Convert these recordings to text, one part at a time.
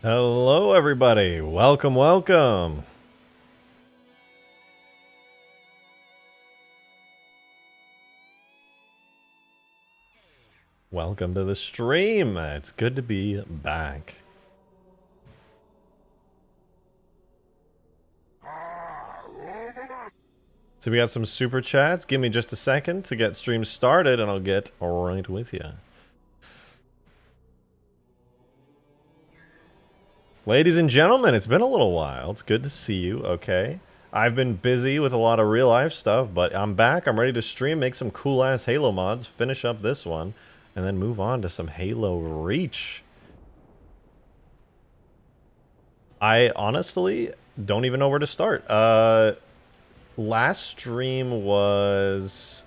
Hello, everybody. Welcome, welcome. Welcome to the stream. It's good to be back. So we got some super chats. Give me just a second to get stream started and I'll get right with you. Ladies and gentlemen, it's been a little while. It's good to see you, okay? I've been busy with a lot of real life stuff, but I'm back. I'm ready to stream, make some cool ass Halo mods, finish up this one, and then move on to some Halo Reach. I honestly don't even know where to start. Last stream was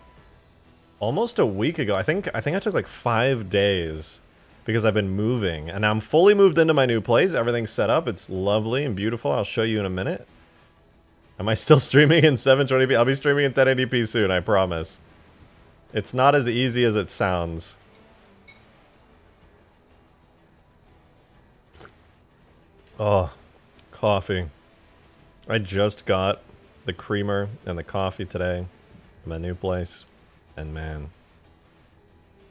almost a week ago. I think I took like 5 days because I've been moving, and I'm fully moved into my new place. Everything's set up. It's lovely and beautiful. I'll show you in a minute. Am I still streaming in 720p? I'll be streaming in 1080p soon, I promise. It's not as easy as it sounds. Oh, coffee. I just got the creamer and the coffee today in my new place. And man,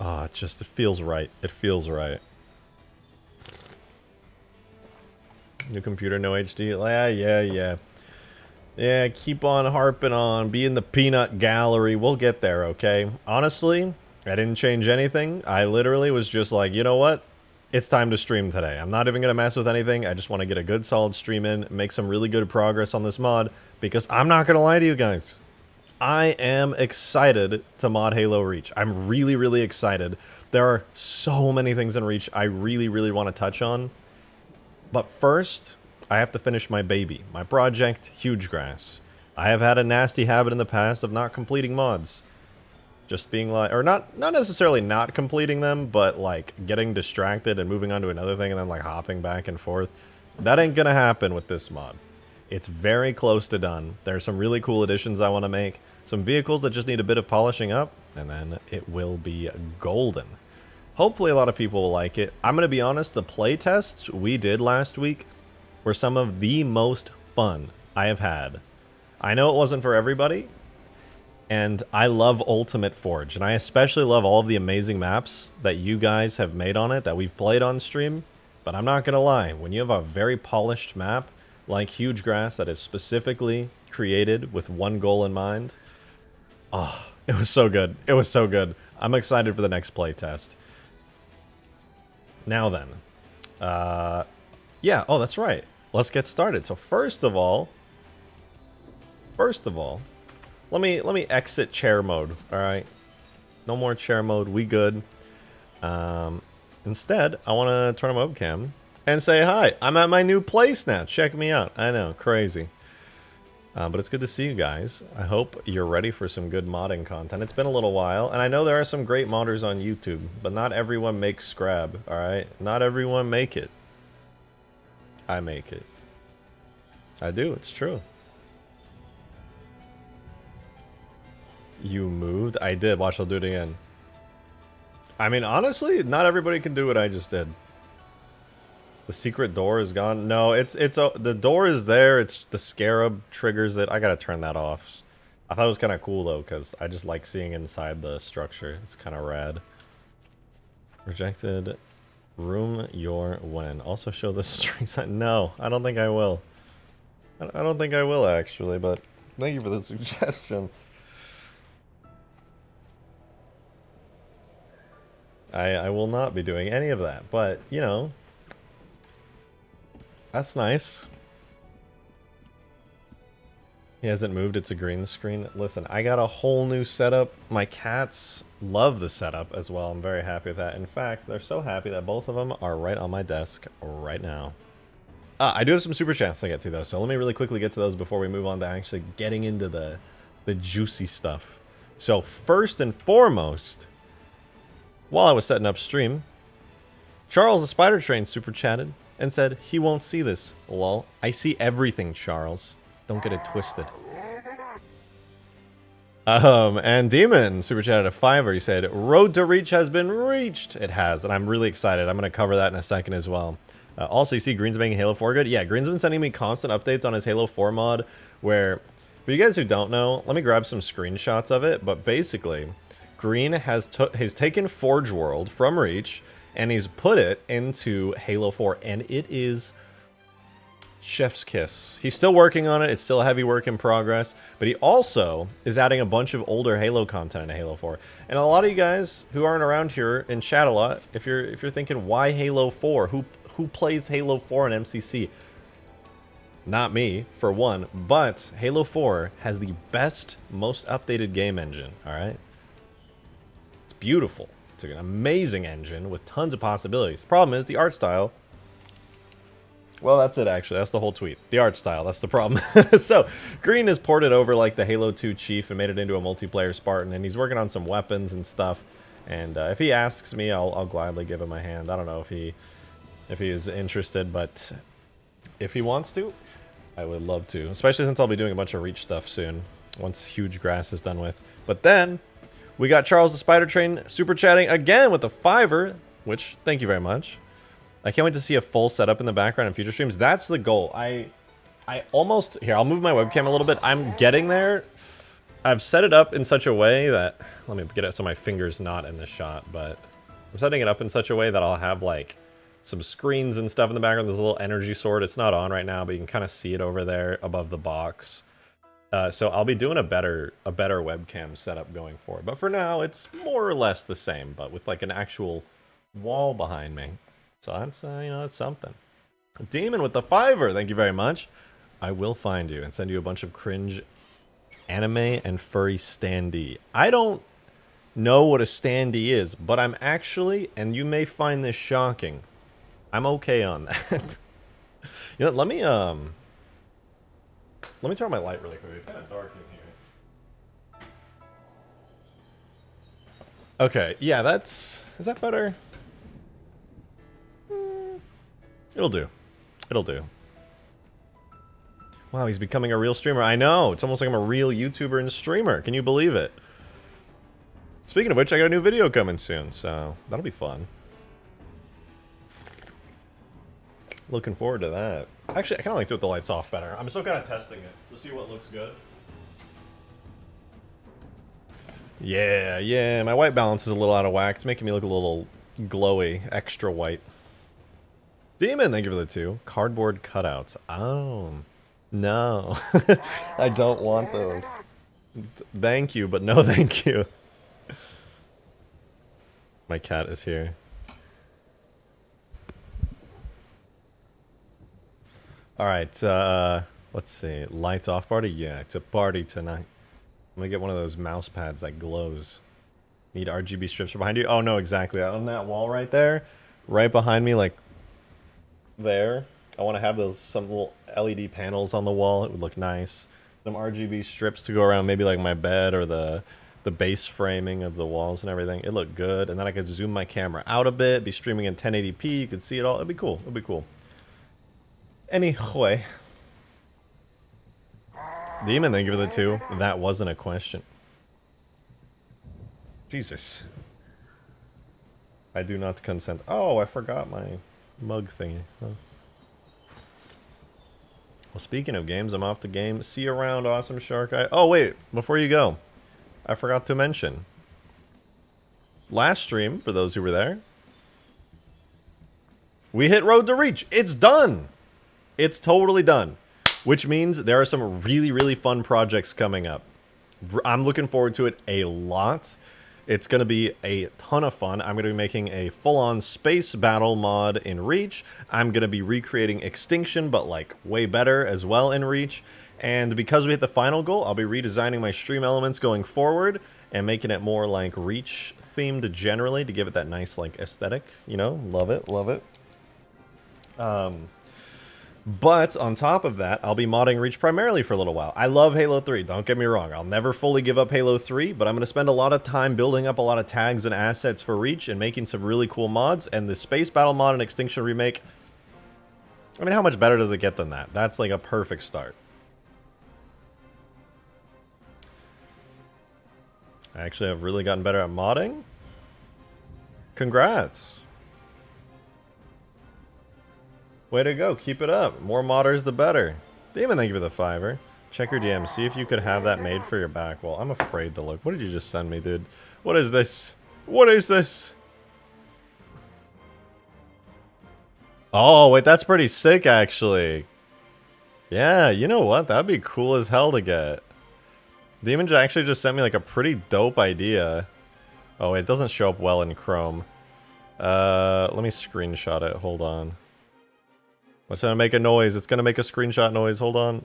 it feels right. It feels right. New computer, no HD. Yeah. Yeah, keep on harping on. Be in the peanut gallery. We'll get there, okay? Honestly, I didn't change anything. I literally was just like, you know what? It's time to stream today. I'm not even going to mess with anything. I just want to get a good solid stream in, make some really good progress on this mod, because I'm not going to lie to you guys. I am excited to mod Halo Reach. I'm really, really excited. There are so many things in Reach I really, really want to touch on. But first, I have to finish my baby, my project, Hugegrass. I have had a nasty habit in the past of not completing mods. Just being like, or not necessarily not completing them, but like getting distracted and moving on to another thing and then like hopping back and forth. That ain't gonna happen with this mod. It's very close to done. There's some really cool additions I want to make. Some vehicles that just need a bit of polishing up, and then it will be golden. Hopefully a lot of people will like it. I'm going to be honest, the playtests we did last week were some of the most fun I have had. I know it wasn't for everybody, and I love Ultimate Forge, and I especially love all of the amazing maps that you guys have made on it, that we've played on stream. But I'm not going to lie, when you have a very polished map like Hugegrass that is specifically created with one goal in mind, oh, it was so good. It was so good. I'm excited for the next playtest. Now then, yeah, oh, that's right. Let's get started. So first of all, let me exit chair mode. All right, no more chair mode. We good. Instead, I want to turn on my webcam and say hi. I'm at my new place now. Check me out. I know, crazy. But it's good to see you guys. I hope you're ready for some good modding content. It's been a little while, and I know there are some great modders on YouTube, but not everyone makes Scrab, alright? Not everyone make it. I make it. I do, it's true. You moved? I did. Watch, I'll do it again. I mean, honestly, not everybody can do what I just did. The secret door is gone. No, the door is there. It's the scarab triggers it. I gotta turn that off. I thought it was kind of cool though, because I just like seeing inside the structure. It's kind of rad. Rejected room your when. Also show the string sign. No, I don't think I will. I don't think I will actually, but thank you for the suggestion. I will not be doing any of that, but you know. That's nice. He hasn't moved, it's a green screen. Listen, I got a whole new setup. My cats love the setup as well. I'm very happy with that. In fact, they're so happy that both of them are right on my desk right now. I do have some super chats to get to though, so let me really quickly get to those before we move on to actually getting into the juicy stuff. So first and foremost, while I was setting up stream, Charles the Spider Train super chatted and said, he won't see this. Lol. I see everything, Charles. Don't get it twisted. And Demon super chatted a $5. He said, Road to Reach has been reached. It has, and I'm really excited. I'm going to cover that in a second as well. Also, you see Green's making Halo 4 good? Yeah, Green's been sending me constant updates on his Halo 4 mod, where, for you guys who don't know, let me grab some screenshots of it, but basically, Green has taken Forge World from Reach, and he's put it into Halo 4, and it is chef's kiss. He's still working on it. It's still a heavy work in progress, but he also is adding a bunch of older Halo content into Halo 4. And a lot of you guys who aren't around here in chat a lot, if you're thinking why Halo 4, who plays Halo 4 on MCC? Not me, for one, but Halo 4 has the best, most updated game engine, all right? It's beautiful. It's an amazing engine with tons of possibilities. Problem is, the art style. Well, that's it, actually. That's the whole tweet. The art style, that's the problem. So, Green has ported over, like, the Halo 2 Chief and made it into a multiplayer Spartan, and he's working on some weapons and stuff. And if he asks me, I'll gladly give him a hand. I don't know if he is interested, but if he wants to, I would love to. Especially since I'll be doing a bunch of Reach stuff soon, once hugegrass is done with. But then, we got Charles the Spider Train super chatting again with a $5, which, thank you very much. I can't wait to see a full setup in the background in future streams. That's the goal. I almost... Here, I'll move my webcam a little bit. I'm getting there. I've set it up in such a way that... Let me get it so my finger's not in the shot, but... I'm setting it up in such a way that I'll have, like, some screens and stuff in the background. There's a little energy sword. It's not on right now, but you can kind of see it over there above the box. So I'll be doing a better webcam setup going forward. But for now, it's more or less the same, but with, like, an actual wall behind me. So that's, you know, that's something. Demon with the $5, thank you very much. I will find you and send you a bunch of cringe anime and furry standee. I don't know what a standee is, but I'm actually, and you may find this shocking, I'm okay on that. You know, let me turn on my light really quick. It's kind of dark in here. Okay, yeah, is that better? It'll do. It'll do. Wow, he's becoming a real streamer. I know. It's almost like I'm a real YouTuber and streamer. Can you believe it? Speaking of which, I got a new video coming soon, so that'll be fun. Looking forward to that. Actually, I kind of like to do it with the lights off better. I'm still kind of testing it to see what looks good. Yeah. My white balance is a little out of whack. It's making me look a little glowy, extra white. Demon, thank you for the 2. Cardboard cutouts. Oh, no. I don't want those. Thank you, but no thank you. My cat is here. Alright, let's see. Lights off party? Yeah, it's a party tonight. I'm gonna get one of those mouse pads that glows. Need RGB strips behind you? Oh, no, exactly. On that wall right there, right behind me, like... there. I want to have some little LED panels on the wall. It would look nice. Some RGB strips to go around maybe like my bed or the base framing of the walls and everything. It looked good. And then I could zoom my camera out a bit, be streaming in 1080p. You could see it all. It'd be cool. It'd be cool. Anyway. Demon, thank you for the 2. That wasn't a question. Jesus. I do not consent. Oh, I forgot my... mug thingy. Huh. Well, speaking of games, I'm off the game. See you around, awesome shark eye. Oh, wait. Before you go, I forgot to mention. Last stream, for those who were there, we hit Road to Reach. It's done. It's totally done. Which means there are some really, really fun projects coming up. I'm looking forward to it a lot. It's going to be a ton of fun. I'm going to be making a full-on space battle mod in Reach. I'm going to be recreating Extinction, but like way better as well in Reach. And because we hit the final goal, I'll be redesigning my stream elements going forward and making it more like Reach themed generally to give it that nice like aesthetic. You know, love it, love it. But on top of that, I'll be modding Reach primarily for a little while. I love Halo 3, don't get me wrong. I'll never fully give up Halo 3, but I'm going to spend a lot of time building up a lot of tags and assets for Reach and making some really cool mods. And the Space Battle mod and Extinction Remake, I mean, how much better does it get than that? That's like a perfect start. I actually have really gotten better at modding. Congrats. Way to go. Keep it up. More modders, the better. Demon, thank you for the $5. Check your DM. See if you could have that made for your back wall. I'm afraid to look. What did you just send me, dude? What is this? What is this? Oh, wait, that's pretty sick, actually. Yeah, you know what? That'd be cool as hell to get. Demon actually just sent me, like, a pretty dope idea. Oh, it doesn't show up well in Chrome. Let me screenshot it. Hold on. It's gonna make a noise. It's gonna make a screenshot noise. Hold on.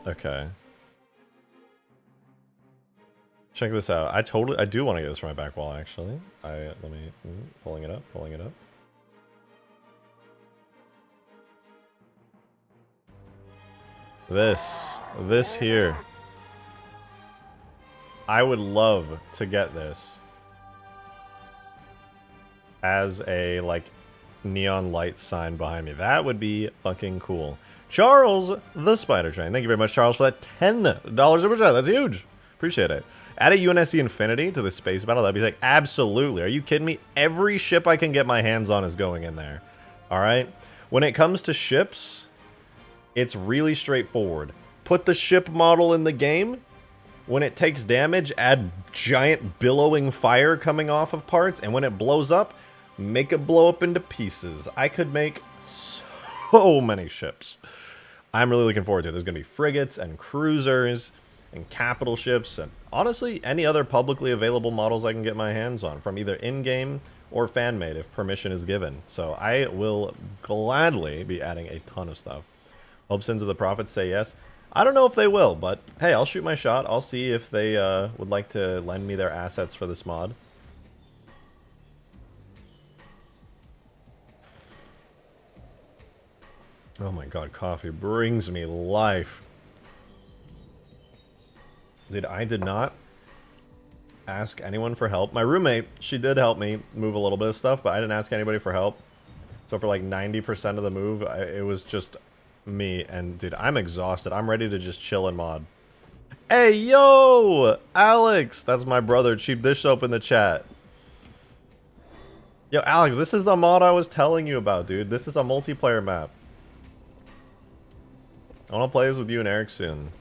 Okay. Check this out. I do want to get this for my back wall, actually. Pulling it up, pulling it up. This here. I would love to get this as a, like, neon light sign behind me. That would be fucking cool. Charles, the Spider Train. Thank you very much, Charles, for that $10 super chat. That's huge. Appreciate it. Add a UNSC Infinity to the space battle. That'd be like, absolutely. Are you kidding me? Every ship I can get my hands on is going in there. All right. When it comes to ships, it's really straightforward. Put the ship model in the game. When it takes damage, add giant billowing fire coming off of parts. And when it blows up, make it blow up into pieces. I could make so many ships. I'm really looking forward to it. There's going to be frigates and cruisers and capital ships and honestly any other publicly available models I can get my hands on from either in-game or fan-made if permission is given. So I will gladly be adding a ton of stuff. Hope Sins of the Prophets say yes. I don't know if they will, but hey, I'll shoot my shot. I'll see if they would like to lend me their assets for this mod. Oh my god, coffee brings me life. Dude, I did not ask anyone for help. My roommate, she did help me move a little bit of stuff, but I didn't ask anybody for help. So for like 90% of the move, it was just me. And dude, I'm exhausted. I'm ready to just chill and mod. Hey, yo! Alex! That's my brother, Cheap Dish Soap, in the chat. Yo, Alex, this is the mod I was telling you about, dude. This is a multiplayer map. I want to play this with you and Eric soon.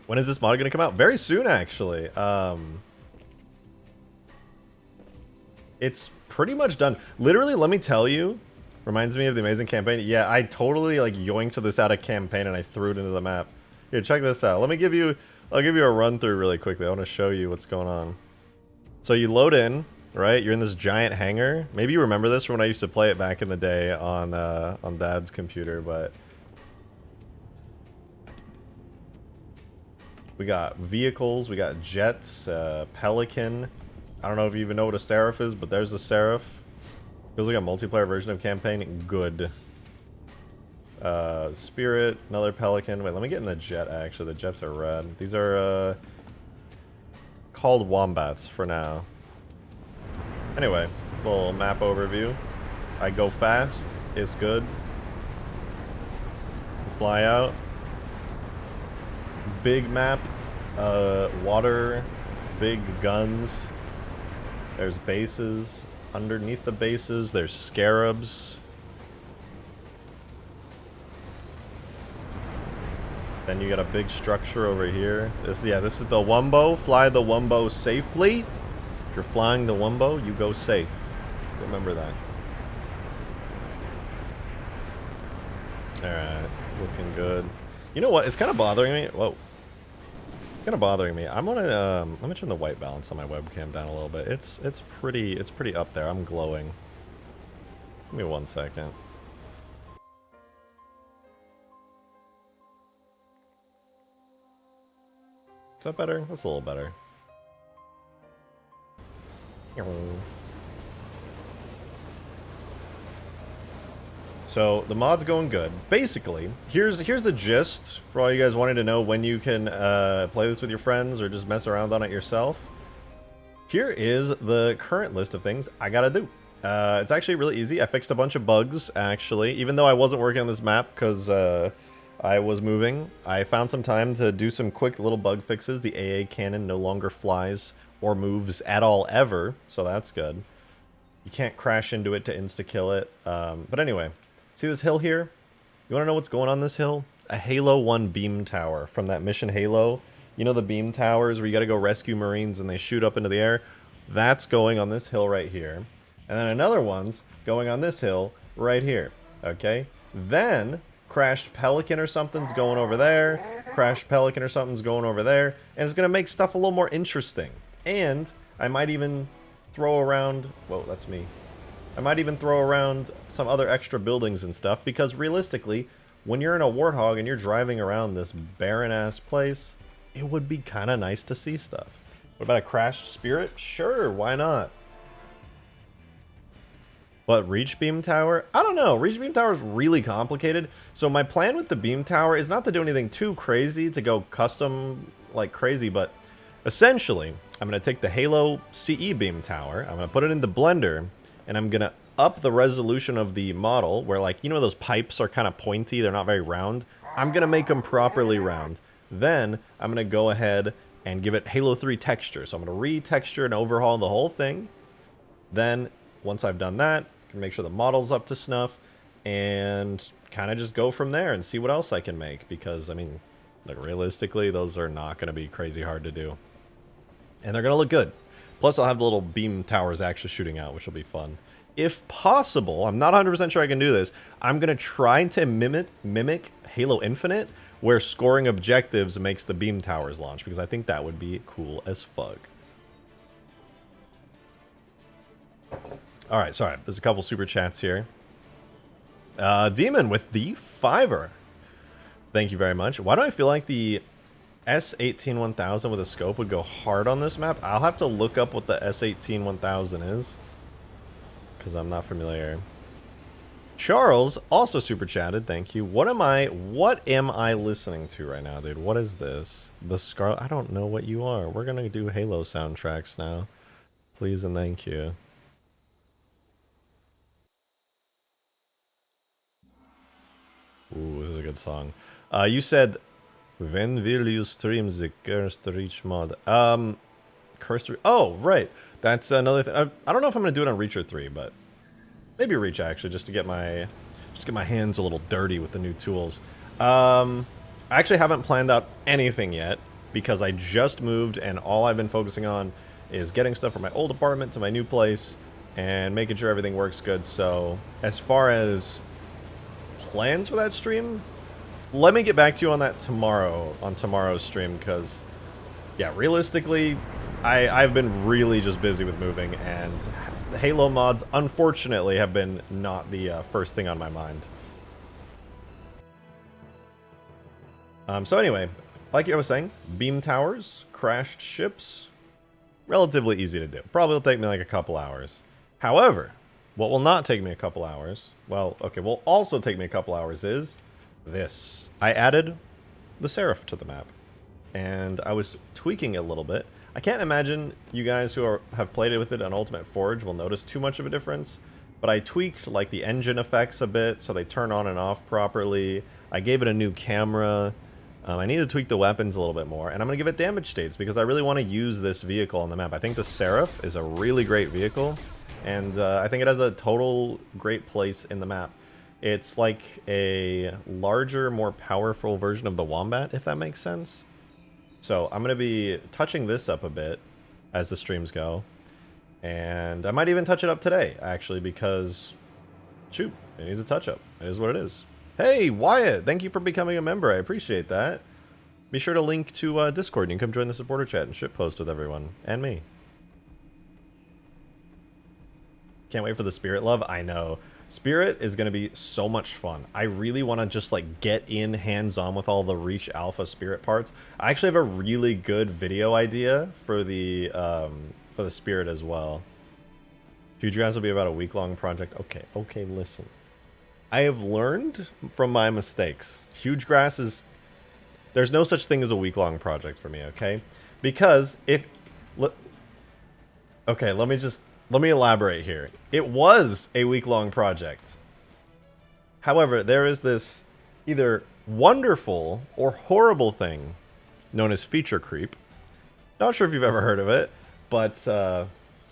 When is this mod going to come out? Very soon, actually. It's pretty much done. Literally, let me tell you, reminds me of the Amazing Campaign. Yeah, I totally like yoinked this out of campaign and I threw it into the map. Here, check this out. Let me give you, I'll give you a run through really quickly. I want to show you what's going on. So you load in, right? You're in this giant hangar. Maybe you remember this from when I used to play it back in the day on Dad's computer, but we got vehicles, we got jets, Pelican. I don't know if you even know what a Seraph is, but there's a Seraph. Feels like a multiplayer version of campaign. Good. Spirit, another Pelican. Wait, let me get in the jet, actually. The jets are red. These are called Wombats for now. Anyway, little map overview. I go fast. It's good. Fly out. Big map, water, big guns. There's bases. Underneath the bases, there's scarabs. Then you got a big structure over here. This is the Wumbo. Fly the Wumbo safely. If you're flying the Wumbo, you go safe. Remember that. Alright, looking good. You know what? It's kind of bothering me. Whoa. It's kind of bothering me. I'm gonna let me turn the white balance on my webcam down a little bit. It's pretty up there. I'm glowing. Give me 1 second. Is that better? That's a little better. So the mod's going good. Basically, here's the gist for all you guys wanting to know when you can play this with your friends or just mess around on it yourself. Here is the current list of things I gotta do. It's actually really easy. I fixed a bunch of bugs, actually. Even though I wasn't working on this map because I was moving, I found some time to do some quick little bug fixes. The AA cannon no longer flies or moves at all ever, so that's good. You can't crash into it to insta-kill it. But anyway, see this hill here? You want to know what's going on this hill? A Halo 1 beam tower from that mission Halo. You know the beam towers where you got to go rescue Marines and they shoot up into the air? That's going on this hill right here. And then another one's going on this hill right here. Okay? Then, crashed Pelican or something's going over there. Crashed Pelican or something's going over there. And it's going to make stuff a little more interesting. And I might even throw around... Whoa, that's me. I might even throw around some other extra buildings and stuff, because realistically, when you're in a Warthog and you're driving around this barren-ass place, it would be kind of nice to see stuff. What about a crashed Spirit? Sure, why not? But Reach Beam Tower? I don't know. Reach Beam Tower is really complicated. So my plan with the Beam Tower is not to do anything too crazy, to go custom like crazy, but essentially, I'm going to take the Halo CE Beam Tower, I'm going to put it into Blender, and I'm going to up the resolution of the model, where, like, you know, those pipes are kind of pointy, they're not very round. I'm going to make them properly round. Then I'm going to go ahead and give it Halo 3 texture. So I'm going to retexture and overhaul the whole thing. Then, once I've done that, I can make sure the model's up to snuff, and kind of just go from there and see what else I can make. Because, I mean, like, realistically, those are not going to be crazy hard to do. And they're going to look good. Plus, I'll have the little beam towers actually shooting out, which will be fun. If possible, I'm not 100% sure I can do this, I'm going to try to mimic Halo Infinite, where scoring objectives makes the beam towers launch, because I think that would be cool as fuck. Alright, sorry, there's a couple super chats here. Demon with the $5. Thank you very much. Why do I feel like the S18-1000 with a scope would go hard on this map? I'll have to look up what the S18-1000 is, because I'm not familiar. Charles also super chatted, thank you. What am I listening to right now, dude? What is this? The Scarlet? I don't know what you are. We're gonna do Halo soundtracks now. Please and thank you. Ooh, this is a good song. You said, when will you stream the Cursed Reach mod? Cursed Reach? Oh, right. That's another thing. I don't know if I'm gonna do it on Reacher 3, but maybe Reach actually, just to get my hands a little dirty with the new tools. I actually haven't planned out anything yet, because I just moved and all I've been focusing on is getting stuff from my old apartment to my new place and making sure everything works good. So as far as plans for that stream, let me get back to you on that tomorrow, on tomorrow's stream, because yeah, realistically, I've been really just busy with moving, and Halo mods, unfortunately, have been not the first thing on my mind. So anyway, like I was saying, beam towers, crashed ships, relatively easy to do. Probably will take me like a couple hours. However, what will not take me a couple hours, well, okay, will also take me a couple hours is this. I added the Seraph to the map, and I was tweaking it a little bit. I can't imagine you guys who have played it with it on Ultimate Forge will notice too much of a difference, but I tweaked like the engine effects a bit so they turn on and off properly. I gave it a new camera. I need to tweak the weapons a little bit more, and I'm going to give it damage states because I really want to use this vehicle on the map. I think the Seraph is a really great vehicle, and I think it has a total great place in the map. It's like a larger, more powerful version of the Wombat, if that makes sense. So I'm going to be touching this up a bit as the streams go. And I might even touch it up today, actually, because, shoot, it needs a touch-up. It is what it is. Hey, Wyatt, thank you for becoming a member. I appreciate that. Be sure to link to Discord. You can come join the supporter chat and shitpost with everyone. And me. Can't wait for the Spirit Love. I know. Spirit is going to be so much fun. I really want to just like get in hands-on with all the Reach Alpha Spirit parts. I actually have a really good video idea for the Spirit as well. Hugegrass will be about a week-long project. Okay, listen. I have learned from my mistakes. Hugegrass is... There's no such thing as a week-long project for me, okay? Because if... Okay, let me elaborate here. It was a week-long project. However, there is this either wonderful or horrible thing known as feature creep. Not sure if you've ever heard of it, but I'm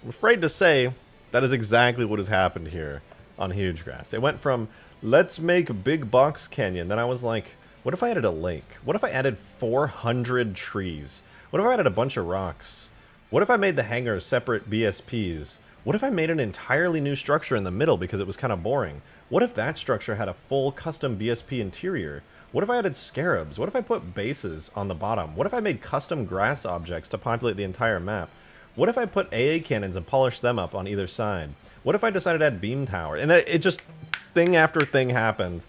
afraid to say That is exactly what has happened here on hugegrass. It went from, let's make big box canyon. Then I was like, what if I added a lake? What if I added 400 trees? What if I added a bunch of rocks? What if I made the hangars separate BSPs? What if I made an entirely new structure in the middle because it was kind of boring? What if that structure had a full custom BSP interior? What if I added scarabs? What if I put bases on the bottom? What if I made custom grass objects to populate the entire map? What if I put AA cannons and polished them up on either side? What if I decided to add beam tower? And then it just, thing after thing happens.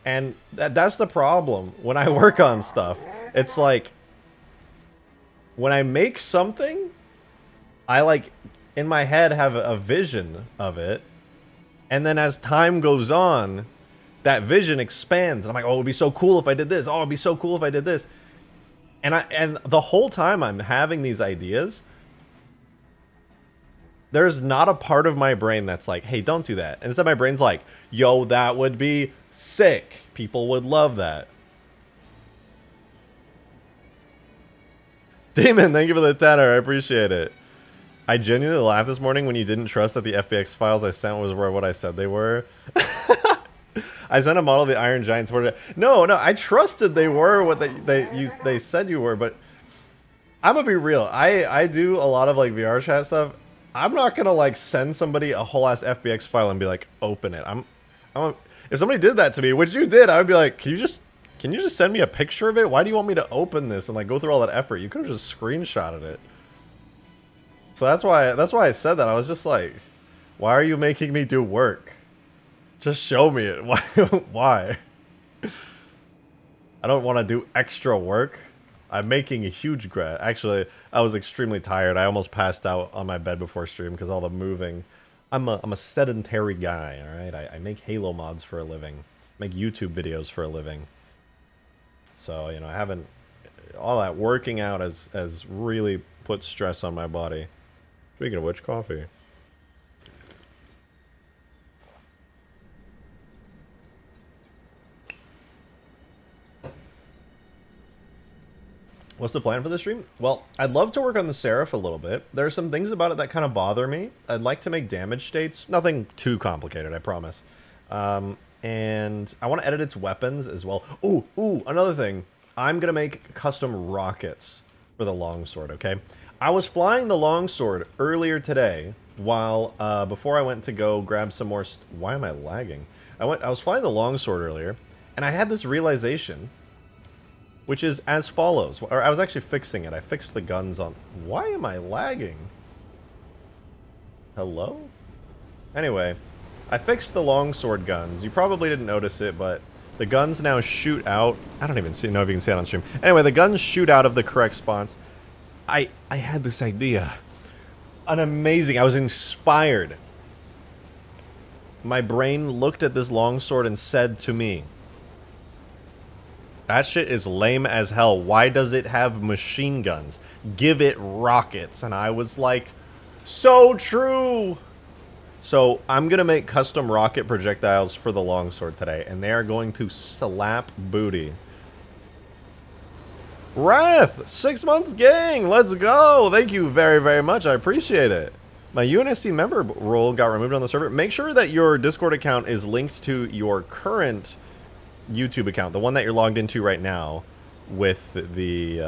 And that's the problem when I work on stuff. It's like, when I make something, I like, in my head have a vision of it. And then as time goes on, that vision expands. And I'm like, oh, it would be so cool if I did this. Oh, it'd be so cool if I did this. And the whole time I'm having these ideas, there's not a part of my brain that's like, hey, don't do that. And instead my brain's like, yo, that would be sick. People would love that. Demon, thank you for the tenor. I appreciate it. I genuinely laughed this morning when you didn't trust that the FBX files I sent were what I said they were. I sent a model of the Iron Giant Sword. No, I trusted they were what they said you were, but I'm gonna be real. I do a lot of like VR chat stuff. I'm not gonna like send somebody a whole ass FBX file and be like, open it. If somebody did that to me, which you did, I would be like, can you just send me a picture of it? Why do you want me to open this and like go through all that effort? You could have just screenshotted it. So that's why I said that. I was just like, why are you making me do work? Just show me it. Why? I don't want to do extra work. I'm making a huge grad. Actually, I was extremely tired. I almost passed out on my bed before stream because all the moving. I'm a sedentary guy, all right? I make Halo mods for a living. Make YouTube videos for a living. So, you know, I haven't... All that working out has really put stress on my body. Speaking of which, coffee. What's the plan for the stream? Well, I'd love to work on the Seraph a little bit. There are some things about it that kind of bother me. I'd like to make damage states. Nothing too complicated, I promise. And I want to edit its weapons as well. Ooh, another thing. I'm going to make custom rockets for the longsword, okay? I was flying the longsword earlier today while, before I went to go grab some more... Why am I lagging? I was flying the longsword earlier, and I had this realization... which is as follows. Or I was actually fixing it. I fixed the guns on... Why am I lagging? Hello? Anyway, I fixed the longsword guns. You probably didn't notice it, but the guns now shoot out... I don't even know if you can see it on stream. Anyway, the guns shoot out of the correct spots. I had this idea. I was inspired. My brain looked at this longsword and said to me... That shit is lame as hell. Why does it have machine guns? Give it rockets. And I was like, so true. So I'm going to make custom rocket projectiles for the longsword today. And they are going to slap booty. Wrath, 6 months gang. Let's go. Thank you very, very much. I appreciate it. My UNSC member role got removed on the server. Make sure that your Discord account is linked to your current... YouTube account, the one that you're logged into right now, with the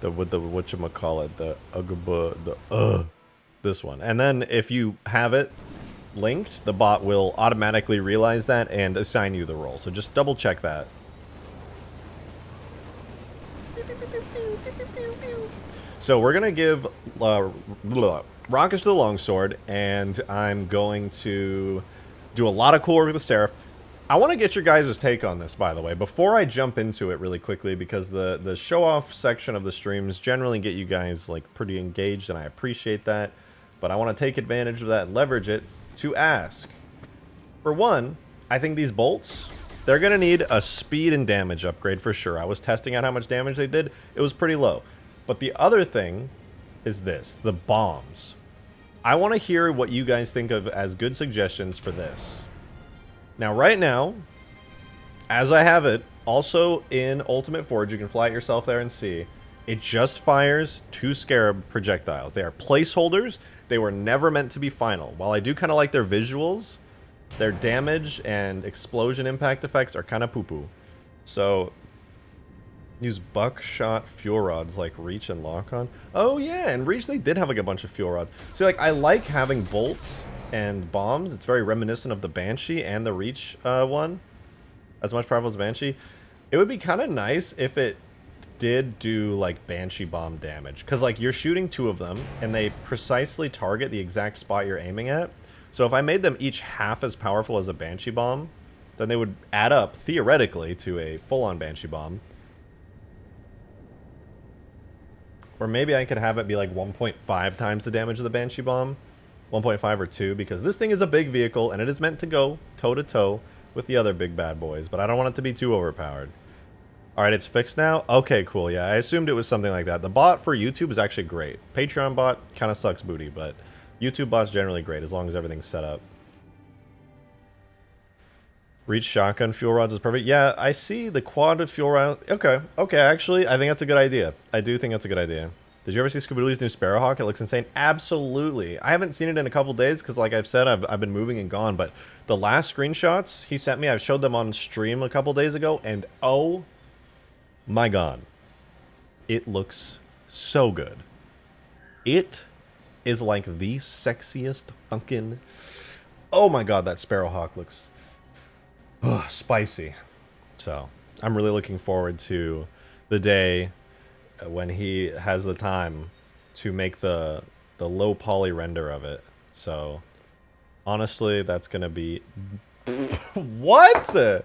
whatchamacallit, this one. And then if you have it linked, the bot will automatically realize that and assign you the role. So just double check that. So we're gonna give rockets to the longsword, and I'm going to do a lot of cool work with the Seraph. I want to get your guys' take on this, by the way, before I jump into it really quickly, because the show-off section of the streams generally get you guys like pretty engaged, and I appreciate that. But I want to take advantage of that and leverage it to ask. For one, I think these bolts, they're going to need a speed and damage upgrade for sure. I was testing out how much damage they did. It was pretty low. But the other thing is this, the bombs. I want to hear what you guys think of as good suggestions for this. Now, right now, as I have it, also in Ultimate Forge, you can fly it yourself there and see, It just fires 2 Scarab projectiles. They are placeholders. They were never meant to be final. While I do kind of like their visuals, their damage and explosion impact effects are kind of poo-poo. So, use buckshot fuel rods like Reach and Lock-On. Oh yeah, and Reach they did have like a bunch of fuel rods. See, like I like having bolts and bombs. It's very reminiscent of the Banshee and the Reach one. As much powerful as Banshee. It would be kind of nice if it did do like Banshee bomb damage. Because like you're shooting 2 of them and they precisely target the exact spot you're aiming at. So if I made them each half as powerful as a Banshee bomb, then they would add up, theoretically, to a full-on Banshee bomb. Or maybe I could have it be like 1.5 times the damage of the Banshee bomb. 1.5 or 2, because this thing is a big vehicle, and it is meant to go toe-to-toe with the other big bad boys. But I don't want it to be too overpowered. Alright, it's fixed now? Okay, cool. Yeah, I assumed it was something like that. The bot for YouTube is actually great. Patreon bot kind of sucks booty, but YouTube bot's generally great, as long as everything's set up. Reach shotgun fuel rods is perfect. Yeah, I see the quad fuel rod. Okay, actually, I think that's a good idea. I do think that's a good idea. Did you ever see Scooby-Doo's new Sparrowhawk? It looks insane. Absolutely. I haven't seen it in a couple days because, like I've said, I've been moving and gone. But the last screenshots he sent me, I showed them on stream a couple days ago, and oh my god. It looks so good. It is like the sexiest fucking... Oh my god, that Sparrowhawk looks... spicy. So, I'm really looking forward to the day when he has the time to make the low poly render of it. So, honestly, that's gonna be... What?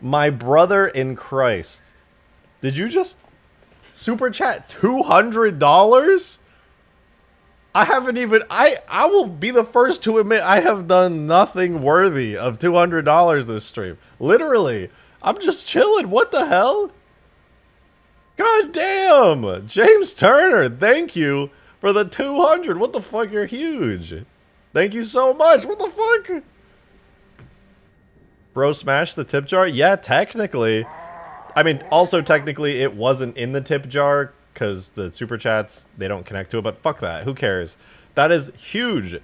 My brother in Christ. Did you just super chat $200? I haven't even... I will be the first to admit I have done nothing worthy of $200 this stream. Literally. I'm just chilling. What the hell? God damn. James Turner, thank you for the 200. What the fuck? You're huge. Thank you so much. What the fuck? Bro, smash the tip jar? Yeah, technically. I mean, also technically it wasn't in the tip jar because the super chats, they don't connect to it, but fuck that. Who cares? That is huge.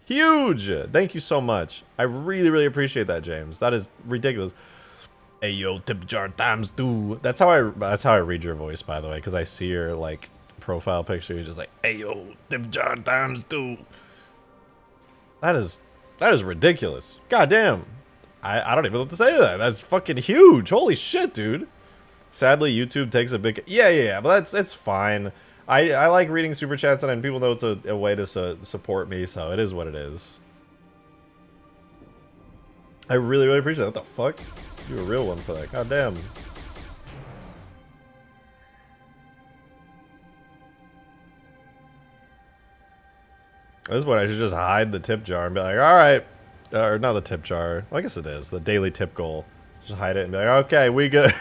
Huge. Thank you so much. I really, really appreciate that, James. That is ridiculous. Hey, yo, tip jar times 2. That's how I read your voice, by the way, because I see your, like, profile picture. You're just like, hey, yo, tip jar times 2. That is ridiculous. God damn. I don't even know what to say to that. That's fucking huge. Holy shit, dude. Sadly, YouTube takes a big... Yeah, but it's fine. I like reading super chats, and people know it's a way to support me, so it is what it is. I really, really appreciate that. What the fuck? You a real one for that. God damn. At this point, I should just hide the tip jar and be like, alright. Or not the tip jar. Well, I guess it is. The daily tip goal. Just hide it and be like, okay, we good.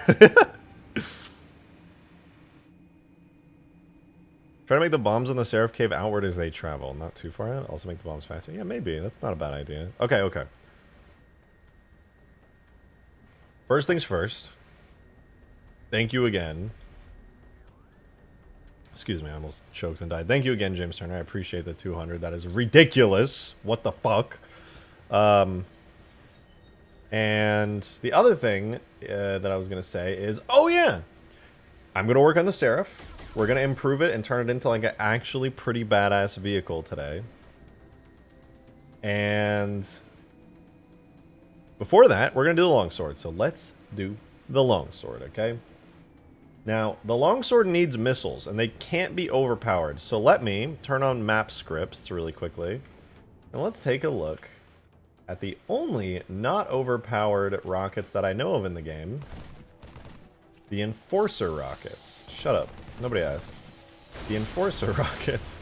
Try to make the bombs in the Seraph cave outward as they travel. Not too far out. Also make the bombs faster. Yeah, maybe. That's not a bad idea. Okay. First things first. Thank you again. Excuse me, I almost choked and died. Thank you again, James Turner. I appreciate the 200. That is ridiculous. What the fuck? And the other thing that I was going to say is, oh yeah, I'm going to work on the Seraph. We're going to improve it and turn it into like an actually pretty badass vehicle today. And before that, we're going to do the longsword. So let's do the longsword, okay? Now, the longsword needs missiles, and they can't be overpowered. So let me turn on map scripts really quickly. And let's take a look at the only not overpowered rockets that I know of in the game. The Enforcer rockets. Shut up. Nobody asked. The Enforcer rockets.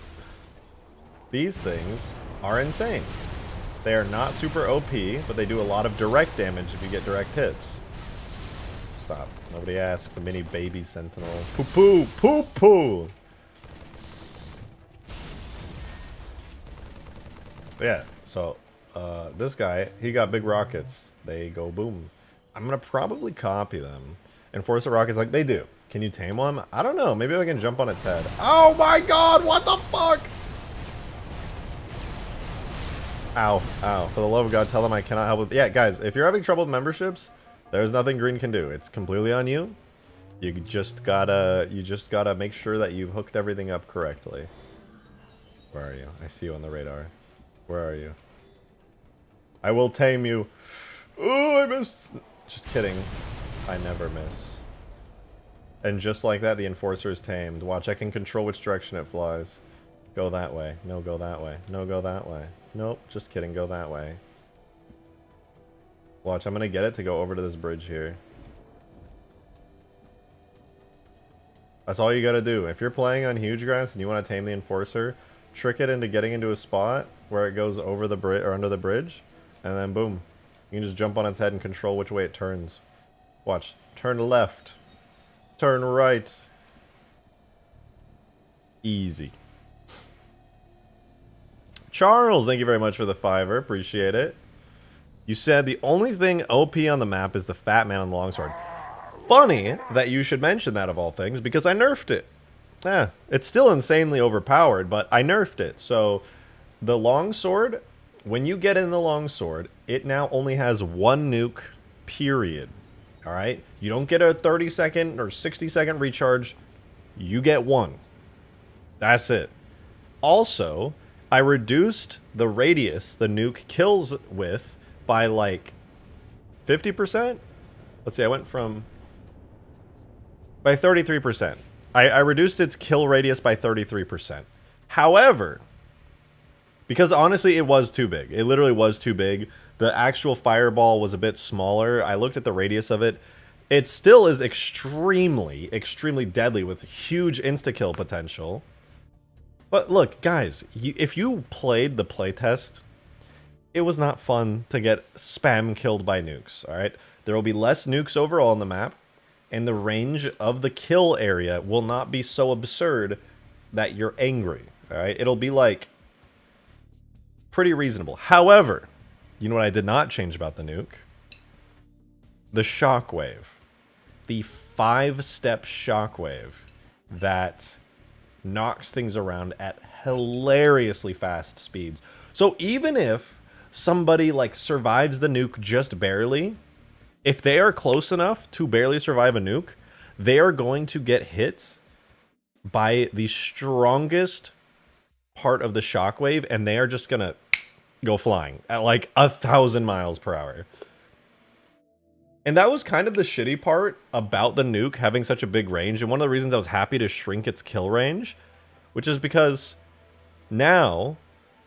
These things are insane. They are not super OP, but they do a lot of direct damage if you get direct hits. Stop. Nobody asked. The mini baby sentinel. Poo-poo! Poo-poo! Yeah, so... this guy, he got big rockets. They go boom. I'm gonna probably copy them. Enforcer Rocket's like, they do. Can you tame one? I don't know. Maybe I can jump on its head. Oh my god, what the fuck? Ow, ow. For the love of God, tell them I cannot help with... Yeah, guys, if you're having trouble with memberships, there's nothing Green can do. It's completely on you. You just gotta make sure that you've hooked everything up correctly. Where are you? I see you on the radar. Where are you? I will tame you. Oh, I missed. Just kidding. I never miss. And just like that, the Enforcer is tamed. Watch, I can control which direction it flies. Go that way. No, go that way. No, go that way. Nope, just kidding. Go that way. Watch, I'm gonna get it to go over to this bridge here. That's all you gotta do. If you're playing on hugegrass and you want to tame the Enforcer, trick it into getting into a spot where it goes over the bridge or under the bridge, and then boom, you can just jump on its head and control which way it turns. Watch, turn left, turn right. Easy. Charles, thank you very much for the $5. Appreciate it. You said the only thing OP on the map is the fat man on the longsword. Funny that you should mention that of all things, because I nerfed it. Yeah, it's still insanely overpowered, but I nerfed it. So the longsword, when you get in the longsword, it now only has one nuke, period. All right? You don't get a 30-second or 60-second recharge. You get one. That's it. Also, I reduced the radius the nuke kills with by like 50%. Let's see, I went from... by 33%. I reduced its kill radius by 33%. However, because honestly it was too big. It literally was too big. The actual fireball was a bit smaller. I looked at the radius of it. It still is extremely, extremely deadly with huge insta-kill potential. But look, guys, if you played the playtest, it was not fun to get spam killed by nukes, alright? There will be less nukes overall on the map, and the range of the kill area will not be so absurd that you're angry, alright? It'll be, like, pretty reasonable. However, you know what I did not change about the nuke? The shockwave. The 5-step shockwave that knocks things around at hilariously fast speeds. So even if somebody, like, survives the nuke just barely... if they are close enough to barely survive a nuke, they are going to get hit by the strongest part of the shockwave, and they are just gonna go flying at like 1,000 miles per hour. And that was kind of the shitty part about the nuke having such a big range, and one of the reasons I was happy to shrink its kill range, which is because now,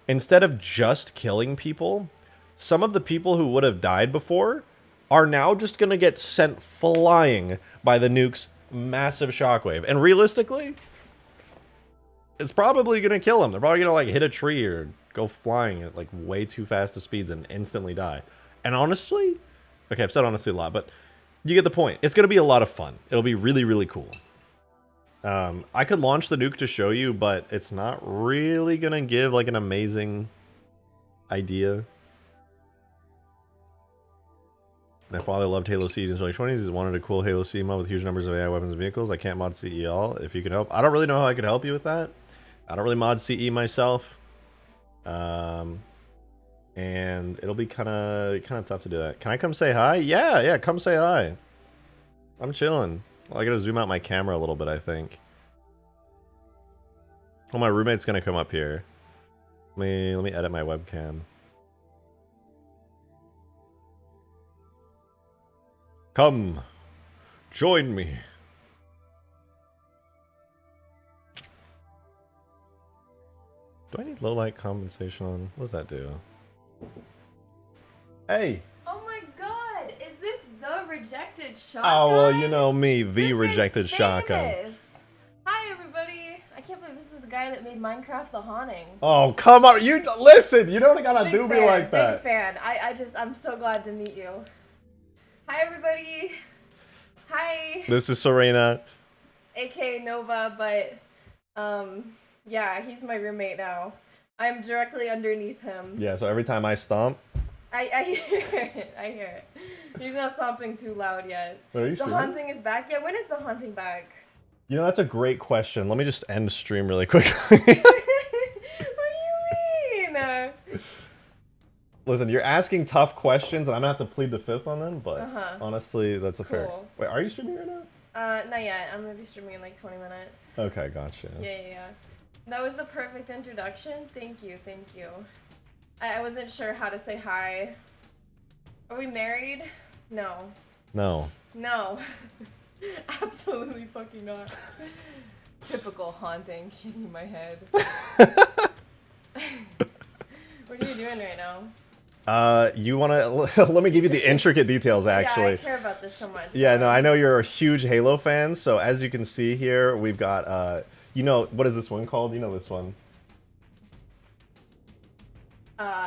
instead of just killing people, some of the people who would have died before are now just going to get sent flying by the nuke's massive shockwave. And realistically, it's probably going to kill them. They're probably going to like hit a tree or go flying at like way too fast of speeds and instantly die. And honestly, okay, I've said honestly a lot, but you get the point. It's going to be a lot of fun. It'll be really, really cool. I could launch the nuke to show you, but it's not really going to give like an amazing idea. My father loved Halo C in his early 20s. He wanted a cool Halo C mod with huge numbers of AI weapons and vehicles. I can't mod CE all. If you could help. I don't really know how I could help you with that. I don't really mod CE myself. And it'll be kind of tough to do that. Can I come say hi? Yeah, come say hi. I'm chilling. Well, I gotta zoom out my camera a little bit, I think. Well, my roommate's gonna come up here. Let me edit my webcam. Come, join me. Do I need low light compensation on? What does that do? Hey! Oh my god! Is this the rejected shotgun? Oh, well, you know me, the rejected shotgun. Hi, everybody! I can't believe this is the guy that made Minecraft The Haunting. Oh, come on! You listen! You don't gotta do me like that. Big fan. I'm so glad to meet you. Hi, everybody! Hi! This is Serena. AKA Nova, but, yeah, he's my roommate now. I'm directly underneath him. Yeah, so every time I stomp... I hear it. I hear it. He's not stopping too loud yet. Wait, are you The streaming? haunting is back. Yeah, when is the haunting back? You know, that's a great question. Let me just end stream really quickly. What do you mean? Listen, you're asking tough questions, and I'm gonna have to plead the fifth on them. But honestly, that's a fair. Cool. Wait, are you streaming right now? Not yet. I'm gonna be streaming in like 20 minutes. Okay, gotcha. Yeah. That was the perfect introduction. Thank you. I wasn't sure how to say hi. Are we married? No. No. Absolutely fucking not. Typical haunting, shaking my head. What are you doing right now? You wanna let me give you the intricate details, actually. Yeah, I care about this so much. Yeah, no, I know you're a huge Halo fan, so as you can see here, we've got, you know, what is this one called? You know this one.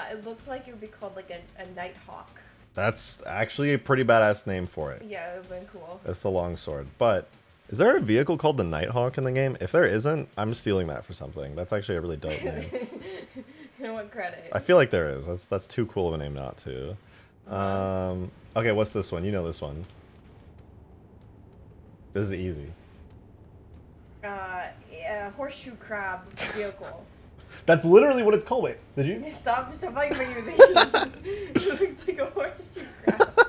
It looks like it would be called like a Nighthawk. That's actually a pretty badass name for it. Yeah, it would have been cool. That's the longsword. But is there a vehicle called the Nighthawk in the game? If there isn't, I'm stealing that for something. That's actually a really dope name. I want credit. I feel like there is. That's too cool of a name not to. Okay, what's this one? You know this one. This is easy. Yeah, horseshoe crab vehicle. That's literally what it's called. Wait, did you? Stop just talking about your name. It looks like a horseshoe crab.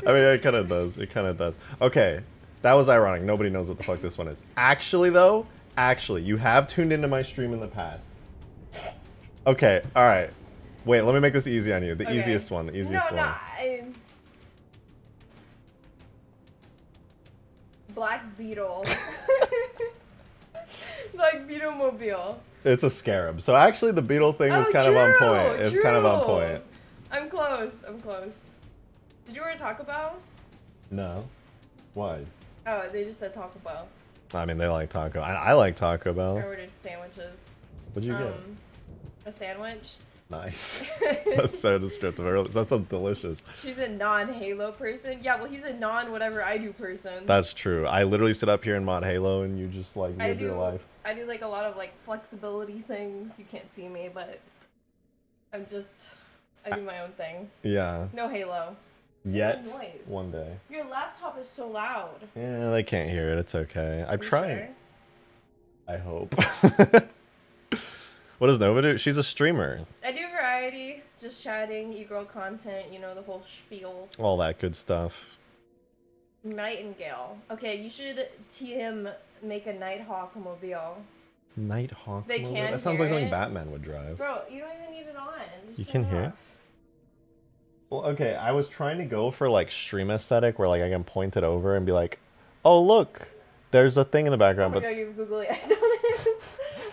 I mean, it kind of does. It kind of does. Okay, that was ironic. Nobody knows what the fuck this one is. Actually, though, you have tuned into my stream in the past. Okay, all right. Wait, let me make this easy on you. The easiest one. The easiest one. Black Beetle. Black Beetle mobile. It's a scarab. So actually, the beetle thing was kind of on point. It's kind of on point. I'm close. Did you order Taco Bell? No. Why? Oh, they just said Taco Bell. I mean, they like taco. I like Taco I Bell. ordered sandwiches. What'd you get? A sandwich. Nice. That's so descriptive. That sounds delicious. She's a non-Halo person. Yeah, well, he's a non-whatever I do person. That's true. I literally sit up here and mod Halo, and you just like live your life. I do like a lot of like flexibility things. You can't see me, but I do my own thing. Yeah. No Halo. Yet. Noise. One day. Your laptop is so loud. Yeah, they can't hear it. It's okay. I'm trying. Sure? I hope. What does Nova do? She's a streamer. I do variety, just chatting, e-girl content, you know, the whole spiel. All that good stuff. Nightingale. Okay, you should TM make a Nighthawk mobile. Nighthawk? They can That sounds like hear something it. Batman would drive. Bro, you don't even need it on. Just You turn can it hear it? off. Well, okay, I was trying to go for like stream aesthetic where like I can point it over and be like, oh look, there's a thing in the background, Oh my but god, you have googly eyes on it.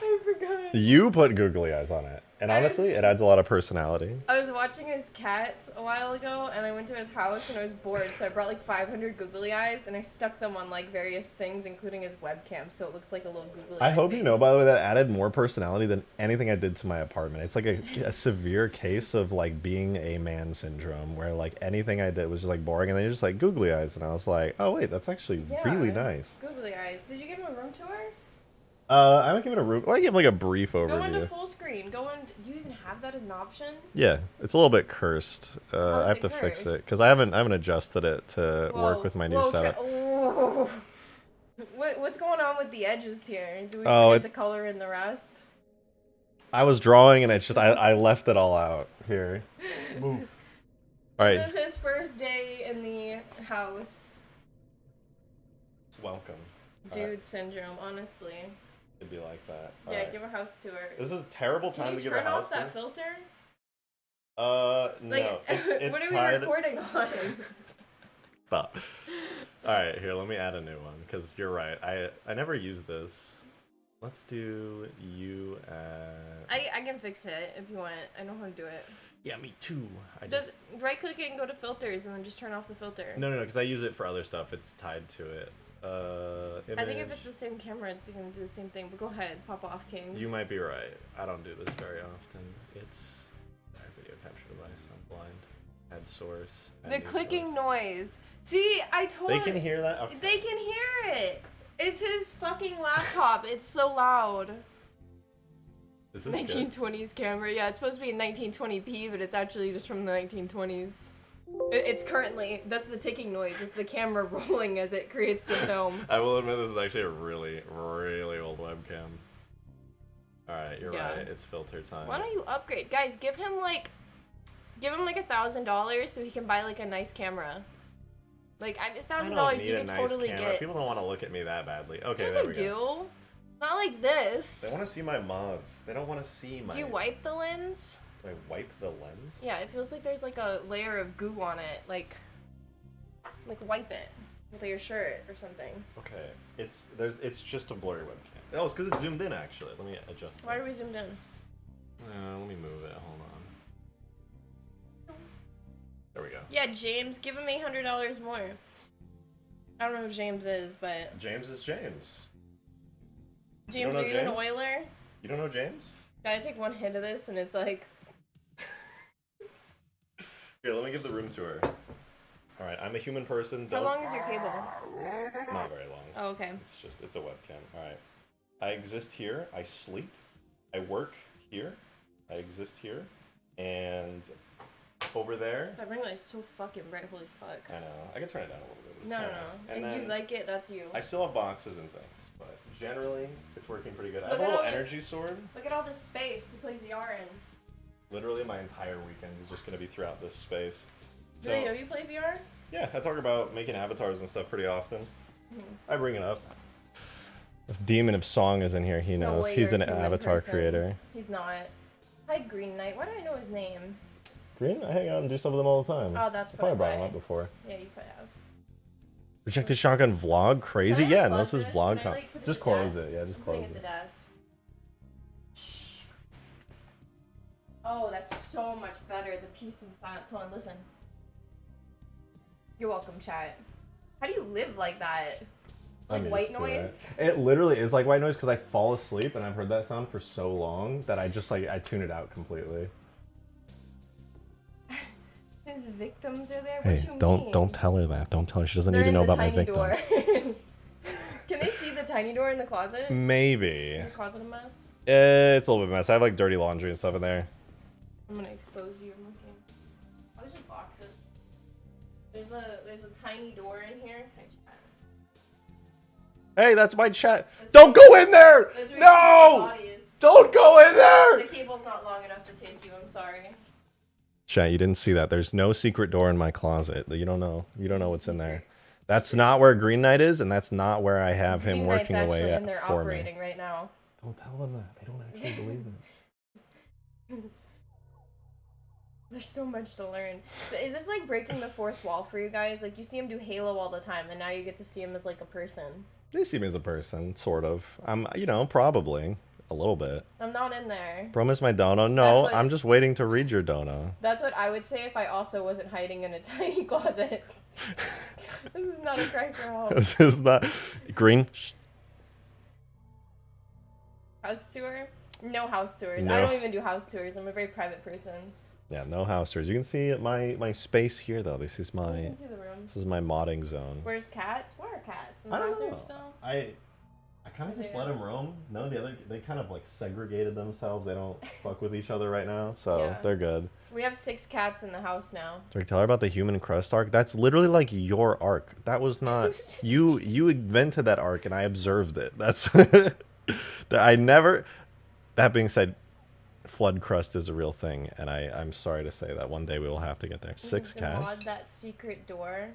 I forgot. you put googly eyes on it. And honestly, it adds a lot of personality. I was watching his cat a while ago, and I went to his house, and I was bored, so I brought like 500 googly eyes, and I stuck them on like various things, including his webcam, so it looks like a little googly eye I hope face. you know, by the way, that added more personality than anything I did to my apartment. It's like a severe case of like being a man syndrome, where like anything I did was just like boring, and then you're just like googly eyes, and I was like, oh wait, that's actually really nice. Googly eyes. Did you give him a room tour? I might give it a room. I give like a brief Go overview. into full screen. Do you even have that as an option? Yeah, it's a little bit cursed. How I is have it to fix it cursed? because I haven't adjusted it to work with my new setup. Oh. What's going on with the edges here? Do we Oh, forget to color in the rest? I was drawing and it's just I left it all out here. Move. All right. This is his first day in the house. Welcome. Dude syndrome, honestly. It'd be like that. Yeah, Alright. give a house tour. This is a terrible time Can to you give a turn house off that tour. filter? No. Like, It's what are we tied. recording on? Stop. All right, here. Let me add a new one because you're right. I never use this. Let's do you. I can fix it if you want. I know how to do it. Yeah, me too. Just right click it and go to filters and then just turn off the filter. No, because I use it for other stuff. It's tied to it. Image. I think if it's the same camera, it's gonna do the same thing. But go ahead, pop off, King. You might be right. I don't do this very often. It's video capture device. I'm blind. Add source. Add The new clicking source. noise. See, I told They can hear that. Okay. They can hear it. It's his fucking laptop. It's so loud. Is this 1920s camera. Yeah, it's supposed to be in 1920p, but it's actually just from the 1920s. It's currently, that's the ticking noise. It's the camera rolling as it creates the film. I will admit this is actually a really, really old webcam. Alright, you're Yeah. right. It's filter time. Why don't you upgrade? Guys, give him like $1,000 so he can buy like a nice camera. Like, $1,000 you can totally get. People don't want to look at me that badly. Okay, Yes, there I we do. go. Not like this. They want to see my mods. They don't want to see my... Do you wipe the lens? Do I wipe the lens? Yeah, it feels like there's like a layer of goo on it. Like wipe it with your shirt or something. Okay, it's just a blurry webcam. Oh, it's because it's zoomed in actually. Let me adjust. Why are we zoomed in? Let me move it. Hold on. There we go. Yeah, James, give him $800 more. I don't know who James is, but James is James. James, know are you James? an oiler? You don't know James? Gotta take one hit of this and it's like... Here, let me give the room tour. Alright, I'm a human person. How long is your cable? Not very long. Oh, okay. It's a webcam. Alright. I exist here. I sleep. I work here. I exist here. And over there. That ring light is so fucking bright, holy fuck. I know. I can turn it down a little bit. It's No. nice. And If then you like it, that's you. I still have boxes and things, but generally it's working pretty good. I Look have a at little all this- energy sword. Look at all this space to play VR in. Literally my entire weekend is just going to be throughout this space. Do they know you play VR? Yeah, I talk about making avatars and stuff pretty often. Mm-hmm. I bring it up. If Demon of Song is in here, he No knows. way He's you're an a human avatar person. creator. He's not. Hi, Green Knight. Why do I know his name? Green? I hang out and do stuff with him all the time. Oh, that's I probably brought why. him up before. Yeah, you probably have. Rejected Shotgun vlog? Crazy? Can I Yeah, close no, this is this? vlog. Can I, like, put it Just to close death? it. Yeah, just I'm close putting it to it. death. Oh, that's so much better. The peace and silence. Hold on, listen. You're welcome, chat. How do you live like that? Like I'm white used to it. noise? It literally is like white noise because I fall asleep and I've heard that sound for so long that I just I tune it out completely. His victims are there? Hey, What you don't mean? tell her that. Don't tell her. She doesn't They're need to in know the about my tiny victims. door. Can they see the tiny door in the closet? Maybe. Is your closet a mess? It's a little bit of a mess. I have like dirty laundry and stuff in there. I'm gonna expose you. I'm looking. Oh, there's just boxes. There's a tiny door in here. Hi, chat. Hey, that's my chat. That's Don't where- go in there! that's where you No! keep your bodies. Don't go in there! The cable's not long enough to take you. I'm sorry. Chat, you didn't see that. There's no secret door in my closet. You don't know. You don't know what's in there. That's not where Green Knight is, and that's not where I have him Green working Knight's away actually at, in there for operating me. right now. Don't tell them that. They don't actually believe it. There's so much to learn. So is this like breaking the fourth wall for you guys? Like you see him do Halo all the time, and now you get to see him as like a person. They see me as a person, sort of. I'm, probably a little bit. I'm not in there. Promise my dono. That's No, what- I'm just waiting to read your dono. That's what I would say if I also wasn't hiding in a tiny closet. This is not a cry for help. This is not Green. House tour? No house tours. No. I don't even do house tours. I'm a very private person. Yeah, no house tours. You can see my space here though. This is You my can see the room. modding zone. Where's cats? Where are cats? In the I don't bathroom know. still? I kind of just let them roam. No, they kind of like segregated themselves. They don't fuck with each other right now, so Yeah. they're good. We have 6 cats in the house now. Do I tell her about the human crust arc? That's literally like your arc. That was not you. You invented that arc, and I observed it. That's that I never. That being said, flood crust is a real thing, and I'm sorry to say that one day we will have to get there. 6 To cats. mod that secret door.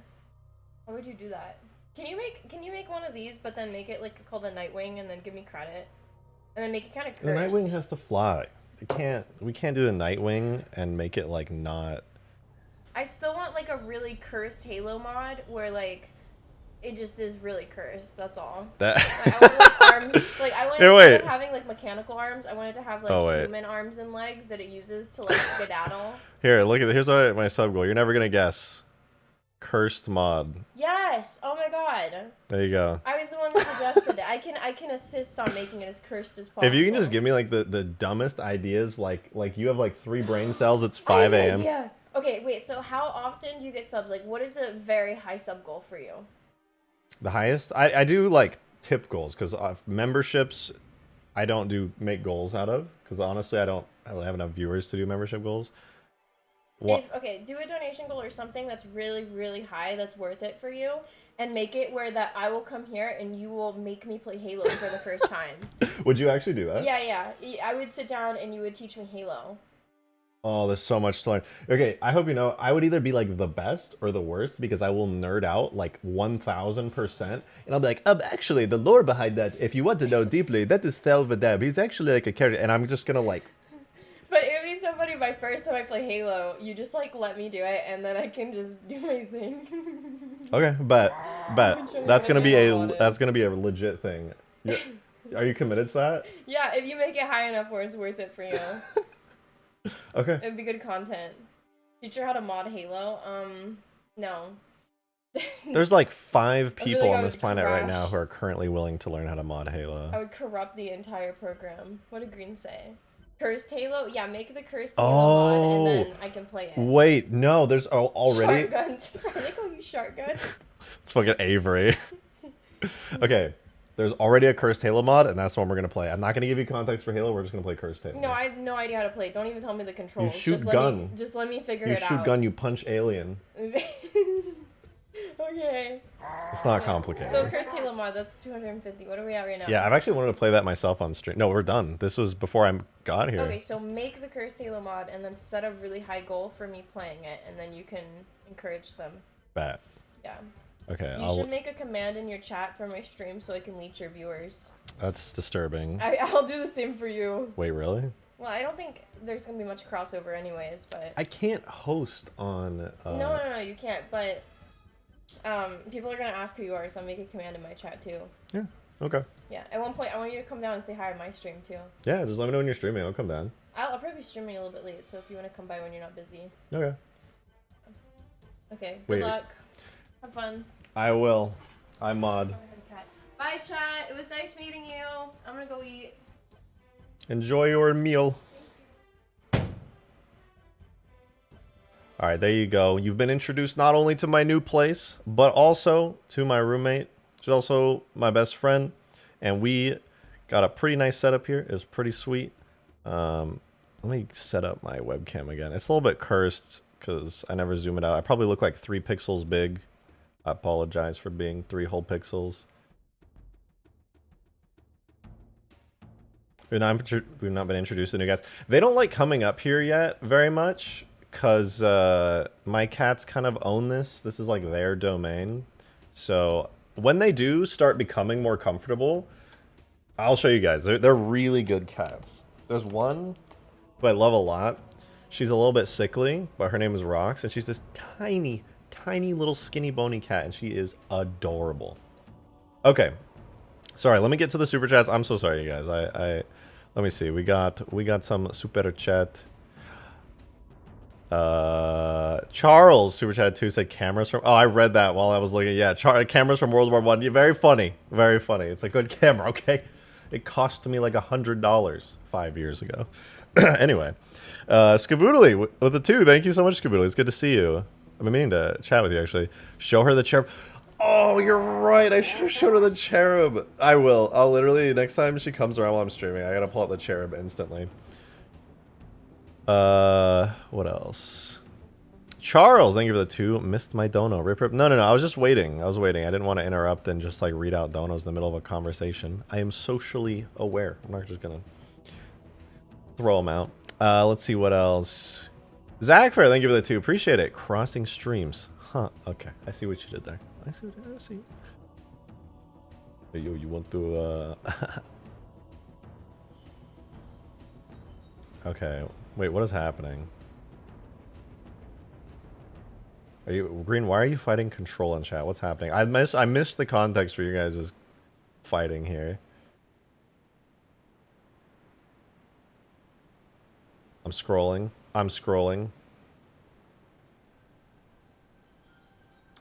How would you do that? Can you make one of these, but then make it like called a Nightwing, and then give me credit, and then make it kind of cursed? The Nightwing has to fly. We can't do the Nightwing and make it like not. I still want like a really cursed Halo mod where like it just is really cursed. That's all. That. Like, I want like arms. Like I want Here, instead wait. of having like mechanical arms, I want it to have like Oh, wait. human arms and legs that it uses to like skedaddle. Here, look at here's my sub goal. You're never gonna guess. Cursed mod. Yes. Oh my god. There you go. I was the one that suggested it. I can assist on making it as cursed as possible. If you can just give me like the dumbest ideas, like you have like 3 brain cells, it's I have 5 an a.m. idea. Okay, wait. So how often do you get subs? Like, what is a very high sub goal for you? The highest? I do like tip goals because memberships I don't make goals out of because honestly I don't have enough viewers to do membership goals. What? Okay, do a donation goal or something that's really, really high, that's worth it for you, and make it where that I will come here and you will make me play Halo for the first time. Would you actually do that? Yeah. I would sit down and you would teach me Halo. Oh, there's so much to learn. Okay, I hope you know, I would either be like the best or the worst because I will nerd out like 1000%. And I'll be like, actually, the lore behind that, if you want to know deeply, that is Thelvadeb. He's actually like a character. And I'm just gonna like. But it would be so funny, my first time I play Halo, you just like let me do it and then I can just do my thing. Okay, but that's gonna be a legit thing. Are you committed to that? Yeah, if you make it high enough where it's worth it for you. Okay. It'd be good content. Teach her how to mod Halo? No. There's like 5 people like on I this would planet right now crash. who are currently willing to learn how to mod Halo. I would corrupt the entire program. What did Green say? Cursed Halo? Yeah, make the Cursed Halo mod and then I can play it. Wait, no, there's already... Shark guns. They call you Shark Gun. It's fucking Avery. Okay, there's already a Cursed Halo mod, and that's the one we're gonna play. I'm not gonna give you context for Halo. We're just gonna play Cursed Halo. No, I have no idea how to play it. Don't even tell me the controls. You shoot just gun. Just let me figure You it out. shoot gun, you punch alien. Okay. It's not complicated. So Cursed Halo mod, that's 250. What are we at right now? Yeah, I've actually wanted to play that myself on stream. No, we're done. This was before I got here. Okay, so make the Cursed Halo mod and then set a really high goal for me playing it, and then you can encourage them. Bet. Yeah. Okay, You should make a command in your chat for my stream so I can leech your viewers. That's disturbing. I'll do the same for you. Wait, really? Well, I don't think there's gonna be much crossover anyways, but... I can't host on... No, you can't, but... people are gonna ask who you are, so I'll make a command in my chat too. Yeah, okay. Yeah, at one point I want you to come down and say hi on my stream too. Yeah, just let me know when you're streaming. I'll come down. I'll probably be streaming a little bit late, so if you want to come by when you're not busy. Okay. Okay, good Wait. luck. Have fun. I will. I mod. Bye, chat. It was nice meeting you. I'm gonna go eat. Enjoy your meal. Alright, there you go. You've been introduced not only to my new place, but also to my roommate. She's also my best friend. And we got a pretty nice setup here. It's pretty sweet. Let me set up my webcam again. It's a little bit cursed because I never zoom it out. I probably look like 3 pixels big. I apologize for being 3 whole pixels. We've not been introduced to new guys. They don't like coming up here yet very much because my cats kind of own this. This is like their domain. So when they do start becoming more comfortable, I'll show you guys. They're really good cats. There's one who I love a lot. She's a little bit sickly, but her name is Rox, and she's this tiny, tiny little skinny bony cat, and she is adorable. Okay. Sorry, let me get to the super chats. I'm so sorry, you guys. Let me see. We got some super chat. Charles super chat 2 said cameras from... Oh, I read that while I was looking. Yeah, cameras from World War I. Yeah, very funny. Very funny. It's a good camera, okay? It cost me like $100 5 years ago. Anyway. Skaboodly with the 2. Thank you so much, Skaboodly. It's good to see you. I've been meaning to chat with you, actually. Show her the cherub. Oh, you're right. I should have showed her the cherub. I will. I'll literally, next time she comes around while I'm streaming, I gotta pull out the cherub instantly. What else? Charles, thank you for the 2. Missed my dono. Rip, rip. No, I was just waiting. I didn't want to interrupt and just like read out donos in the middle of a conversation. I am socially aware. I'm not just gonna throw them out. Let's see what else. Zach, thank you for the 2. Appreciate it. Crossing streams. Huh. Okay. I see what you did there. I see. Hey, yo, you want to, Okay. Wait, what is happening? Are you... Green, why are you fighting control in chat? What's happening? I missed the context for you guys' fighting here. I'm scrolling.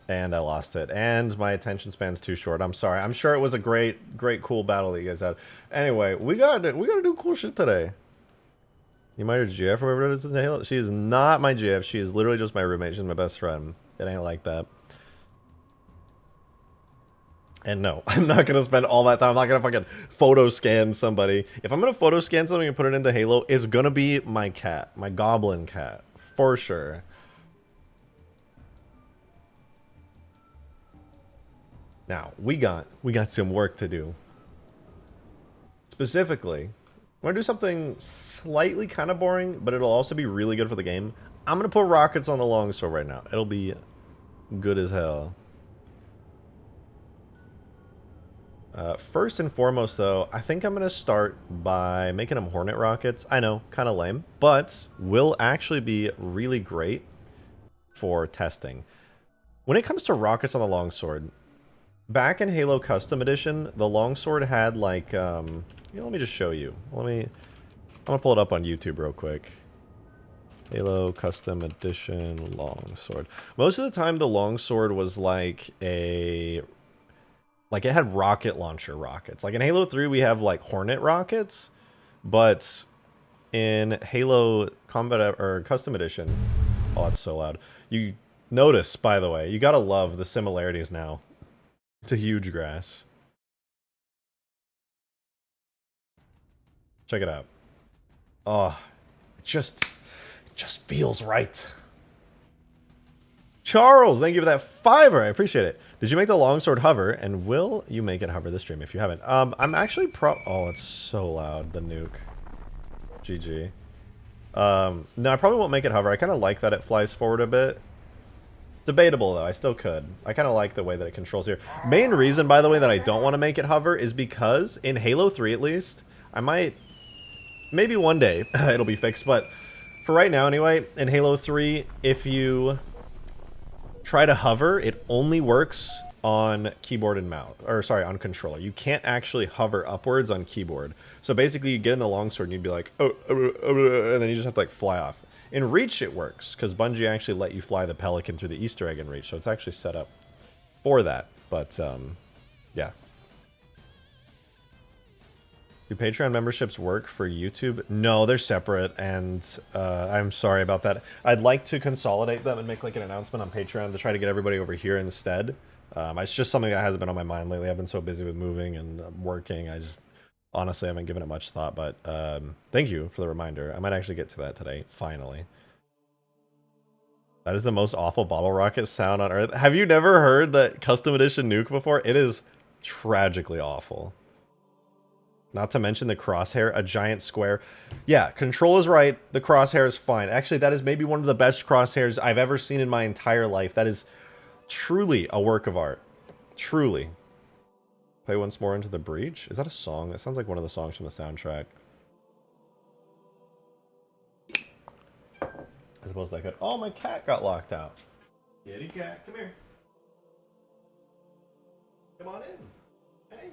And I lost it. And my attention span's too short. I'm sorry. I'm sure it was a great, cool battle that you guys had. Anyway, we gotta do cool shit today. You might have GF or whatever it is in Halo. She is not my GF. She is literally just my roommate. She's my best friend. It ain't like that. And no, I'm not gonna spend all that time. I'm not gonna fucking photo scan somebody. If I'm gonna photo scan something and put it into Halo, it's gonna be my cat, my goblin cat, for sure. Now, we got some work to do. Specifically, I'm going to do something slightly kind of boring, but it'll also be really good for the game. I'm going to put rockets on the longsword right now. It'll be good as hell. First and foremost, though, I think I'm going to start by making them Hornet rockets. I know, kind of lame, but will actually be really great for testing. When it comes to rockets on the longsword, back in Halo Custom Edition, the longsword had like, let me just show you. I'm gonna pull it up on YouTube real quick. Halo Custom Edition longsword. Most of the time, the longsword was like it had rocket launcher rockets. Like in Halo 3, we have like Hornet rockets, but in Halo Combat or Custom Edition, oh, that's so loud. You notice, by the way, you gotta love the similarities now to hugegrass. Check it out. Oh, it just feels right. Charles, thank you for that $5. I appreciate it. Did you make the longsword hover? And will you make it hover this stream if you haven't? I'm actually oh, it's so loud, the nuke. GG. No, I probably won't make it hover. I kind of like that it flies forward a bit. Debatable, though. I still could. I kind of like the way that it controls here. Main reason, by the way, that I don't want to make it hover is because, in Halo 3 at least, I might... Maybe one day it'll be fixed, but for right now anyway, in Halo 3, if you try to hover, it only works on keyboard and mouse. Or, sorry, on controller. You can't actually hover upwards on keyboard. So basically, you get in the longsword and you'd be like, oh, and then you just have to, like, fly off. In Reach, it works, because Bungie actually let you fly the Pelican through the Easter egg in Reach, so it's actually set up for that. But, yeah. Do Patreon memberships work for YouTube? No, they're separate, and I'm sorry about that. I'd like to consolidate them and make like an announcement on Patreon to try to get everybody over here instead. It's just something that hasn't been on my mind lately. I've been so busy with moving and working. I just honestly haven't given it much thought, but thank you for the reminder. I might actually get to that today, finally. That is the most awful bottle rocket sound on Earth. Have you never heard that custom edition nuke before? It is tragically awful. Not to mention the crosshair, a giant square. Yeah, control is right. The crosshair is fine. Actually, that is maybe one of the best crosshairs I've ever seen in my entire life. That is truly a work of art. Truly. Play once more into the breach. Is that a song? That sounds like one of the songs from the soundtrack. I suppose I could. Oh, my cat got locked out. Kitty cat, come here. Come on in. Hey.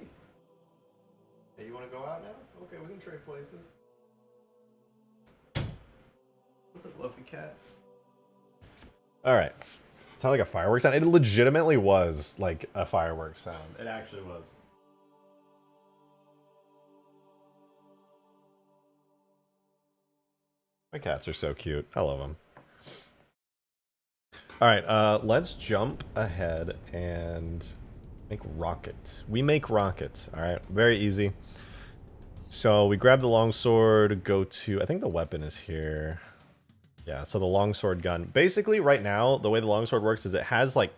Hey, you want to go out now? Okay, we can trade places. What's up, fluffy cat? Alright. Sound like a fireworks sound? It legitimately was like a fireworks sound. It actually was. My cats are so cute. I love them. Alright, let's jump ahead and make rocket. We make rocket. Alright, very easy. So we grab the longsword, go to... I think the weapon is here. Yeah, so the longsword gun. Basically, right now, the way the longsword works is it has, like...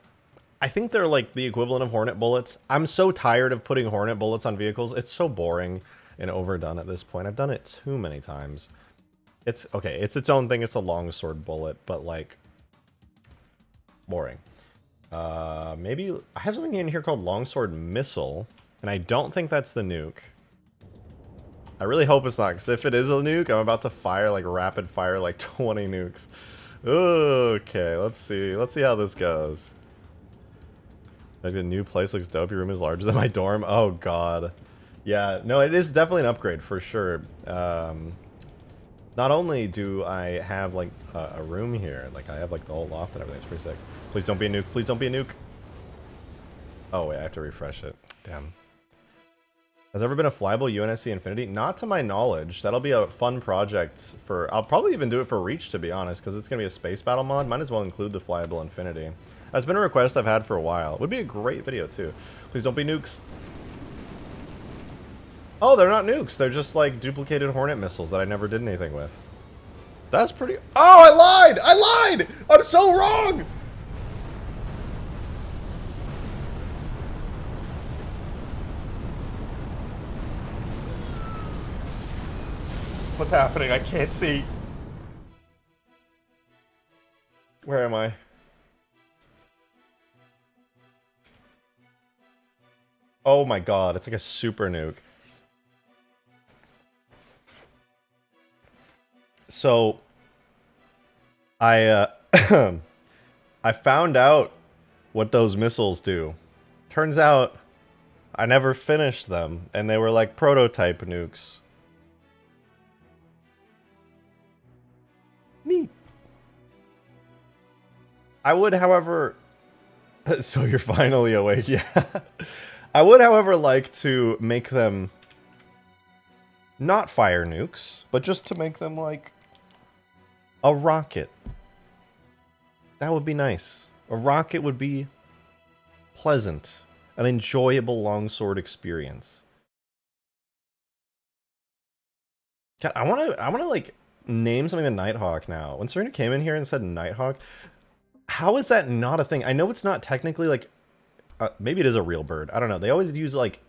I think they're, like, the equivalent of Hornet bullets. I'm so tired of putting Hornet bullets on vehicles. It's so boring and overdone at this point. I've done it too many times. It's... Okay, it's its own thing. It's a longsword bullet, but, like... boring. Maybe... I have something in here called longsword missile, and I don't think that's the nuke. I really hope it's not, because if it is a nuke, I'm about to fire, like, rapid fire, like, 20 nukes. Okay, let's see. Let's see how this goes. Like, the new place looks dope. Your room is larger than my dorm. Oh, God. Yeah, no, it is definitely an upgrade, for sure. Not only do I have, like, a room here, like, I have, like, the whole loft and everything. It's pretty sick. Please don't be a nuke. Please don't be a nuke. Oh, wait, I have to refresh it. Damn. Has there ever been a flyable UNSC Infinity? Not to my knowledge. That'll be a fun project for... I'll probably even do it for Reach, to be honest, because it's going to be a space battle mod. Might as well include the flyable Infinity. That's been a request I've had for a while. Would be a great video, too. Please don't be nukes. Oh, they're not nukes. They're just, like, duplicated Hornet missiles that I never did anything with. That's pretty... Oh, I lied! I lied! I'm so wrong! What's happening? I can't see. Where am I? Oh my god, it's like a super nuke. So, I I found out what those missiles do. Turns out, I never finished them, and they were like prototype nukes. Neat. I would, however... So you're finally awake, yeah. I would, however, like to make them not fire nukes, but just to make them like a rocket. That would be nice. A rocket would be pleasant, an enjoyable longsword experience. God, I wanna like name something the Nighthawk now. When Serena came in here and said Nighthawk, how is that not a thing? I know it's not technically like, maybe it is a real bird. I don't know. They always use like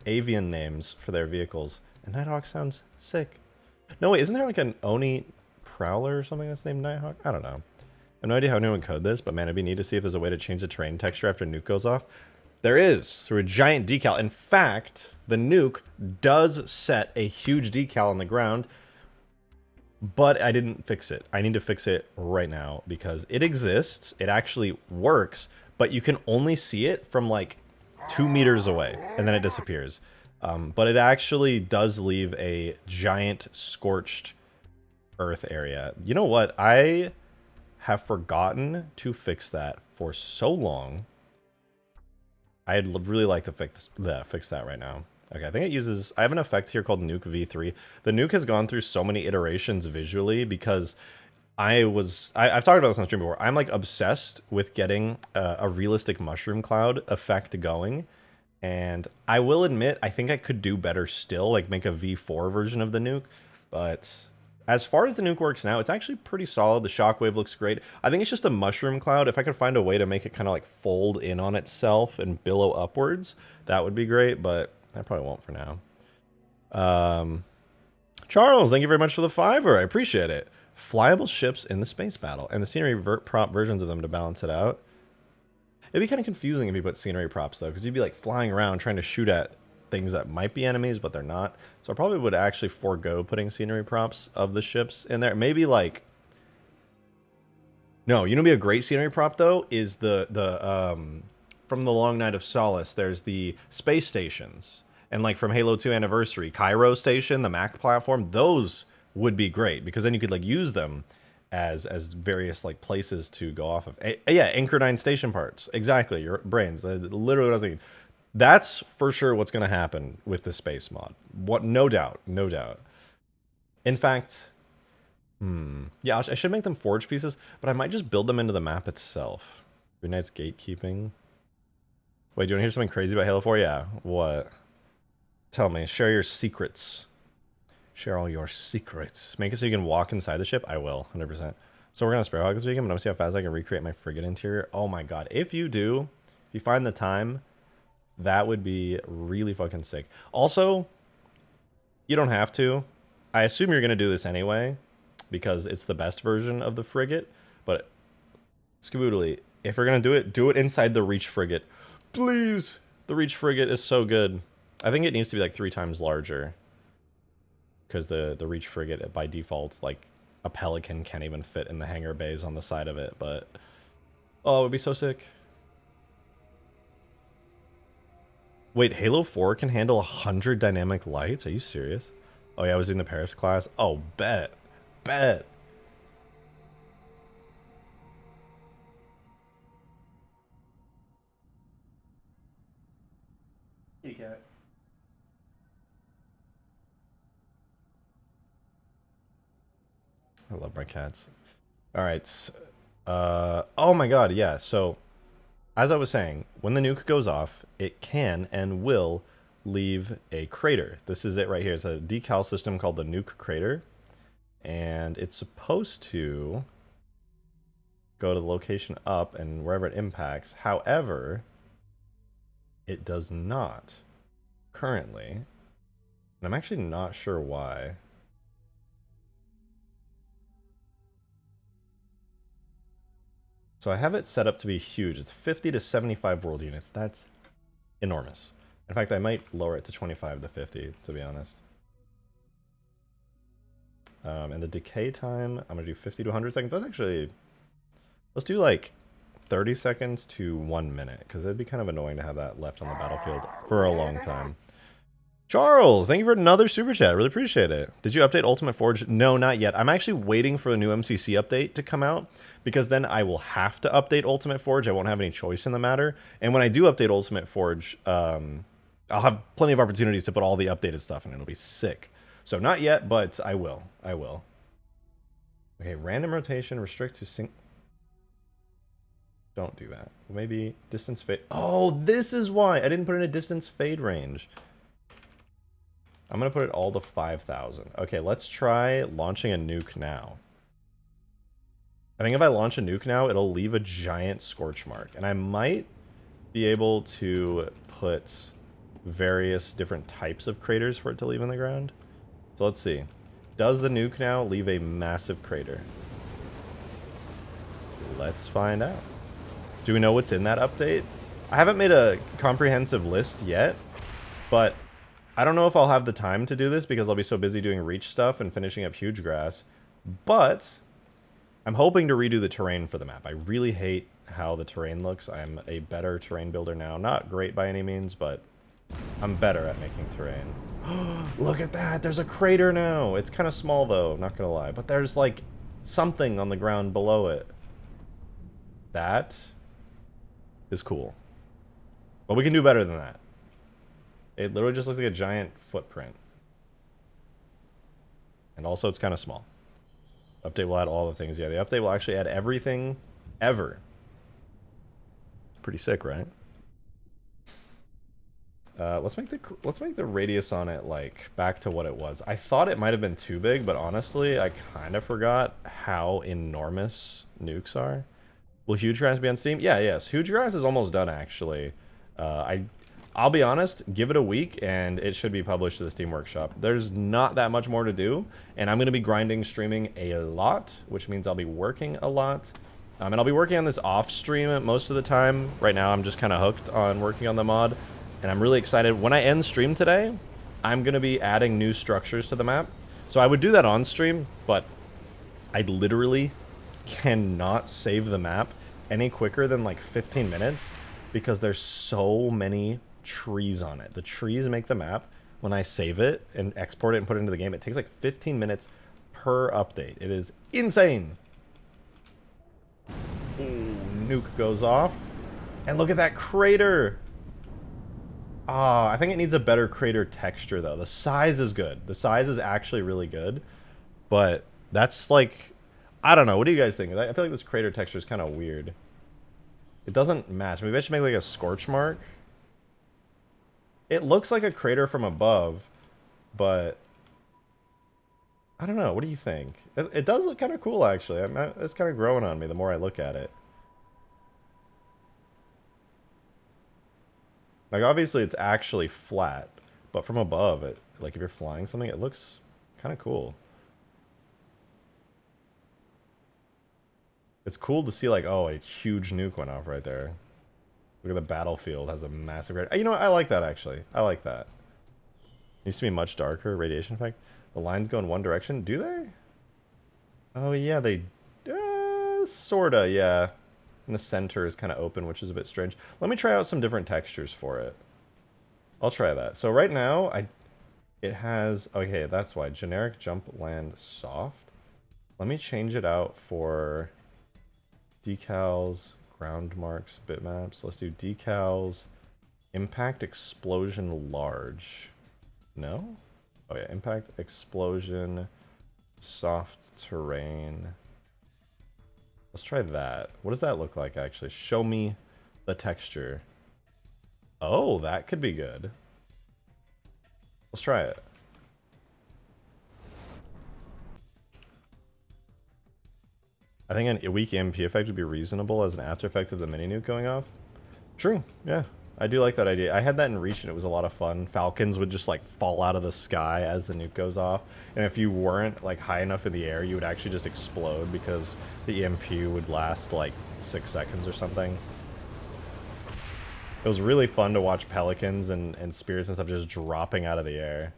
avian names for their vehicles, and Nighthawk sounds sick. No, wait, isn't there like an Oni Prowler or something that's named Nighthawk? I don't know. I have no idea how anyone would code this, but man, it'd be neat to see if there's a way to change the terrain texture after nuke goes off. There is, through a giant decal. In fact, the nuke does set a huge decal on the ground, but I didn't fix it. I need to fix it right now because it exists, it actually works, but you can only see it from like 2 meters away, and then it disappears. But it actually does leave a giant scorched earth area. You know what? I have forgotten to fix that for so long. I'd really like to fix that right now. Okay, I think it uses... I have an effect here called Nuke V3. The Nuke has gone through so many iterations visually because I've talked about this on stream before. I'm like obsessed with getting a realistic mushroom cloud effect going. And I will admit, I think I could do better still, like make a V4 version of the Nuke. But as far as the Nuke works now, it's actually pretty solid. The shockwave looks great. I think it's just a mushroom cloud. If I could find a way to make it kind of like fold in on itself and billow upwards, that would be great, but I probably won't for now. Charles, thank you very much for the $5. I appreciate it. Flyable ships in the space battle, and the scenery prop versions of them to balance it out. It'd be kind of confusing if you put scenery props, though, because you'd be like flying around trying to shoot at things that might be enemies, but they're not. So I probably would actually forego putting scenery props of the ships in there. Maybe like... No, you know what'd be a great scenery prop, though, is from the Long Night of Solace, there's the space stations. And like from Halo 2 Anniversary, Cairo Station, the Mac platform, those would be great, because then you could like use them as various like places to go off of. Yeah, Anchor 9 station parts. Exactly, your brains. Literally what I was thinking. That's for sure what's going to happen with the space mod. What? No doubt, no doubt. In fact, yeah, I should make them forge pieces, but I might just build them into the map itself. Green Knight's gatekeeping. Wait, do you want to hear something crazy about Halo 4? Yeah, what? Tell me, share your secrets. Share all your secrets. Make it so you can walk inside the ship? I will, 100%. So we're going to Sparrowhawk this weekend, but I'm going to see how fast I can recreate my frigate interior. Oh my god. If you do, if you find the time, that would be really fucking sick. Also, you don't have to. I assume you're going to do this anyway, because it's the best version of the frigate. But, Skaboodly, if you're going to do it inside the Reach frigate. Please! The Reach frigate is so good. I think it needs to be like 3 times larger. Because the Reach frigate, by default, like, a Pelican can't even fit in the hangar bays on the side of it, but... Oh, it would be so sick. Wait, Halo 4 can handle 100 dynamic lights? Are you serious? Oh yeah, I was doing the Paris class. Oh, bet. Bet. Kitty cat. I love my cats. Alright. Oh my god, yeah. So, as I was saying, when the nuke goes off, it can and will leave a crater. This is it right here. It's a decal system called the nuke crater. And it's supposed to go to the location up and wherever it impacts. However, it does not currently. And I'm actually not sure why. So I have it set up to be huge. It's 50 to 75 world units. That's enormous. In fact, I might lower it to 25 to 50, to be honest. And the decay time, I'm going to do 50 to 100 seconds. That's actually... Let's do like 30 seconds to 1 minute, because it'd be kind of annoying to have that left on the battlefield for a long time. Charles, thank you for another super chat. Really appreciate it. Did you update Ultimate Forge? No, not yet. I'm actually waiting for the new MCC update to come out, because then I will have to update Ultimate Forge. I won't have any choice in the matter. And when I do update Ultimate Forge, I'll have plenty of opportunities to put all the updated stuff in. It'll be sick. So not yet, but I will. I will. Okay, random rotation, restrict to sync. Don't do that. Maybe distance fade. Oh, this is why I didn't put in a distance fade range. I'm going to put it all to 5,000. Okay, let's try launching a nuke now. I think if I launch a nuke now, it'll leave a giant scorch mark. And I might be able to put various different types of craters for it to leave in the ground. So let's see. Does the nuke now leave a massive crater? Let's find out. Do we know what's in that update? I haven't made a comprehensive list yet, but I don't know if I'll have the time to do this because I'll be so busy doing reach stuff and finishing up hugegrass. But I'm hoping to redo the terrain for the map. I really hate how the terrain looks. I'm a better terrain builder now. Not great by any means, but I'm better at making terrain. Look at that! There's a crater now! It's kind of small though, not gonna lie. But there's like something on the ground below it. That is cool. But we can do better than that. It literally just looks like a giant footprint. And also it's kind of small. Update will add all the things. Yeah, the update will actually add everything ever. Pretty sick, right? Let's make the radius on it like back to what it was. I thought it might have been too big, but honestly, I kind of forgot how enormous nukes are. Will hugegrass be on Steam? Yeah, yes. Hugegrass is almost done actually. I'll be honest, give it a week and it should be published to the Steam Workshop. There's not that much more to do, and I'm going to be grinding, streaming a lot, which means I'll be working a lot. And I'll be working on this off stream most of the time. Right now I'm just kind of hooked on working on the mod, and I'm really excited. When I end stream today, I'm going to be adding new structures to the map. So I would do that on stream, but I literally cannot save the map any quicker than like 15 minutes because there's so many trees on it. The trees make the map. When I save it and export it and put it into the game, it takes like 15 minutes per update. It is insane. Ooh, nuke goes off. And look at that crater. Ah, I think it needs a better crater texture though. The size is good. The size is actually really good. But that's like, I don't know. What do you guys think? I feel like this crater texture is kind of weird. It doesn't match. Maybe I should make like a scorch mark. It looks like a crater from above, but I don't know. What do you think? It does look kind of cool, actually. It's kind of growing on me the more I look at it. Like, obviously, it's actually flat, but from above, like if you're flying something, it looks kind of cool. It's cool to see, like, oh, a huge nuke went off right there. Look at the battlefield, has a massive... You know what? I like that, actually. I like that. Needs to be much darker, radiation effect. The lines go in one direction. Do they? Oh, yeah, they... sorta, yeah. And the center is kind of open, which is a bit strange. Let me try out some different textures for it. I'll try that. So right now, it has... Okay, that's why. Generic jump land soft. Let me change it out for decals... Ground marks, bitmaps. Let's do decals. Impact explosion large. No? Oh yeah, impact explosion soft terrain. Let's try that. What does that look like actually? Show me the texture. Oh, that could be good. Let's try it. I think a weak EMP effect would be reasonable as an after effect of the mini nuke going off. True, yeah. I do like that idea. I had that in Reach and it was a lot of fun. Falcons would just like fall out of the sky as the nuke goes off. And if you weren't like high enough in the air, you would actually just explode because the EMP would last like 6 seconds or something. It was really fun to watch pelicans and spirits and stuff just dropping out of the air.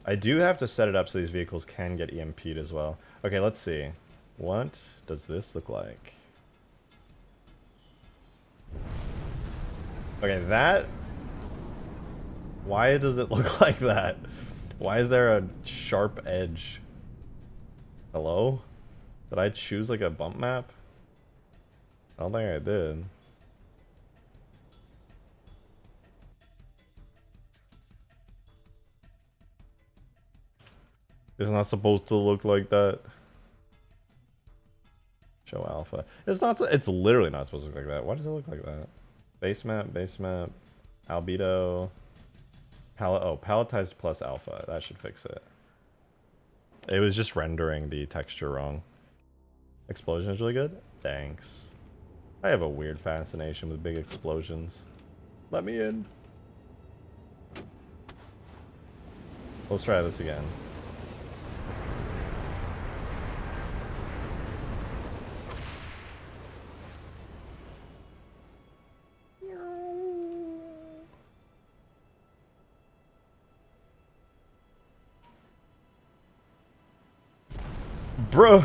I do have to set it up so these vehicles can get EMP'd as well. Okay, let's see. What does this look like? Okay, that... Why does it look like that? Why is there a sharp edge? Hello? Did I choose like a bump map? I don't think I did. It's not supposed to look like that. Show alpha. It's not. It's literally not supposed to look like that. Why does it look like that? Base map. Albedo. Palletized plus alpha. That should fix it. It was just rendering the texture wrong. Explosion is really good. Thanks. I have a weird fascination with big explosions. Let me in. Let's try this again. Bruh.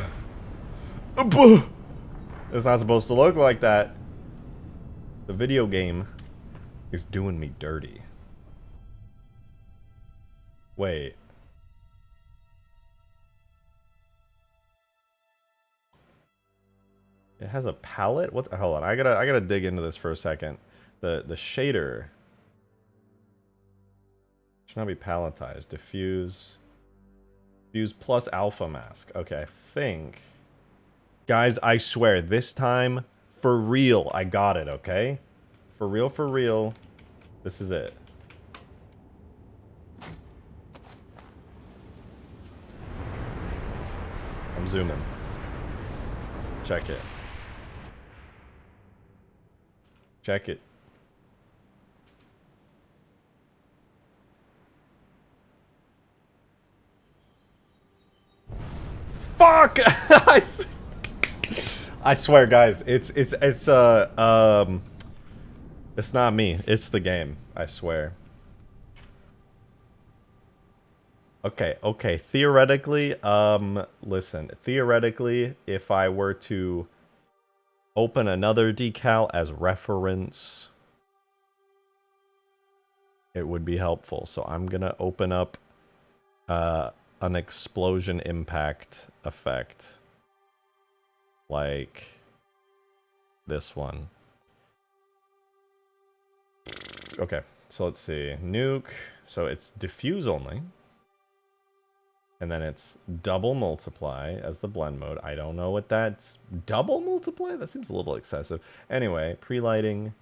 It's not supposed to look like that. The video game is doing me dirty. Wait. It has a palette? What's hold on, I gotta dig into this for a second. The shader should not be palletized. Diffuse plus alpha mask. Okay, I think. Guys, I swear, this time, for real, I got it, okay? For real, this is it. I'm zooming. Check it. Check it. Fuck! I swear, guys, it's not me. It's the game. I swear. Okay. Theoretically, listen. Theoretically, if I were to open another decal as reference, it would be helpful. So I'm gonna open up an explosion impact effect. Like this one. Okay, so let's see. Nuke. So it's diffuse only. And then it's double multiply as the blend mode. I don't know what that's... Double multiply? That seems a little excessive. Anyway, pre-lighting,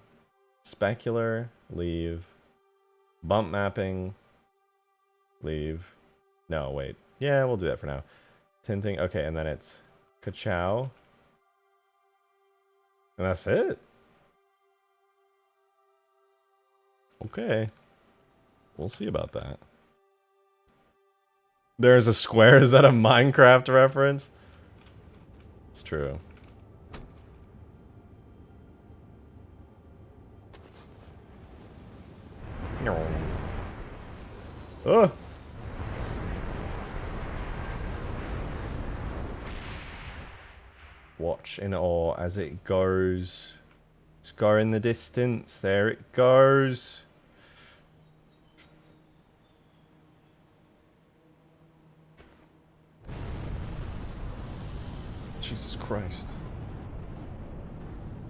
specular, leave, bump mapping, leave. No, wait. Yeah, we'll do that for now. Tinting. Okay, and then it's ka-chow. And that's it. Okay. We'll see about that. There's a square. Is that a Minecraft reference? It's true. Oh! Watch in awe as it goes. Scar in the distance. There it goes. Jesus Christ.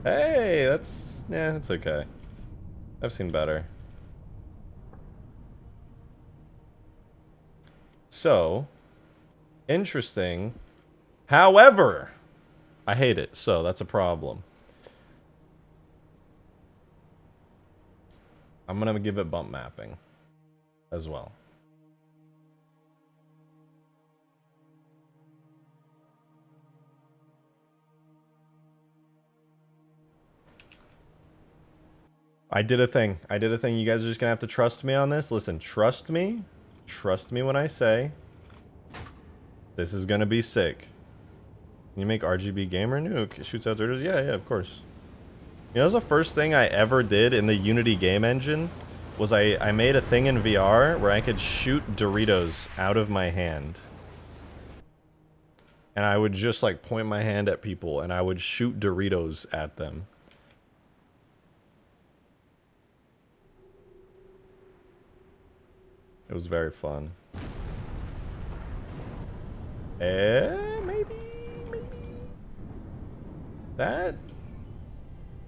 Hey, that's okay. I've seen better. So, interesting. However, I hate it, so that's a problem. I'm gonna give it bump mapping as well. I did a thing. I did a thing. You guys are just gonna have to trust me on this. Listen, trust me. Trust me when I say this is gonna be sick. Can you make RGB gamer nuke? It shoots out Doritos? Yeah, of course. You know, the first thing I ever did in the Unity game engine was I made a thing in VR where I could shoot Doritos out of my hand. And I would just like point my hand at people and I would shoot Doritos at them. It was very fun. Maybe. That?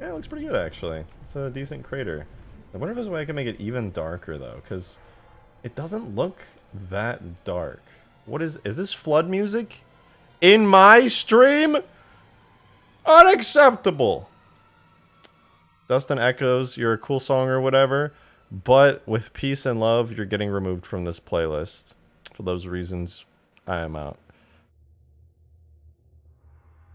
Yeah, it looks pretty good actually. It's a decent crater. I wonder if there's a way I can make it even darker though, because it doesn't look that dark. What is this flood music? In my stream? Unacceptable! Dustin Echoes, you're a cool song or whatever, but with peace and love, you're getting removed from this playlist. For those reasons, I am out.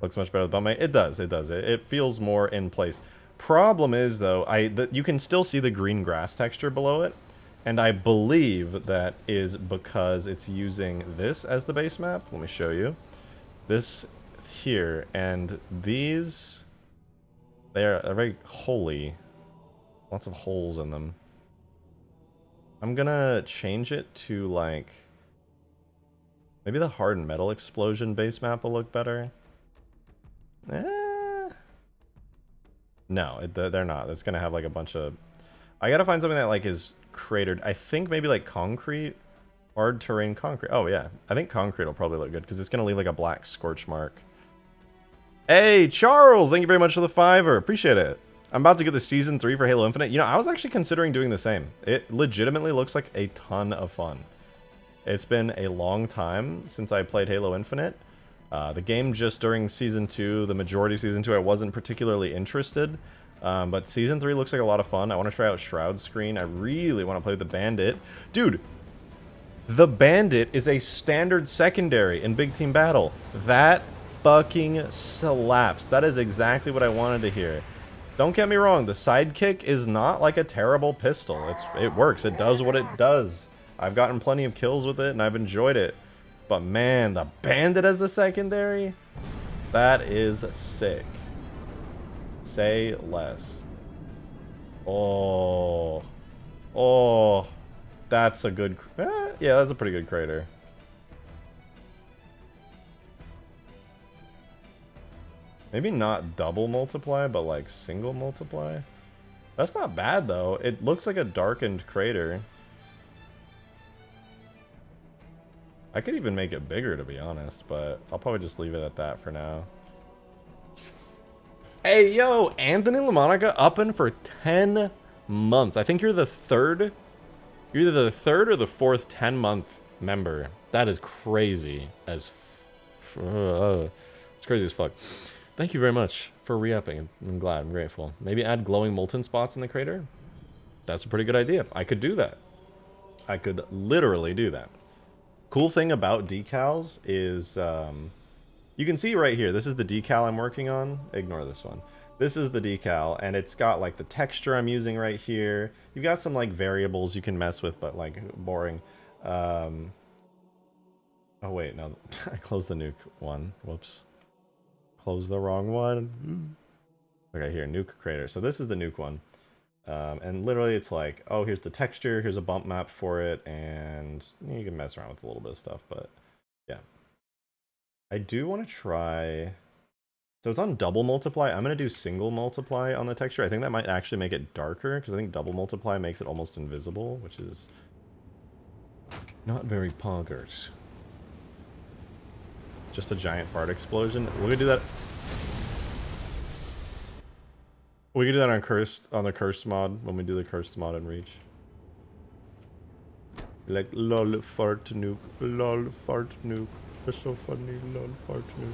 Looks much better with bump. It does. It feels more in place. Problem is, though, you can still see the green grass texture below it, and I believe that is because it's using this as the base map. Let me show you. This here, and these, they're very holy. Lots of holes in them. I'm gonna change it to, like, maybe the hardened metal explosion base map will look better. No, they're not. It's gonna have like a bunch of... I gotta find something that like is cratered. I think maybe like concrete. Hard terrain concrete. Oh yeah, I think concrete will probably look good because it's gonna leave like a black scorch mark. Hey, Charles! Thank you very much for the $5. Appreciate it. I'm about to get the Season 3 for Halo Infinite. You know, I was actually considering doing the same. It legitimately looks like a ton of fun. It's been a long time since I played Halo Infinite. The game just during Season 2, the majority of Season 2, I wasn't particularly interested. But Season 3 looks like a lot of fun. I want to try out Shroud Screen. I really want to play with the Bandit. Dude, the Bandit is a standard secondary in Big Team Battle. That fucking slaps. That is exactly what I wanted to hear. Don't get me wrong, the Sidekick is not like a terrible pistol. It works. It does what it does. I've gotten plenty of kills with it, and I've enjoyed it. But man, the Bandit as the secondary? That is sick. Say less. Oh. Oh. That's a good... yeah, that's a pretty good crater. Maybe not double multiply, but like single multiply. That's not bad though. It looks like a darkened crater. I could even make it bigger to be honest, but I'll probably just leave it at that for now. Hey yo, Anthony LaMonica upping for 10 months. I think you're the third. You're either the third or the fourth 10-month member. That is crazy as it's crazy as fuck. Thank you very much for re-upping. I'm glad. I'm grateful. Maybe add glowing molten spots in the crater? That's a pretty good idea. I could do that. I could literally do that. Cool thing about decals is you can see right here. This is the decal I'm working on. Ignore this one. This is the decal, and it's got like the texture I'm using right here. You've got some like variables you can mess with, but like boring. Oh wait, no. I closed the nuke one. Whoops. Close the wrong one. Okay, here, nuke crater. So this is the nuke one. And literally it's like, oh, here's the texture, here's a bump map for it, and you can mess around with a little bit of stuff, but yeah. I do want to try... So it's on double multiply. I'm going to do single multiply on the texture. I think that might actually make it darker, because I think double multiply makes it almost invisible, which is not very poggers. Just a giant fart explosion. We're gonna do that. We can do that on the cursed mod when we do the cursed mod in Reach. Like lol fart nuke, lol fart nuke. It's so funny, lol fart nuke.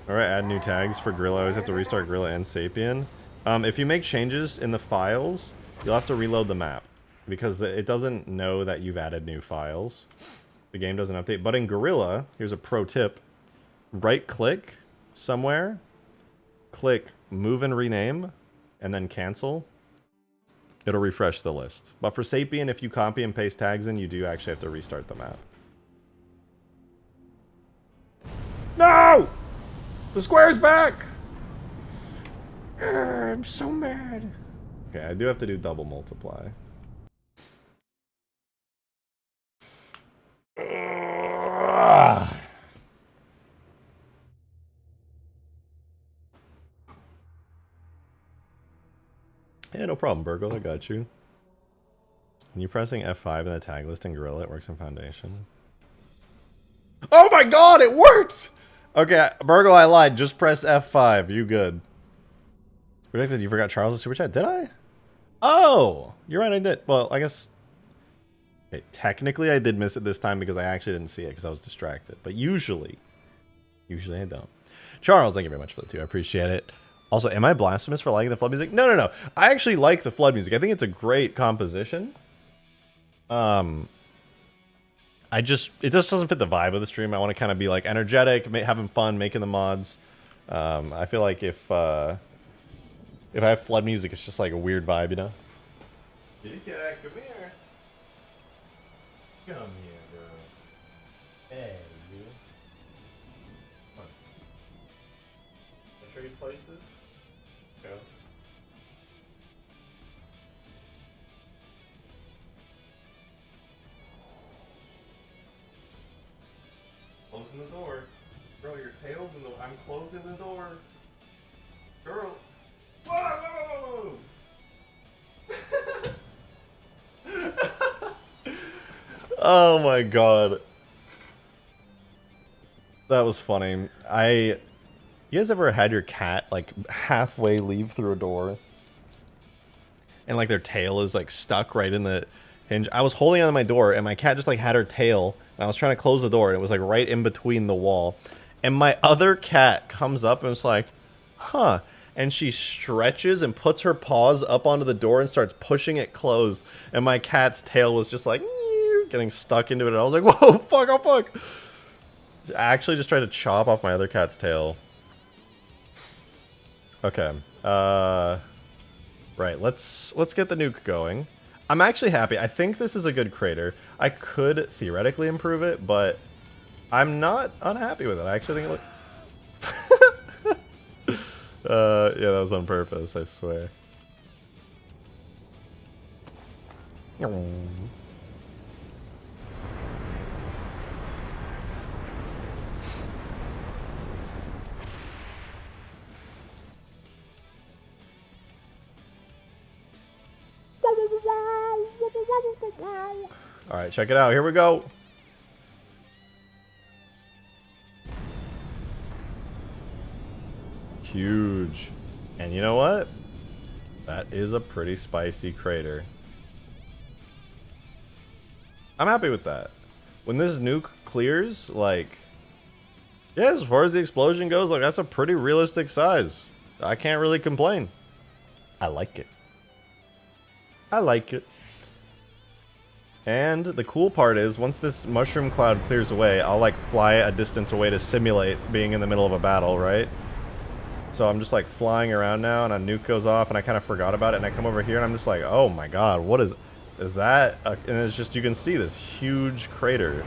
Alright, add new tags for Gorilla. I always have to restart Gorilla and Sapien. If you make changes in the files, you'll have to reload the map. Because it doesn't know that you've added new files. The game doesn't update. But in Gorilla, here's a pro tip. right click somewhere, click move and rename, and then cancel. It'll refresh the list. But for Sapien, if you copy and paste tags in, you do actually have to restart the map. No! The square's back! I'm so mad. Okay, I do have to do double multiply. Yeah, no problem, Burgle. I got you. When you pressing F5 in the tag list in Gorilla, it works in Foundation. Oh my god, it worked! Okay, Burgle, I lied. Just press F5. You good. Predicted you forgot Charles' super chat. Did I? Oh! You're right, I did. Well, I guess... Okay, technically, I did miss it this time because I actually didn't see it because I was distracted. But usually I don't. Charles, thank you very much for the 2. I appreciate it. Also, am I blasphemous for liking the flood music? No, no, no. I actually like the flood music. I think it's a great composition. It just doesn't fit the vibe of the stream. I want to kind of be like energetic, having fun, making the mods. I feel like if I have flood music, it's just like a weird vibe, you know? Kitty cat, come here. Come here, girl. Hey, you. Come on. Can I trade places? Go. Closing the door. Girl, your tail's in the... I'm closing the door. Girl. Whoa, whoa, whoa, whoa. Oh my god. That was funny. You guys ever had your cat, like, halfway leave through a door? And, like, their tail is, like, stuck right in the hinge? I was holding on to my door, and my cat just, like, had her tail, and I was trying to close the door, and it was, like, right in between the wall. And my other cat comes up and was like, huh. And she stretches and puts her paws up onto the door and starts pushing it closed. And my cat's tail was just, like, getting stuck into it. And I was like, whoa, fuck, oh, fuck. I actually just tried to chop off my other cat's tail. Okay. Right, let's get the nuke going. I'm actually happy. I think this is a good crater. I could theoretically improve it, but I'm not unhappy with it. I actually think it looks... yeah, that was on purpose, I swear. Alright, check it out. Here we go. Huge. And you know what? That is a pretty spicy crater. I'm happy with that. When this nuke clears, like... yeah, as far as the explosion goes, like, that's a pretty realistic size. I can't really complain. I like it. I like it. And the cool part is, once this mushroom cloud clears away, I'll, like, fly a distance away to simulate being in the middle of a battle, right? So I'm just, like, flying around now, and a nuke goes off, and I kind of forgot about it, and I come over here, and I'm just like, oh my god, what is that? And it's just, you can see this huge crater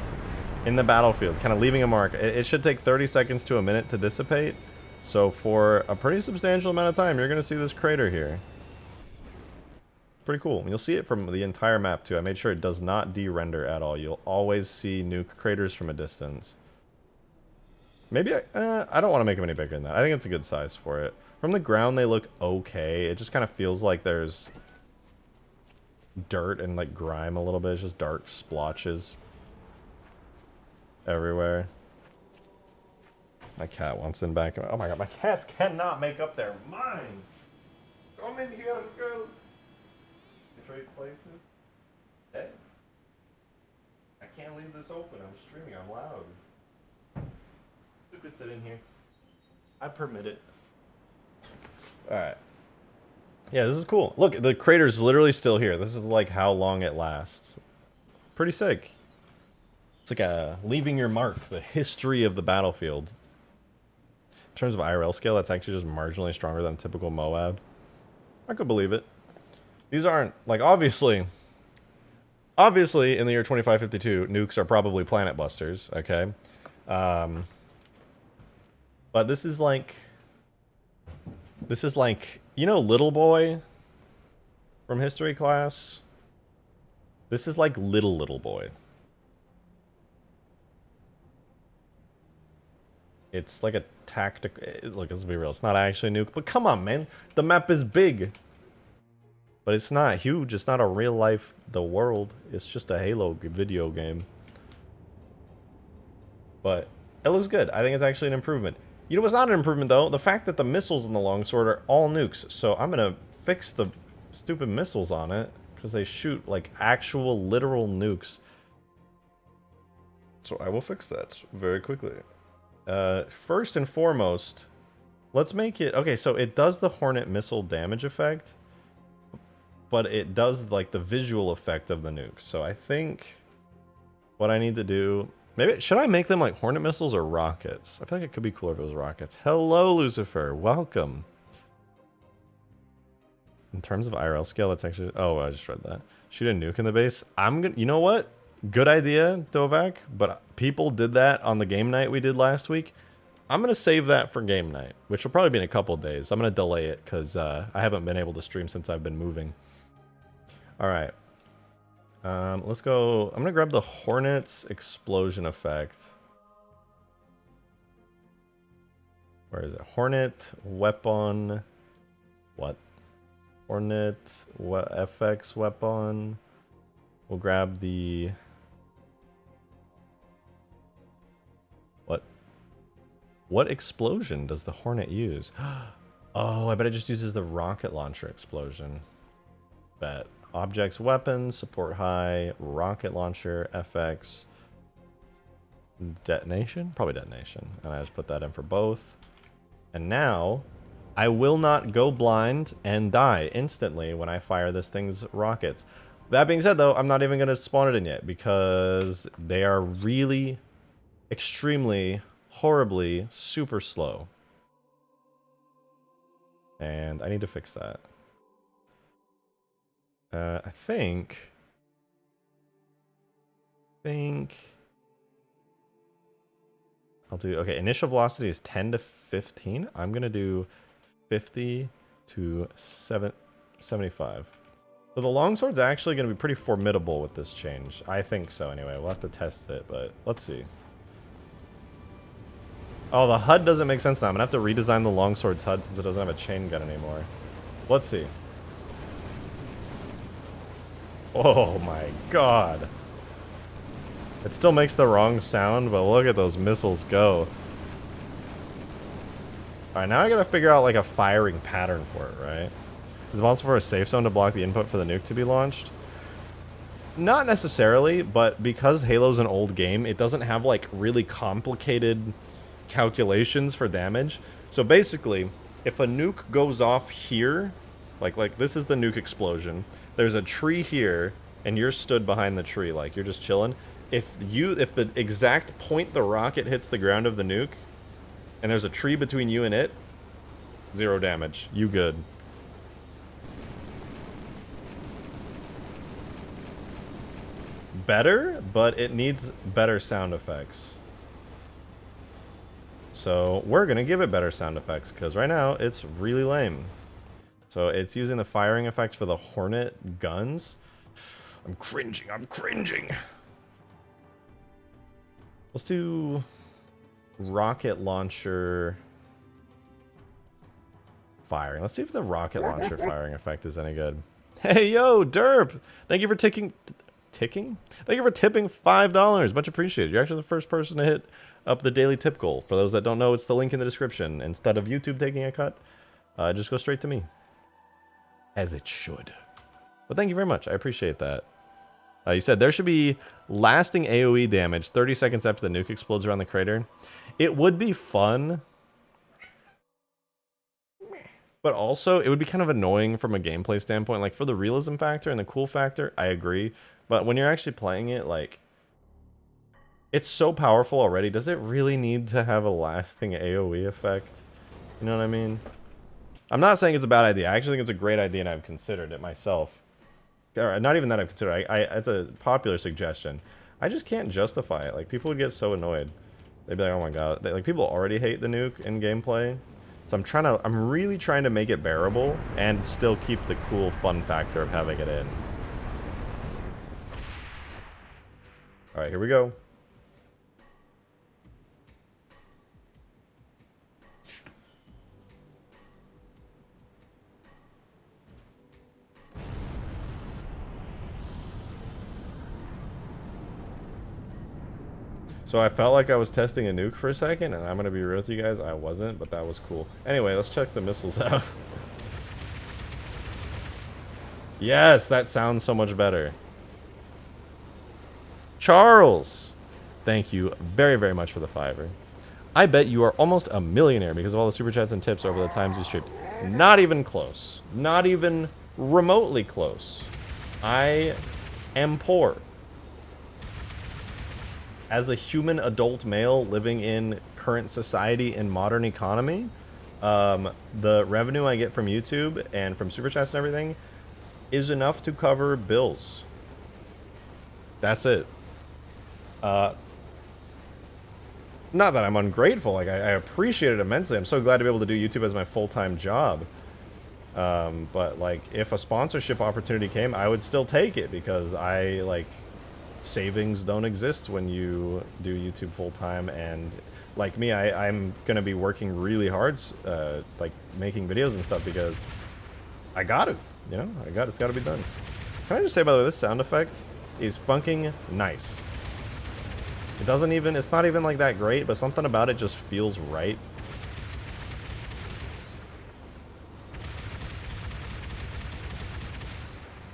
in the battlefield, kind of leaving a mark. It should take 30 seconds to a minute to dissipate, so for a pretty substantial amount of time, you're going to see this crater here. Pretty cool. You'll see it from the entire map too. I made sure it does not de-render at all. You'll always see nuke craters from a distance. Maybe I don't want to make them any bigger than that. I think it's a good size for it. From the ground they look okay. It just kind of feels like there's dirt and like grime a little bit. It's just dark splotches everywhere. My cat wants in back. Oh my god, my cats cannot make up their minds. Come in here, girl. Trades places. Hey. I can't leave this open. I'm streaming. I'm loud. You could sit in here. I permit it. Alright. Yeah, this is cool. Look, the crater's literally still here. This is like how long it lasts. Pretty sick. It's like a leaving your mark, the history of the battlefield. terms of IRL scale, that's actually just marginally stronger than typical Moab. I could believe it. These aren't, like, obviously, in the year 2552, nukes are probably planet busters, okay? But this is like, you know Little Boy from history class? This is like Little Boy. It's like a tactical... Look, let's be real. It's not actually a nuke. But come on, man. The map is big. But it's not huge. It's not a real life... The world. It's just a Halo video game. But it looks good. I think it's actually an improvement. You know what's not an improvement, though? The fact that the missiles in the longsword are all nukes. So I'm going to fix the stupid missiles on it. Because they shoot, like, actual, literal nukes. So I will fix that very quickly. First and foremost, let's make it... Okay, so it does the Hornet missile damage effect, but it does, like, the visual effect of the nukes. So I think what I need to do... Maybe... Should I make them, like, Hornet missiles or rockets? I feel like it could be cooler if it was rockets. Hello, Lucifer. Welcome. In terms of IRL scale, that's actually... Oh, I just read that. Shoot a nuke in the base. I'm gonna... You know what? Good idea, Dovak, but people did that on the game night we did last week. I'm going to save that for game night, which will probably be in a couple of days. I'm going to delay it because I haven't been able to stream since I've been moving. All right. Let's go. I'm going to grab the Hornet's explosion effect. Where is it? Hornet, weapon. What? Hornet, FX weapon. We'll grab the... What explosion does the Hornet use? Oh, I bet it just uses the rocket launcher explosion. Bet. Objects, weapons, support high, rocket launcher, FX, detonation? Probably detonation. And I just put that in for both. And now, I will not go blind and die instantly when I fire this thing's rockets. That being said, though, I'm not even going to spawn it in yet because they are really extremely... horribly super slow, and I need to fix that. I think I'll do... Okay, initial velocity is 10 to 15. I'm gonna do 50 to 75. So the longsword's actually gonna be pretty formidable with this change. I think so anyway. We'll have to test it, but let's see. Oh, the HUD doesn't make sense now. I'm going to have to redesign the longsword's HUD since it doesn't have a chain gun anymore. Let's see. Oh my god. It still makes the wrong sound, but look at those missiles go. Alright, now I gotta figure out like a firing pattern for it, right? Is it possible for a safe zone to block the input for the nuke to be launched? Not necessarily, but because Halo's an old game, it doesn't have like really complicated... calculations for damage. So basically, if a nuke goes off here, like this is the nuke explosion, there's a tree here and you're stood behind the tree, like you're just chilling. If the exact point the rocket hits the ground of the nuke and there's a tree between you and it, 0 damage. You good. Better, but it needs better sound effects. So we're going to give it better sound effects because right now it's really lame. So it's using the firing effects for the Hornet guns. I'm cringing. I'm cringing. Let's do rocket launcher firing. Let's see if the rocket launcher firing effect is any good. Hey, yo, Derp. Thank you for ticking? Thank you for tipping $5. Much appreciated. You're actually the first person to hit up the daily tip goal. For those that don't know, it's the link in the description. Instead of YouTube taking a cut, just go straight to me. As it should. But thank you very much. I appreciate that. You said there should be lasting AoE damage 30 seconds after the nuke explodes around the crater. It would be fun. But also, it would be kind of annoying from a gameplay standpoint. Like, for the realism factor and the cool factor, I agree. But when you're actually playing it, like... It's so powerful already. Does it really need to have a lasting AoE effect? You know what I mean? I'm not saying it's a bad idea. I actually think it's a great idea, and I've considered it myself. Or not even that I've considered it. It's a popular suggestion. I just can't justify it. Like, people would get so annoyed. They'd be like, oh my god. Like, people already hate the nuke in gameplay. So I'm really trying to make it bearable and still keep the cool fun factor of having it in. Alright, here we go. So I felt like I was testing a nuke for a second, and I'm gonna be real with you guys, I wasn't, but that was cool. Anyway, let's check the missiles out. Yes, that sounds so much better. Charles! Thank you very, very much for the $5. I bet you are almost a millionaire because of all the super chats and tips over the times you streamed. Not even close. Not even remotely close. I am poor. As a human adult male living in current society and modern economy, the revenue I get from YouTube and from super chats and everything is enough to cover bills. That's it. Not that I'm ungrateful. Like, I appreciate it immensely. I'm so glad to be able to do YouTube as my full-time job. But like, if a sponsorship opportunity came, I would still take it because savings don't exist when you do YouTube full-time, and like me, I'm gonna be working really hard, like making videos and stuff because I got to, you know, it's got to be done. Can I just say, by the way, this sound effect is funking nice. It's not even like that great, but something about it just feels right.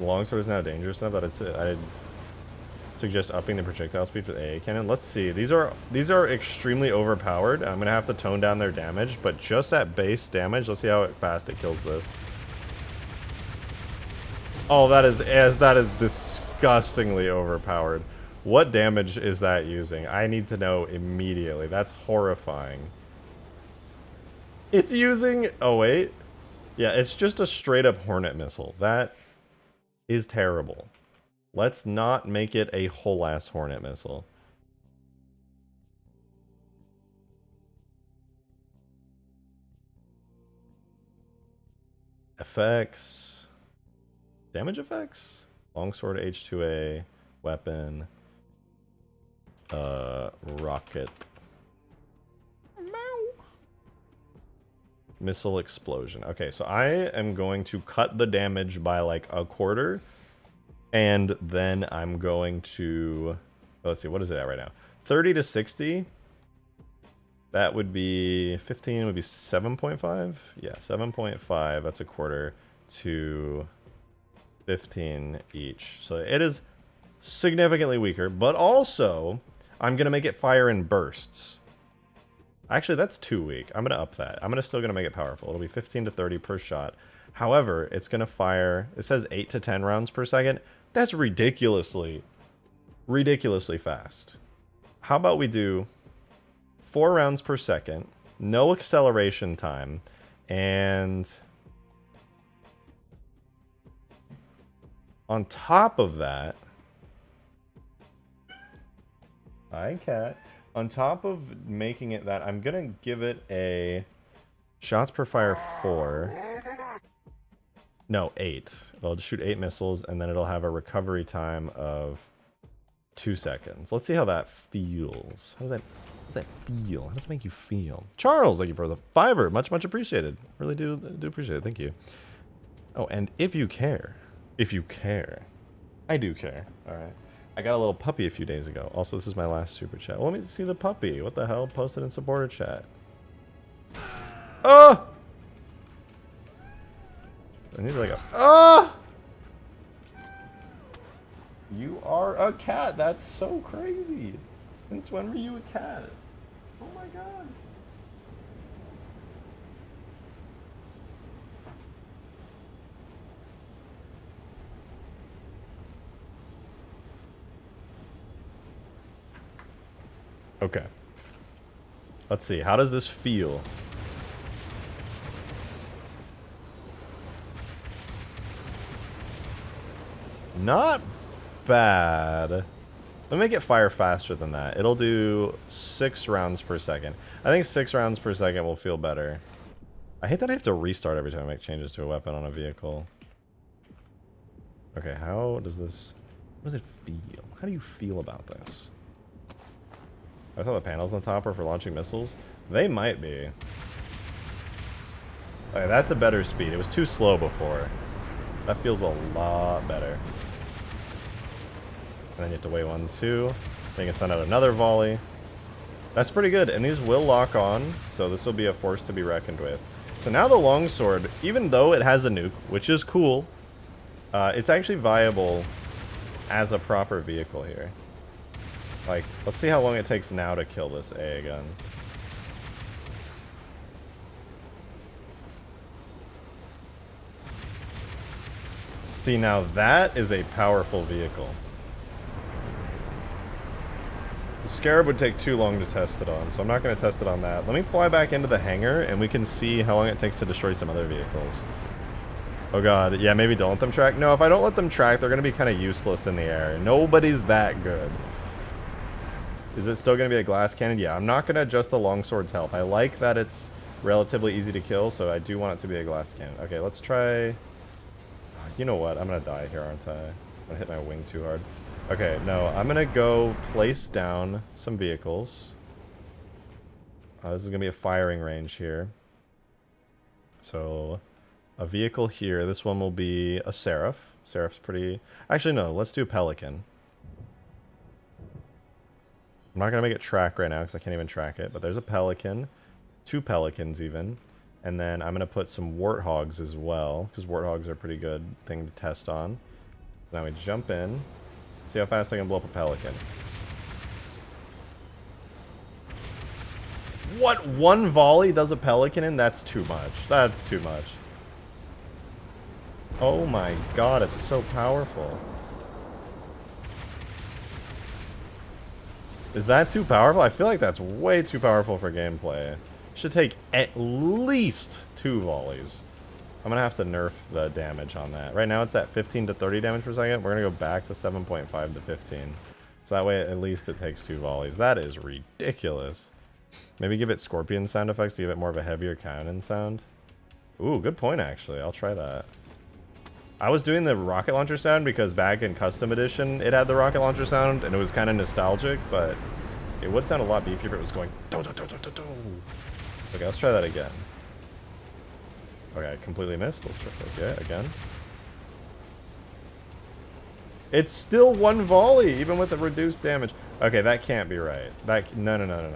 Longsword is now dangerous enough that I suggest upping the projectile speed for the AA cannon. Let's see. These are extremely overpowered. I'm gonna have to tone down their damage, but just at base damage, let's see how fast it kills this. Oh, that is disgustingly overpowered. What damage is that using? I need to know immediately. That's horrifying. It's using... Oh, wait. Yeah, it's just a straight-up Hornet missile. That is terrible. Let's not make it a whole-ass Hornet missile. Effects. Damage effects? Longsword H2A. Weapon. Rocket. Missile explosion. Okay, so I am going to cut the damage by like a quarter. And then I'm going to... Let's see, what is it at right now? 30 to 60. That would be... 15 would be 7.5? Yeah, 7.5. That's a quarter to 15 each. So it is significantly weaker. But also, I'm going to make it fire in bursts. Actually, that's too weak. I'm going to up that. I'm still going to make it powerful. It'll be 15 to 30 per shot. However, it's going to fire... It says 8 to 10 rounds per second. That's ridiculously fast. How about we do 4 rounds per second, no acceleration time, and on top of that, hi cat, on top of making it that, I'm gonna give it a shots per fire 4. No, 8. It'll shoot 8 missiles, and then it'll have a recovery time of 2 seconds. Let's see how that feels. How does that feel? How does it make you feel? Charles, thank you for the $5. Much, much appreciated. Really do appreciate it. Thank you. Oh, and if you care, I do care. All right. I got a little puppy a few days ago. Also, this is my last super chat. Well, let me see the puppy. What the hell? Posted in supporter chat. Oh! I need like a... Ah! You are a cat. That's so crazy. Since when were you a cat? Oh my god. Okay. Let's see. How does this feel? Not bad. Let me make it fire faster than that. It'll do 6 rounds per second. I think 6 rounds per second will feel better. I hate that I have to restart every time I make changes to a weapon on a vehicle. Okay, how does this... How does it feel? How do you feel about this? I thought the panels on the top were for launching missiles. They might be. Okay, that's a better speed. It was too slow before. That feels a lot better. And then you have to wait 1, 2. Then you can send out another volley. That's pretty good, and these will lock on, so this will be a force to be reckoned with. So now the longsword, even though it has a nuke, which is cool, it's actually viable as a proper vehicle here. Like, let's see how long it takes now to kill this A gun. See, now that is a powerful vehicle. The Scarab would take too long to test it on, so I'm not going to test it on that. Let me fly back into the hangar, and we can see how long it takes to destroy some other vehicles. Oh god, yeah, maybe don't let them track. No, if I don't let them track, they're going to be kind of useless in the air. Nobody's that good. Is it still going to be a glass cannon? Yeah, I'm not going to adjust the longsword's health. I like that it's relatively easy to kill, so I do want it to be a glass cannon. Okay, let's try... You know what? I'm going to die here, aren't I? I'm going to hit my wing too hard. Okay, no, I'm going to go place down some vehicles. This is going to be a firing range here. So, a vehicle here. This one will be a Seraph. Seraph's pretty... Actually, no, let's do a Pelican. I'm not going to make it track right now because I can't even track it. But there's a Pelican. 2 Pelicans even. And then I'm going to put some Warthogs as well. Because Warthogs are a pretty good thing to test on. Now we jump in. See how fast I can blow up a Pelican. What? 1 volley does a Pelican in? That's too much. That's too much. Oh my god, it's so powerful. Is that too powerful? I feel like that's way too powerful for gameplay. Should take at least 2 volleys. I'm going to have to nerf the damage on that. Right now it's at 15 to 30 damage per second. We're going to go back to 7.5 to 15. So that way at least it takes 2 volleys. That is ridiculous. Maybe give it scorpion sound effects to give it more of a heavier cannon sound. Ooh, good point actually. I'll try that. I was doing the rocket launcher sound because back in custom edition it had the rocket launcher sound and it was kind of nostalgic, but it would sound a lot beefier if it was going do, do, do, do, do, do. Okay, let's try that again. Okay, I completely missed. Let's try okay, again. It's still 1 volley, even with the reduced damage. Okay, that can't be right. That no.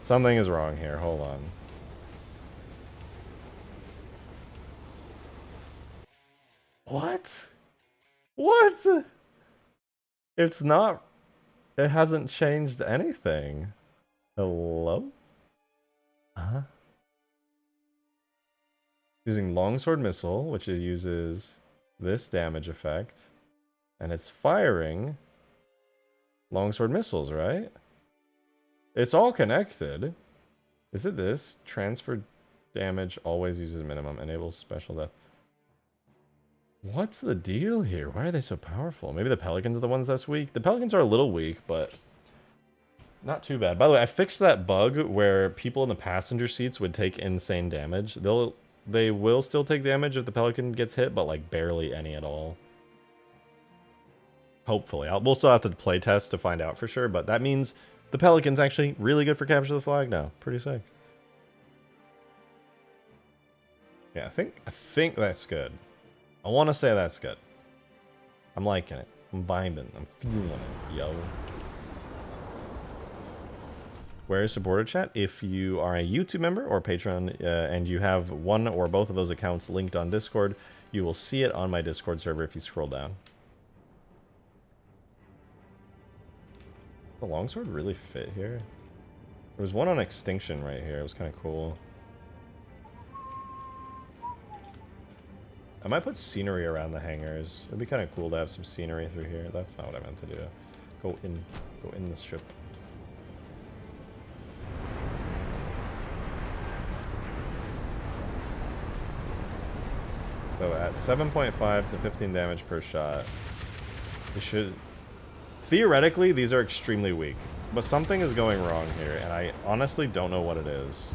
Something is wrong here. Hold on. What? What? It's not... It hasn't changed anything. Hello? Huh? Using longsword missile, which it uses this damage effect, and it's firing longsword missiles, right? It's all connected. Is it this? Transfer damage always uses minimum, enables special death. What's the deal here? Why are they so powerful? Maybe the Pelicans are the ones that's weak. The Pelicans are a little weak, but not too bad. By the way, I fixed that bug where people in the passenger seats would take insane damage. They will still take damage if the Pelican gets hit, but like barely any at all. Hopefully. We'll still have to play test to find out for sure, but that means the Pelican's actually really good for capture the flag now. Pretty sick. Yeah, I think that's good. I want to say that's good. I'm liking it. I'm binding. I'm feeling it, yo. Where is supporter chat? If you are a YouTube member or Patreon and you have one or both of those accounts linked on Discord, you will see it on my Discord server if you scroll down. The longsword really fit here. There was one on extinction right here. It was kind of cool. I might put scenery around the hangars. It'd be kind of cool to have some scenery through here. That's not what I meant to do. Go in this ship. So at 7.5 to 15 damage per shot, we should... Theoretically, these are extremely weak. But something is going wrong here, and I honestly don't know what it is.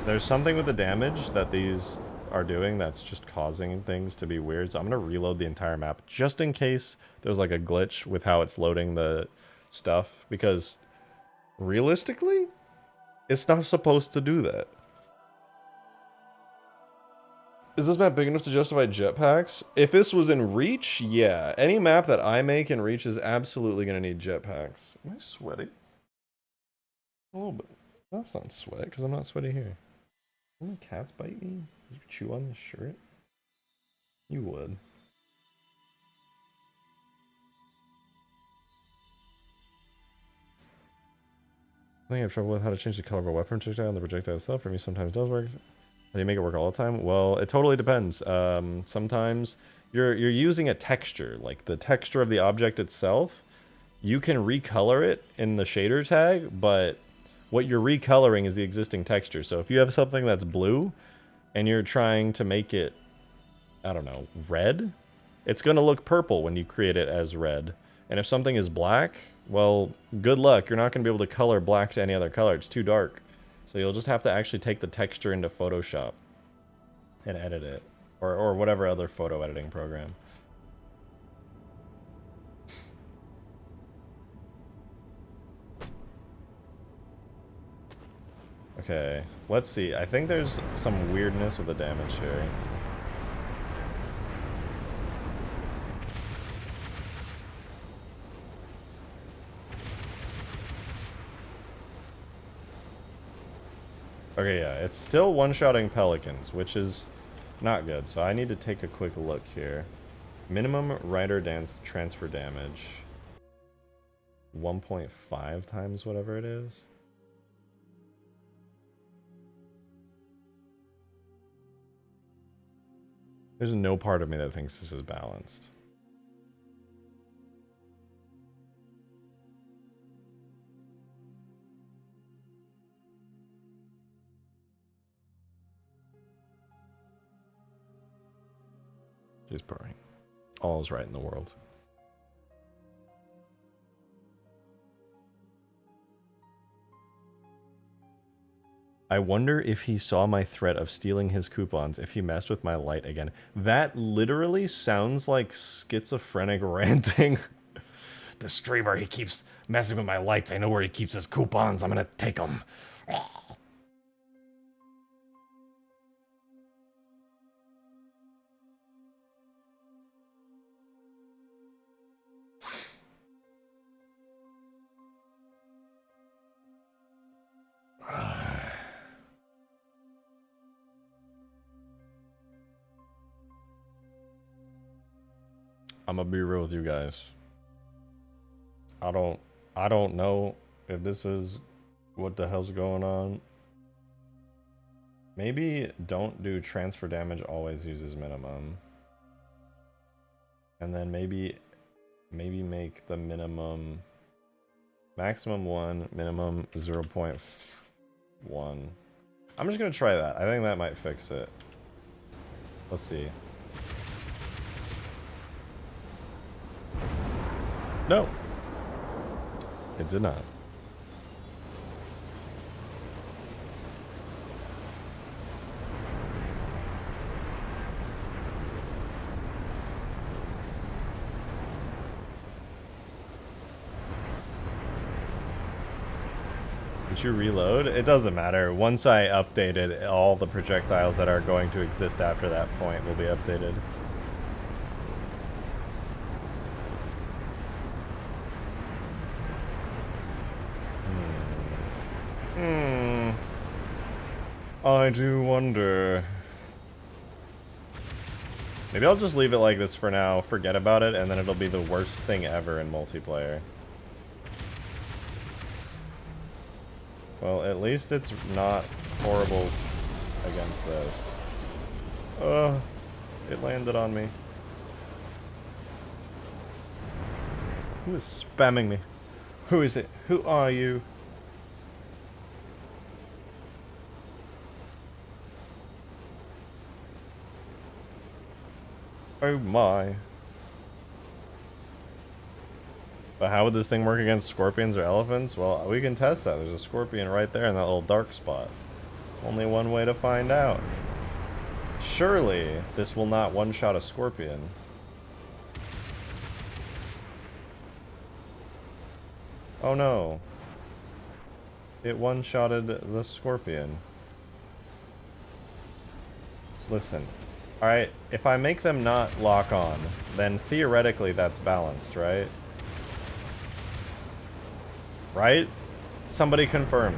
There's something with the damage that these are doing that's just causing things to be weird. So I'm going to reload the entire map just in case there's like a glitch with how it's loading the stuff. Because realistically, it's not supposed to do that. Is this map big enough to justify jetpacks? If this was in Reach, yeah. Any map that I make in Reach is absolutely going to need jetpacks. Am I sweaty? A little bit. That's not sweat, because I'm not sweaty here. Will the cats bite me? Did you chew on this shirt? You would. I think I have trouble with how to change the color of a weapon projectile and the projectile itself. For me, sometimes it does work. How do you make it work all the time? Well, it totally depends. Sometimes you're using a texture, like the texture of the object itself. You can recolor it in the shader tag, but what you're recoloring is the existing texture. So if you have something that's blue and you're trying to make it, I don't know, red, it's going to look purple when you create it as red. And if something is black, well, good luck. You're not going to be able to color black to any other color. It's too dark. So you'll just have to actually take the texture into Photoshop and edit it. Or whatever other photo editing program. Okay, let's see. I think there's some weirdness with the damage here. Okay, yeah, it's still one-shotting pelicans, which is not good. So I need to take a quick look here. Minimum rider dance transfer damage. 1.5 times whatever it is. There's no part of me that thinks this is balanced. She's purring. All is right in the world. I wonder if he saw my threat of stealing his coupons if he messed with my light again. That literally sounds like schizophrenic ranting. The streamer, he keeps messing with my lights. I know where he keeps his coupons. I'm gonna take them. I'm gonna be real with you guys. I don't know if this is what the hell's going on. Maybe don't do transfer damage, always uses minimum. And then maybe make the minimum maximum 1, minimum 0.1. I'm just gonna try that. I think that might fix it. Let's see. No. It did not. Did you reload? It doesn't matter. Once I update it, all the projectiles that are going to exist after that point will be updated. I do wonder. Maybe I'll just leave it like this for now, forget about it, and then it'll be the worst thing ever in multiplayer. Well, at least it's not horrible against this. It landed on me. Who is spamming me? Who is it? Who are you? Oh my. But how would this thing work against scorpions or elephants? Well, we can test that. There's a scorpion right there in that little dark spot. Only one way to find out. Surely, this will not one-shot a scorpion. Oh no. It one-shotted the scorpion. Listen. Alright, if I make them not lock on, then theoretically that's balanced, right? Right? Somebody confirm.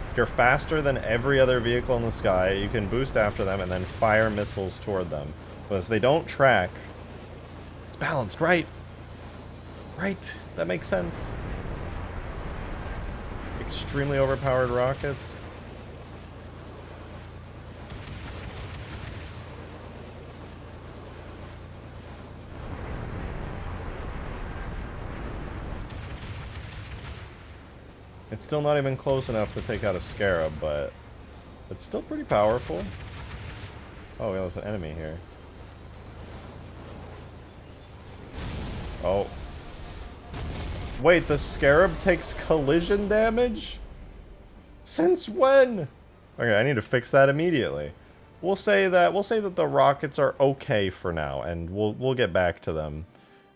If you're faster than every other vehicle in the sky, you can boost after them and then fire missiles toward them. But if they don't track, it's balanced, right? Right. That makes sense. Extremely overpowered rockets. It's still not even close enough to take out a Scarab, but it's still pretty powerful. Oh, yeah, there's an enemy here. Oh. Wait, the Scarab takes collision damage? Since when? Okay, I need to fix that immediately. We'll say that the rockets are okay for now, and we'll get back to them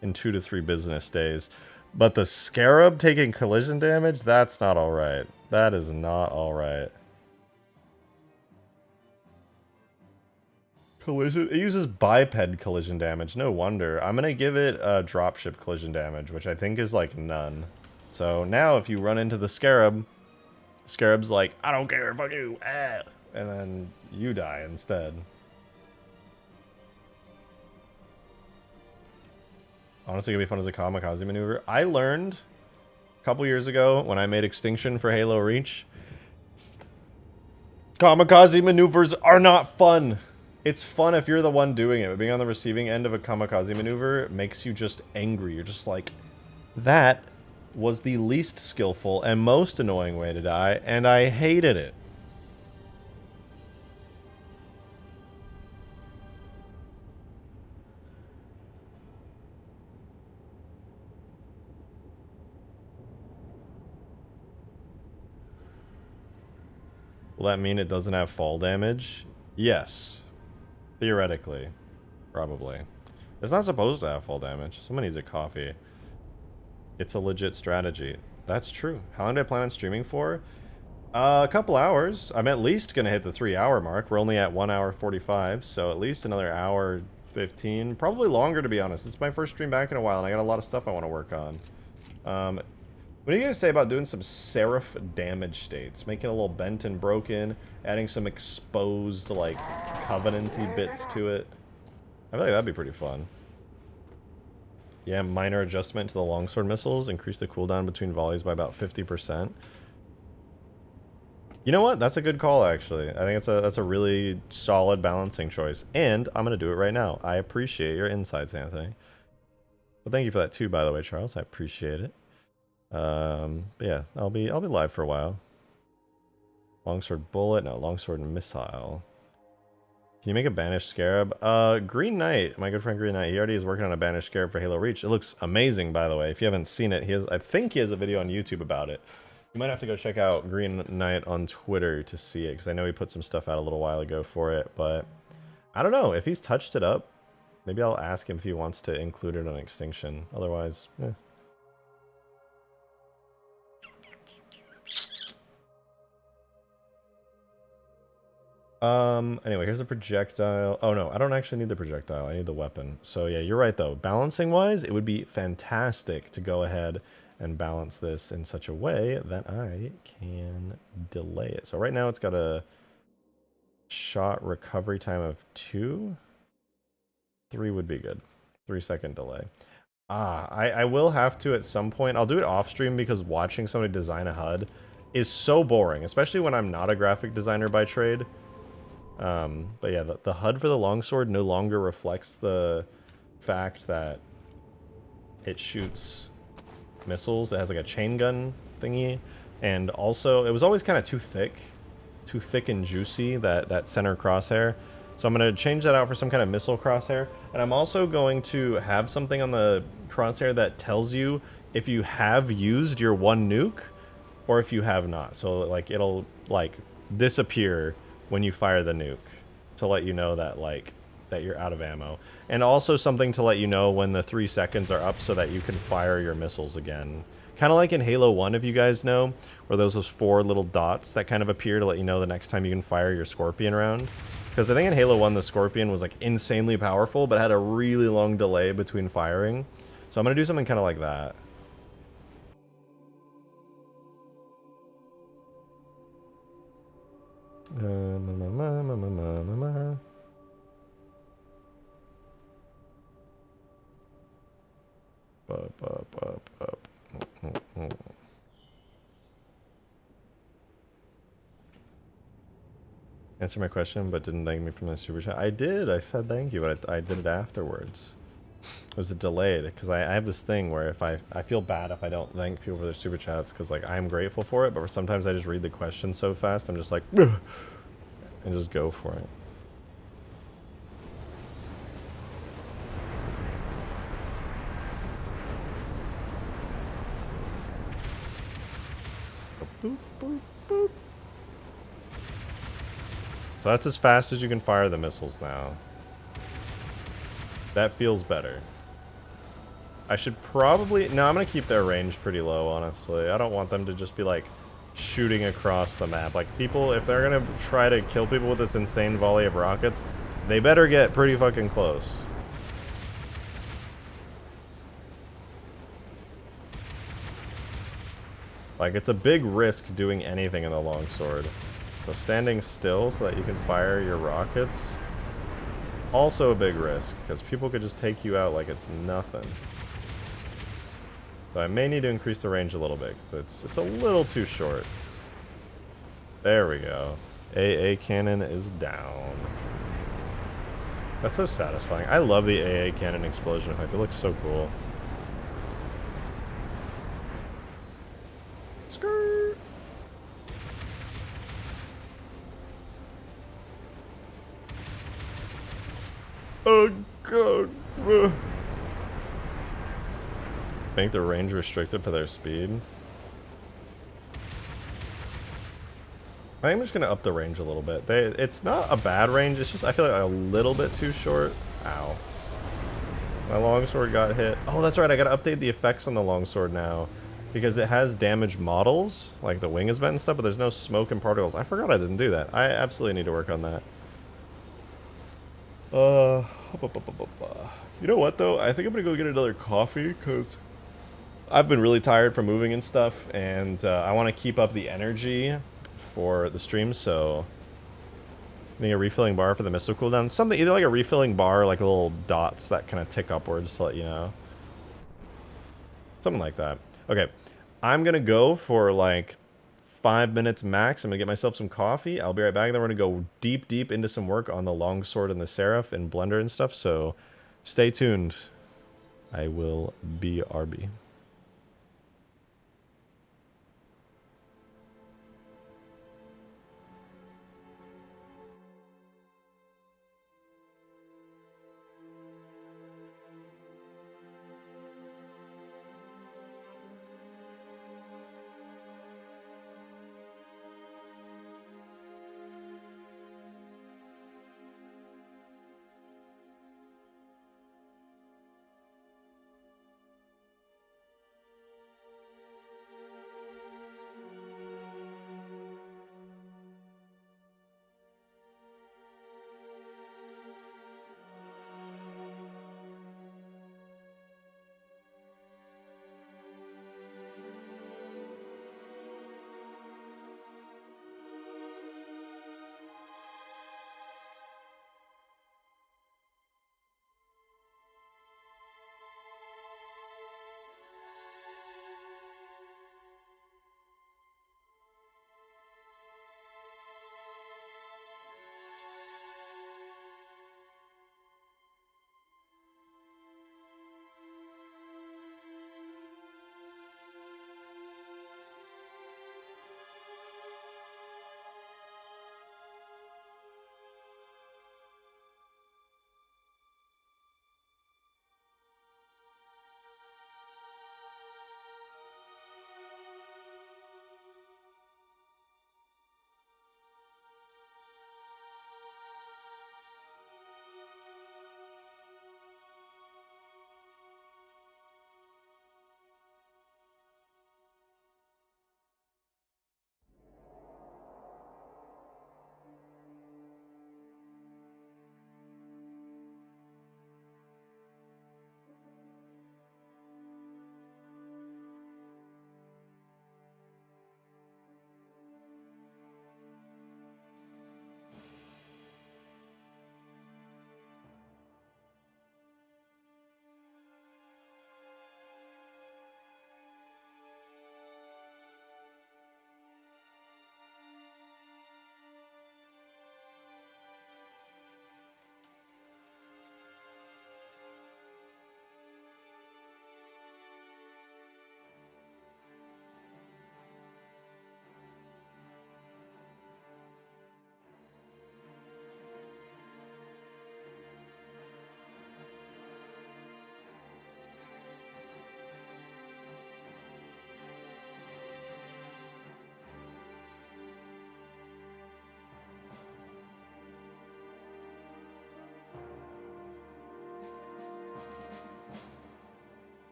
in 2 to 3 business days. But the Scarab taking collision damage? That's not alright. That is not alright. Collision? It uses biped collision damage. No wonder. I'm gonna give it dropship collision damage, which I think is like none. So now if you run into the Scarab's like, I don't care, fuck you, ah! And then you die instead. Honestly, it'd be fun as a kamikaze maneuver. I learned a couple years ago when I made Extinction for Halo Reach, kamikaze maneuvers are not fun. It's fun if you're the one doing it, but being on the receiving end of a kamikaze maneuver makes you just angry. You're just like, that was the least skillful and most annoying way to die, and I hated it. Will that mean it doesn't have fall damage? Yes. Theoretically. Probably. It's not supposed to have fall damage. Someone needs a coffee. It's a legit strategy. That's true. How long do I plan on streaming for? A couple hours. I'm at least going to hit the 3-hour mark. We're only at 1 hour 45, so at least another hour 15. Probably longer, to be honest. It's my first stream back in a while, and I got a lot of stuff I want to work on. What do you guys say about doing some Seraph damage states? Making a little bent and broken, adding some exposed, like, covenant-y bits to it. I feel like that'd be pretty fun. Yeah, minor adjustment to the longsword missiles. Increase the cooldown between volleys by about 50%. You know what? That's a good call, actually. I think that's a really solid balancing choice. And I'm going to do it right now. I appreciate your insights, Anthony. Well, thank you for that, too, by the way, Charles. I appreciate it. But yeah, I'll be live for a while. Longsword bullet, no, longsword missile. Can you make a banished scarab? Green Knight, my good friend Green Knight, he already is working on a banished scarab for Halo Reach. It looks amazing, by the way. If you haven't seen it, I think he has a video on YouTube about it. You might have to go check out Green Knight on Twitter to see it, because I know he put some stuff out a little while ago for it, but I don't know. If he's touched it up, maybe I'll ask him if he wants to include it on Extinction. Otherwise, eh. Anyway, here's a projectile. Oh no, I don't actually need the projectile. I need the weapon. So yeah, you're right though. Balancing wise, it would be fantastic to go ahead and balance this in such a way that I can delay it. So right now it's got a shot recovery time of 2. 3 would be good. 3-second delay. I will have to at some point. I'll do it off stream because watching somebody design a HUD is so boring, especially when I'm not a graphic designer by trade. But yeah, the HUD for the longsword no longer reflects the fact that it shoots missiles. It has like a chain gun thingy, and also it was always kind of too thick and juicy, that center crosshair. So I'm going to change that out for some kind of missile crosshair. And I'm also going to have something on the crosshair that tells you if you have used your one nuke or if you have not. So like it'll like disappear when you fire the nuke to let you know that like that you're out of ammo. And also something to let you know when the 3 seconds are up so that you can fire your missiles again. Kind of like in Halo 1, if you guys know, where those 4 little dots that kind of appear to let you know the next time you can fire your Scorpion round. Because I think in Halo 1, the Scorpion was like insanely powerful, but had a really long delay between firing. So I'm going to do something kind of like that. Answer my question, but didn't thank me for my super chat. I did. I said thank you, but I did it afterwards. It was delayed because I have this thing where if I feel bad if I don't thank people for their super chats because like I'm grateful for it, but sometimes I just read the question so fast I'm just like and just go for it. Boop, boop, boop. So that's as fast as you can fire the missiles now. That feels better. I should probably... No, I'm going to keep their range pretty low, honestly. I don't want them to just be, like, shooting across the map. Like, people, if they're going to try to kill people with this insane volley of rockets, they better get pretty fucking close. Like, it's a big risk doing anything in the longsword. So standing still so that you can fire your rockets, also a big risk, because people could just take you out like it's nothing. So I may need to increase the range a little bit, because it's a little too short. There we go. AA cannon is down. That's so satisfying. I love the AA cannon explosion effect. It looks so cool. Skirt. Oh god. Make the range restricted for their speed. I'm just gonna up the range a little bit. It's not a bad range, it's just I feel like a little bit too short. Ow. My longsword got hit. Oh, that's right, I gotta update the effects on the longsword now. Because it has damaged models, like the wing is bent and stuff, but there's no smoke and particles. I forgot I didn't do that. I absolutely need to work on that. You know what though? I think I'm gonna go get another coffee, because I've been really tired from moving and stuff, and I want to keep up the energy for the stream, so I think a refilling bar for the missile cooldown. Something, either like a refilling bar or like little dots that kind of tick upwards to let you know. Something like that. Okay, I'm going to go for like 5 minutes max. I'm going to get myself some coffee. I'll be right back. Then we're going to go deep into some work on the longsword and the Seraph and Blender and stuff, so stay tuned. I will be RB.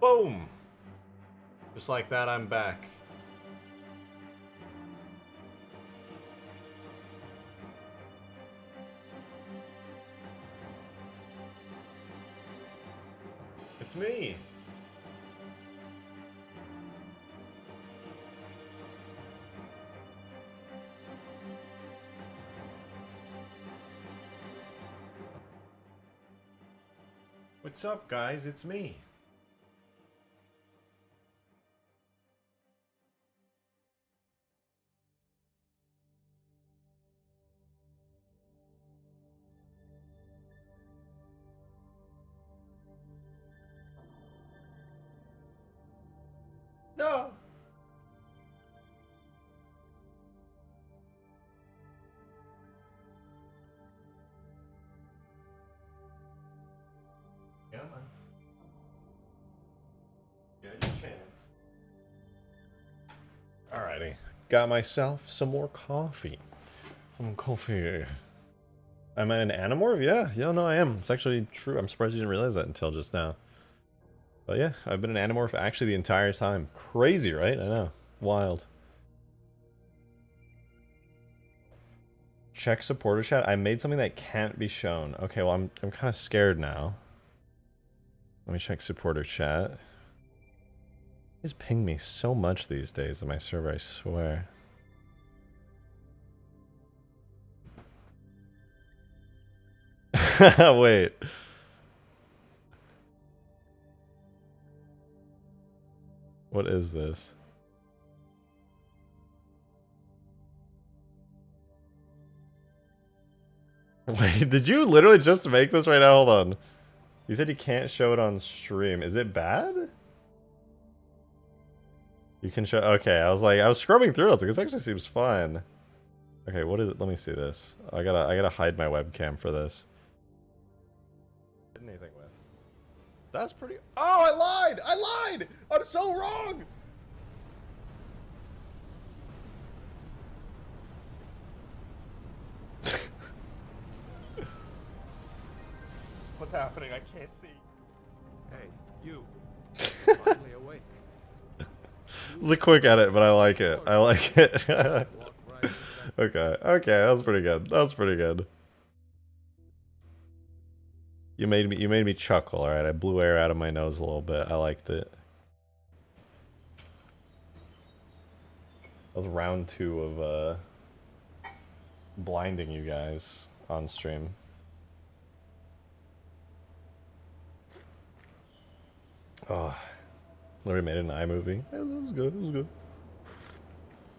Boom! Just like that, I'm back. It's me! What's up, guys? It's me. No! Yeah, man. You got your chance. Alrighty. Got myself some more coffee. Some coffee. Am I an Animorph? Yeah, no, I am. It's actually true. I'm surprised you didn't realize that until just now. But yeah, I've been an Animorph actually the entire time. Crazy, right? I know. Wild. Check supporter chat. I made something that can't be shown. Okay, well, I'm kind of scared now. Let me check supporter chat. He's pinged me so much these days on my server, I swear. Wait. What is this? Wait, did you literally just make this right now? Hold on. You said you can't show it on stream. Is it bad? You can show. Okay, I was scrubbing through it. I was like, this actually seems fine. Okay, what is it? Let me see this. I gotta hide my webcam for this. Anything with. That's pretty. Oh, I lied! I lied! I'm so wrong! What's happening? I can't see. Hey, you. Finally awake. It's a quick edit, but I like it. I like it. Okay, that was pretty good. That was pretty good. You made me chuckle, alright? I blew air out of my nose a little bit. I liked it. That was round 2 of blinding you guys on stream. Oh, Larry made an iMovie. Yeah, it was good. It was good.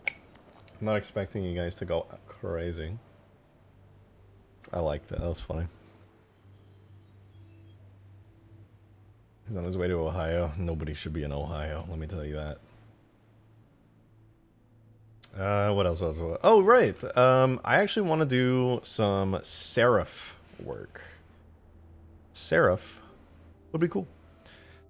I'm not expecting you guys to go crazy. I liked it. That was funny. He's on his way to Ohio. Nobody should be in Ohio. Let me tell you that. What else? Oh, right. I actually want to do some Seraph work. Seraph would be cool.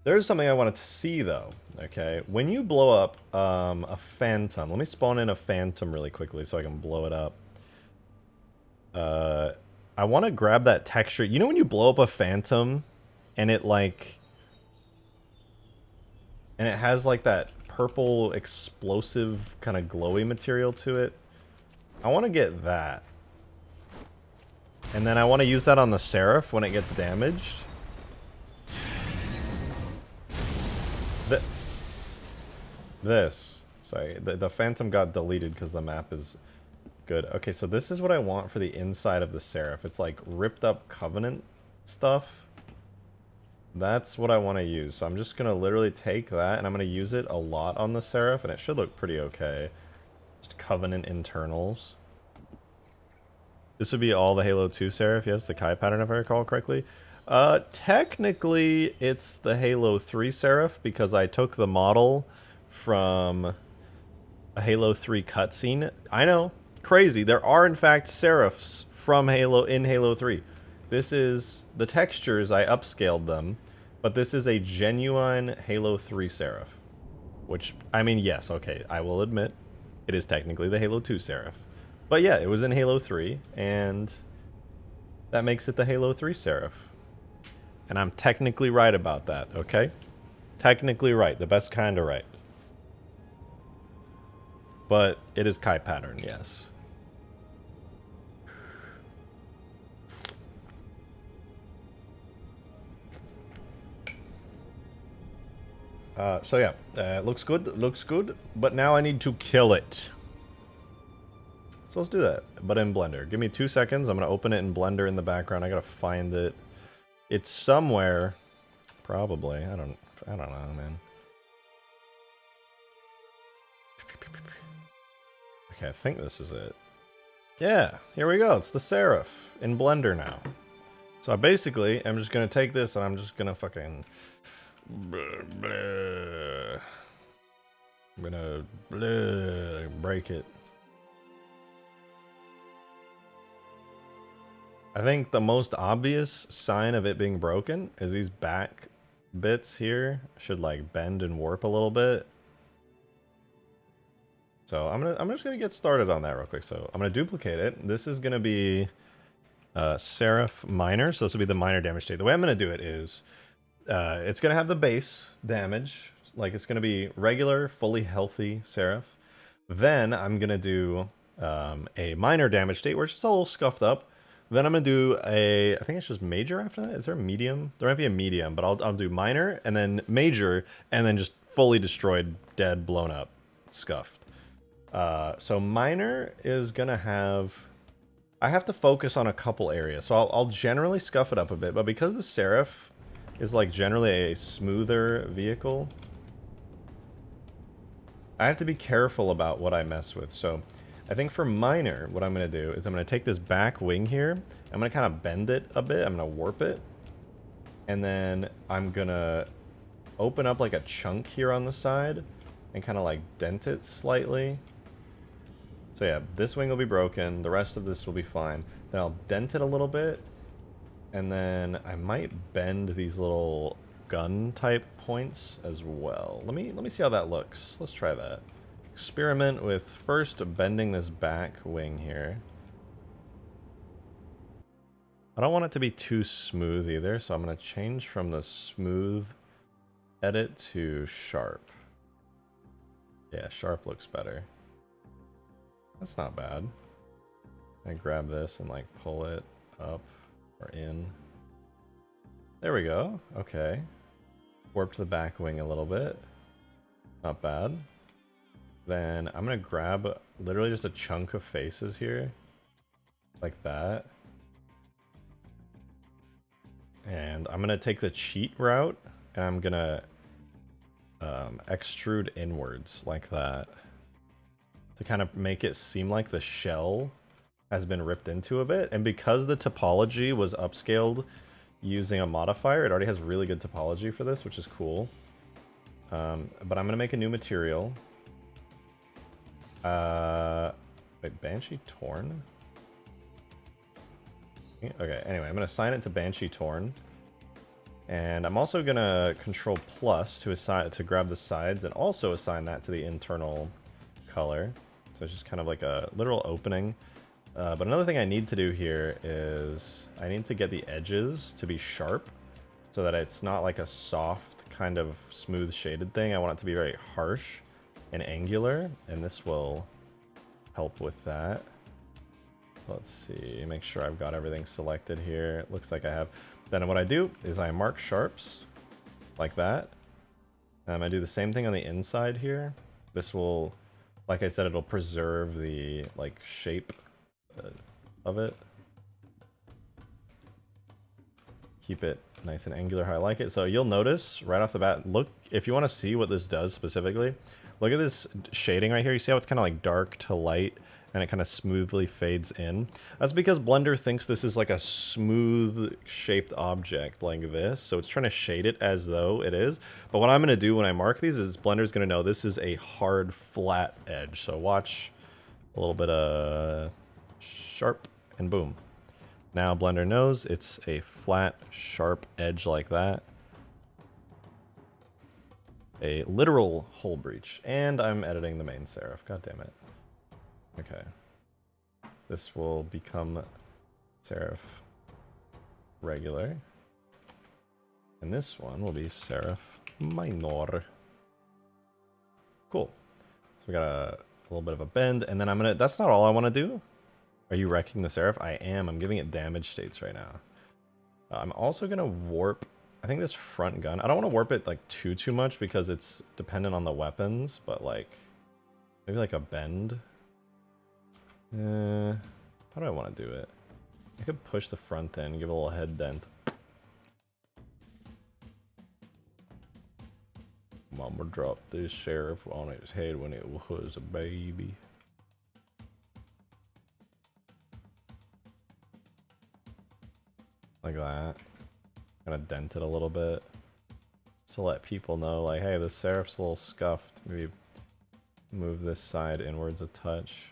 There's something I wanted to see, though, okay? When you blow up a phantom... Let me spawn in a phantom really quickly so I can blow it up. I want to grab that texture. You know when you blow up a phantom and it, like... And it has, like, that purple explosive kind of glowy material to it? I want to get that. And then I want to use that on the Seraph when it gets damaged. Sorry, the Phantom got deleted because the map is good. Okay, so this is what I want for the inside of the Seraph. It's like ripped up Covenant stuff. That's what I want to use. So I'm just going to literally take that and I'm going to use it a lot on the Seraph and it should look pretty okay. Just Covenant internals. This would be all the Halo 2 Seraph, yes, the Kai pattern if I recall correctly. Technically it's the Halo 3 Seraph because I took the model from a Halo 3 cutscene. I know, crazy. There are in fact Seraphs from Halo 3. This is the textures, I upscaled them, but this is a genuine Halo 3 Seraph. Which, I mean, yes, okay, I will admit, it is technically the Halo 2 Seraph. But yeah, it was in Halo 3, and that makes it the Halo 3 Seraph. And I'm technically right about that, okay? technically right. The best kind of right. But it is Kai pattern, yes. So yeah, looks good, but now I need to kill it. So let's do that, but in Blender. Give me 2 seconds, I'm gonna open it in Blender in the background, I gotta find it. It's somewhere, probably, I don't know, man. Okay, I think this is it. Yeah, here we go, it's the Seraph in Blender now. So I basically am just gonna take this and I'm just gonna fucking... I'm gonna break it. I think the most obvious sign of it being broken is these back bits here should like bend and warp a little bit. So I'm just gonna get started on that real quick. So I'm gonna duplicate it. This is gonna be Seraph minor. So this will be the minor damage state. The way I'm gonna do it is it's going to have the base damage, like it's going to be regular, fully healthy Seraph. Then I'm going to do a minor damage state where it's just a little scuffed up. Then I'm going to do a, I think it's just major after that. Is there a medium? There might be a medium, but I'll do minor and then major and then just fully destroyed, dead, blown up, scuffed. So minor is going to have, I have to focus on a couple areas. So I'll generally scuff it up a bit, but because the Seraph is like generally a smoother vehicle, I have to be careful about what I mess with. So I think for minor, what I'm going to do is I'm going to take this back wing here, I'm going to kind of bend it a bit, I'm going to warp it, and then I'm going to open up like a chunk here on the side and kind of like dent it slightly. So yeah, this wing will be broken, the rest of this will be fine. Then I'll dent it a little bit, and then I might bend these little gun type points as well. Let me see how that looks. Let's try that. Experiment with first bending this back wing here. I don't want it to be too smooth either, so I'm going to change from the smooth edit to sharp. Yeah, sharp looks better. That's not bad. I grab this and like pull it up. Or in. There we go. Okay. Warped the back wing a little bit. Not bad. Then I'm going to grab literally just a chunk of faces here. Like that. And I'm going to take the cheat route. And I'm going to extrude inwards like that. To kind of make it seem like the shell has been ripped into a bit, and because the topology was upscaled using a modifier, it already has really good topology for this, which is cool. But I'm gonna make a new material. Wait, Banshee Torn? Okay, anyway, I'm gonna assign it to Banshee Torn. And I'm also gonna control plus to assign to grab the sides and also assign that to the internal color. So it's just kind of like a literal opening. But another thing I need to do here is I need to get the edges to be sharp so that it's not like a soft kind of smooth shaded thing. I want it to be very harsh and angular, and this will help with that. Let's see, make sure I've got everything selected here. It looks like I have. Then what I do is I mark sharps like that. I do the same thing on the inside here. This will, like I said, it'll preserve the like shape of it. Keep it nice and angular how I like it. So you'll notice right off the bat, look, if you want to see what this does specifically, look at this shading right here. You see how it's kind of like dark to light and it kind of smoothly fades in? That's because Blender thinks this is like a smooth shaped object like this. So it's trying to shade it as though it is. But what I'm going to do when I mark these is Blender's going to know this is a hard flat edge. So watch a little bit of sharp and boom. Now Blender knows it's a flat, sharp edge like that. A literal hole breach. And I'm editing the main Seraph. God damn it. Okay. This will become Seraph regular. And this one will be Seraph minor. Cool. So we got a little bit of a bend, and then I'm gonna, that's not all I want to do. Are you wrecking the Seraph? I am. I'm giving it damage states right now. I'm also gonna warp, I think this front gun. I don't want to warp it like too much because it's dependent on the weapons, but like maybe like a bend. How do I want to do it? I could push the front in, give it a little head dent. Mama dropped this Seraph on its head when it was a baby. Like that. Kind of dent it a little bit. Just to let people know, like, hey, the Seraph's a little scuffed. Maybe move this side inwards a touch.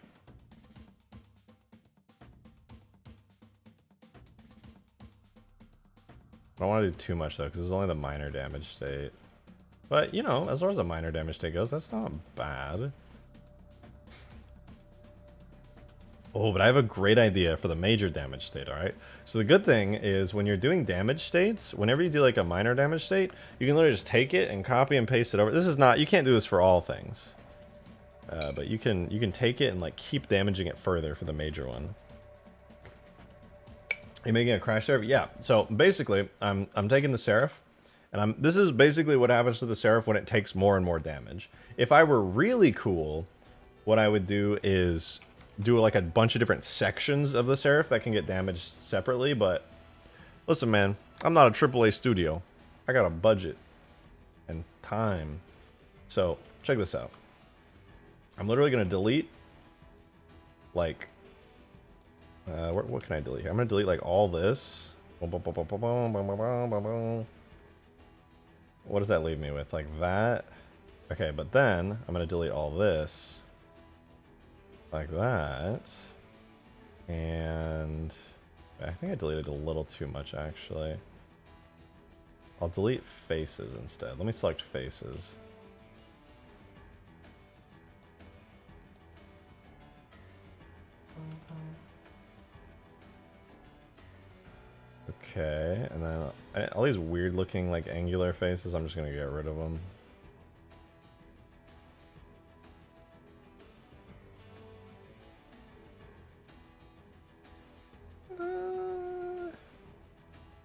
I don't want to do too much though, because it's only the minor damage state. But, you know, as far as the minor damage state goes, that's not bad. Oh, but I have a great idea for the major damage state, alright? So the good thing is when you're doing damage states, whenever you do like a minor damage state, you can literally just take it and copy and paste it over. This is not, you can't do this for all things. But you can take it and like keep damaging it further for the major one. You're making a crash Seraph? Yeah. So basically, I'm taking the Seraph, and this is basically what happens to the Seraph when it takes more and more damage. If I were really cool, what I would do is do like a bunch of different sections of the Seraph that can get damaged separately, but listen, man, I'm not a AAA studio. I got a budget and time. So check this out. I'm literally going to delete like what can I delete here? I'm gonna delete like all this. What does that leave me with? Like that. Okay, but then I'm gonna delete all this. Like that. And I think I deleted a little too much actually. I'll delete faces instead. Let me select faces. Okay, and then all these weird looking like angular faces, I'm just gonna get rid of them.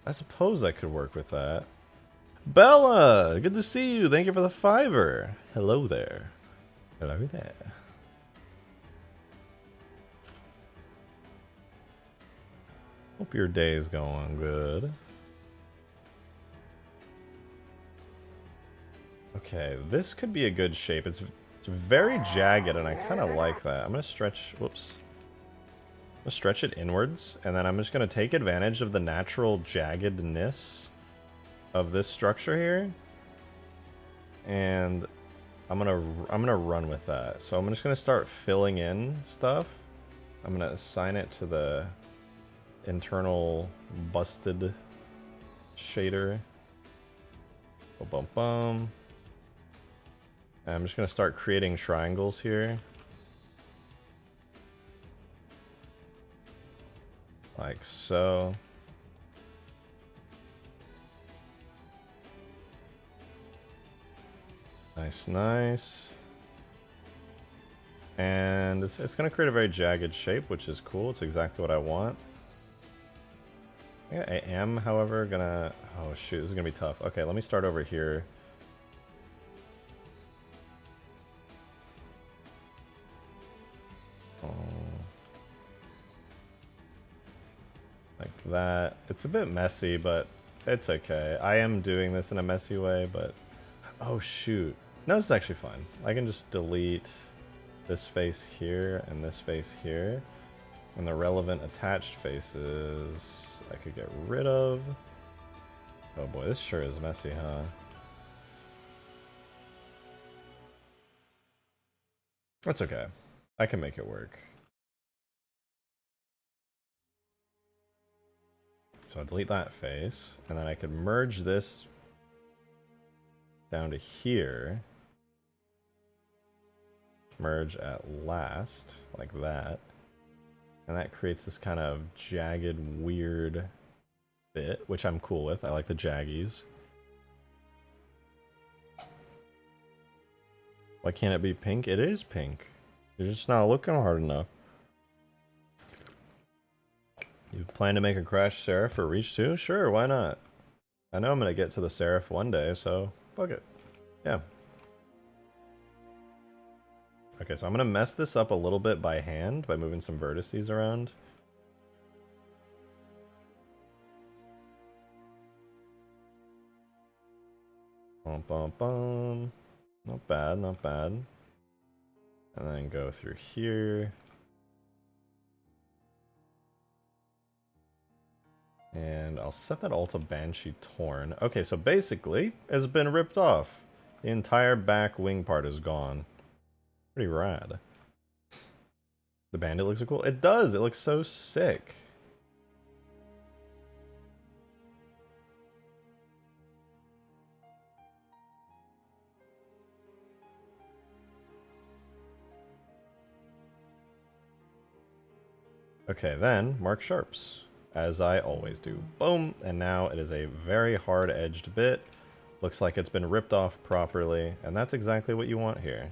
I suppose I could work with that. Bella, good to see you. Thank you for the $5. Hello there. Hello there. Hope your day is going good. Okay, this could be a good shape. It's very jagged, and I kind of like that. I'm gonna stretch. Whoops. I'm gonna stretch it inwards, and then I'm just gonna take advantage of the natural jaggedness of this structure here, and I'm gonna run with that. So I'm just gonna start filling in stuff. I'm gonna assign it to the internal busted shader. Bum bum bum. And I'm just gonna start creating triangles here. Like so. Nice, nice. And it's gonna create a very jagged shape, which is cool. It's exactly what I want. Yeah, I am, however, gonna... Oh, shoot, this is gonna be tough. Okay, let me start over here. Oh. Like that. It's a bit messy, but it's okay. I am doing this in a messy way, but... Oh, shoot. No, this is actually fine. I can just delete this face here and this face here. And the relevant attached faces... I could get rid of. Oh boy, this sure is messy, huh? That's okay. I can make it work. So I'll delete that face, and then I could merge this down to here. Merge at last, like that. And that creates this kind of jagged, weird bit, which I'm cool with. I like the jaggies. Why can't it be pink? It is pink. You're just not looking hard enough. You plan to make a crash Seraph for Reach 2? Sure, why not? I know I'm gonna get to the Seraph one day, so fuck it. Yeah. Okay, so I'm gonna mess this up a little bit by hand by moving some vertices around. Bum, bum, bum. Not bad, not bad. And then go through here. And I'll set that all to Banshee Torn. Okay, so basically, it's been ripped off. The entire back wing part is gone. Pretty rad. The bandit looks so cool. It does! It looks so sick. Okay, then, mark sharps. As I always do. Boom! And now it is a very hard-edged bit. Looks like it's been ripped off properly, and that's exactly what you want here.